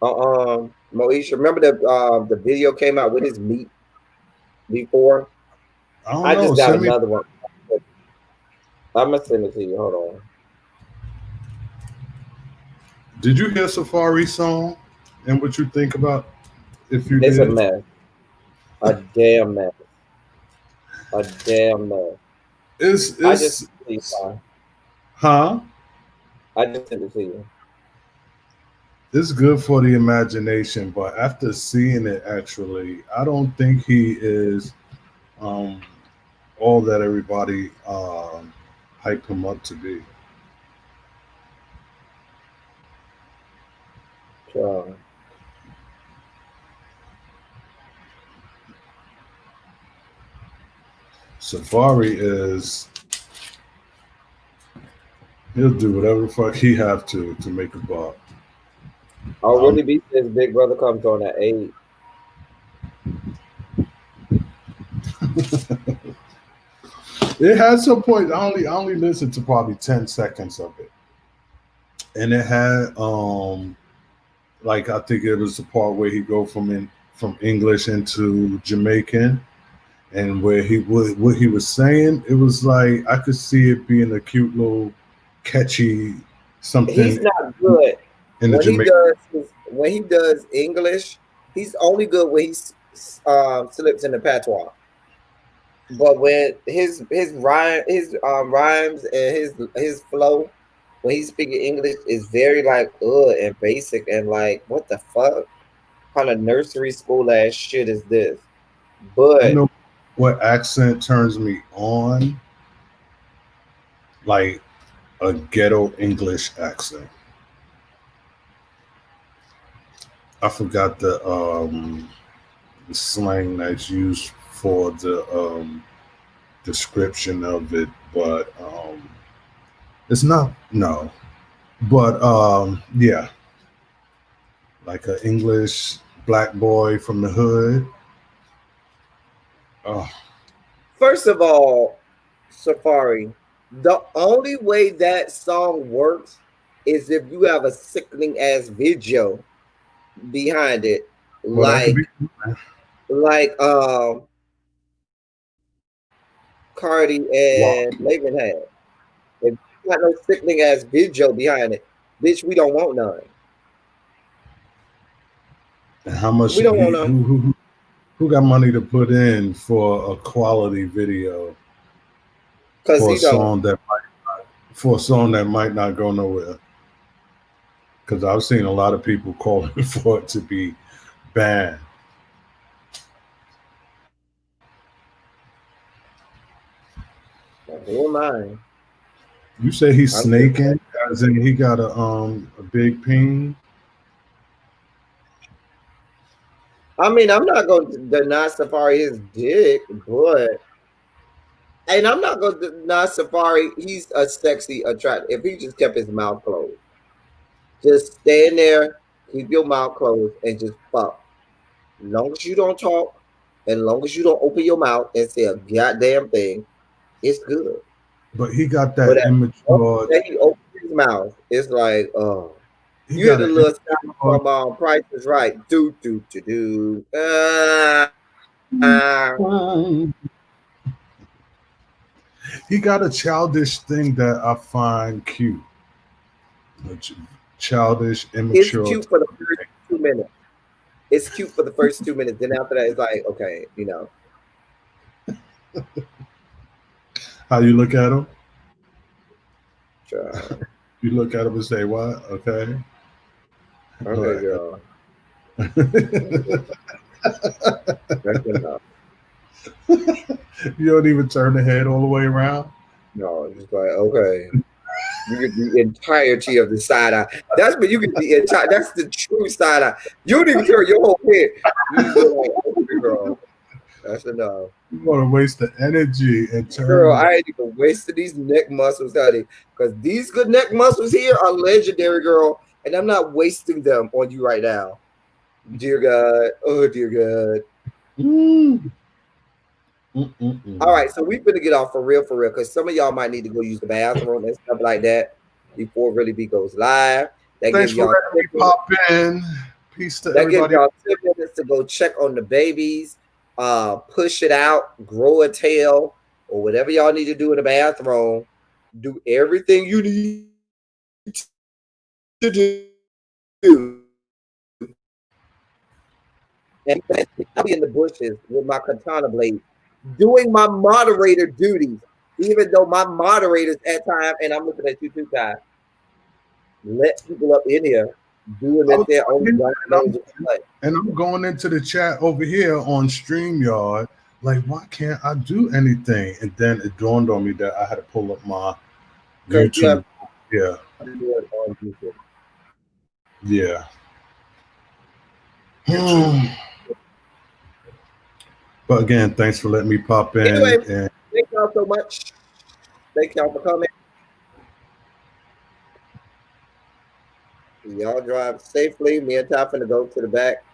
Moesha. Remember the video came out with his meat before? I don't I know. just got Send me. another one. I'm gonna send it to you. Hold on. Did you hear Safari's song and what you think about if you It's a did? mess. A damn mess. A damn mess. I just It's huh? I just sent it to you. It's good for the imagination, but after seeing it, actually, I don't think he is um, all that everybody hype him up to be. So, Safari is he'll do whatever the fuck he have to make a buck. I'll Um, really be says Big Brother comes on at 8. it had some point. I only listened to probably 10 seconds of it, and it had like I think it was the part where he go from English into Jamaican, and where what he was saying, it was like I could see it being a cute little catchy He's something not good in the Jamaican. when he does English. He's only good when he slips in the patois. But when his rhymes and his flow when he's speaking English is very like and basic and like what the fuck kind of nursery school ass shit is this? You But know what accent turns me on? Like a ghetto English accent. I forgot the slang that's used for the description of it, but it's not no. But yeah, like an English black boy from the hood. Oh, first of all, Safari, the only way that song works is if you have a sickening ass video behind it, well, that could like be. like Cardi Wow. and Laven had. If you got no sickening ass video behind it, bitch, we don't want none. And how much We don't want none. who got money to put in for a quality video Cause for a he don't. song that might not go nowhere? Because I've seen a lot of people calling for it to be banned. Who am I? You say he's I'm just snaking, as in he got a big ping. I mean, I'm not going to deny Safari his dick, but and I'm not going to deny Safari. He's a sexy, attractive. If he just kept his mouth closed, just stand there, keep your mouth closed, and just fuck. Long as you don't talk, and long as you don't open your mouth and say a goddamn thing, it's good. But he got But that at the immature. moment he opens his mouth, it's like, oh. He You hear got the an little sound immature. from Price is Right. Do do do do. Ah. He got a childish thing that I find cute. Which childish, It's immature. cute for the first 2 minutes. It's cute for the first 2 minutes. Then after that, it's like, okay, How you look at him? sure. You look at him and say, "What? Okay, all Okay, right." girl. That's enough. You don't even turn the head all the way around. No, it's just like, okay. You get the entirety of the side eye. That's what you get the entire. That's the true side eye. You don't even turn your whole head. You just go like, okay, girl. That's enough. You want to waste the energy and Girl, turn. I ain't even wasted these neck muscles, honey. Because these good neck muscles here are legendary, girl. And I'm not wasting them on you right now. Dear God. Oh, dear God. Mm, All mm. right, so we finna get off for real, because some of y'all might need to go use the bathroom and stuff like that before Really B goes live. That Thanks give for y'all letting 10 me minutes. pop in. Peace to That gives everybody. y'all 10 minutes to go check on the babies, push it out, grow a tail, or whatever y'all need to do in the bathroom. Do everything you need to do. And I'll be in the bushes with my katana blade, doing my moderator duties, even though my moderators at time, and I'm looking at you too, Ty. let people up in here doing I that was their own and blind I'm, names. Like, and I'm going into the chat over here on StreamYard. Like, why can't I do anything? And then it dawned on me that I had to pull up my because you have YouTube. Yeah, to do it on YouTube. yeah. But again, thanks for letting me pop in. Anyway, And thank y'all so much. Thank y'all for coming. Y'all drive safely. Me and Ty finna go to the back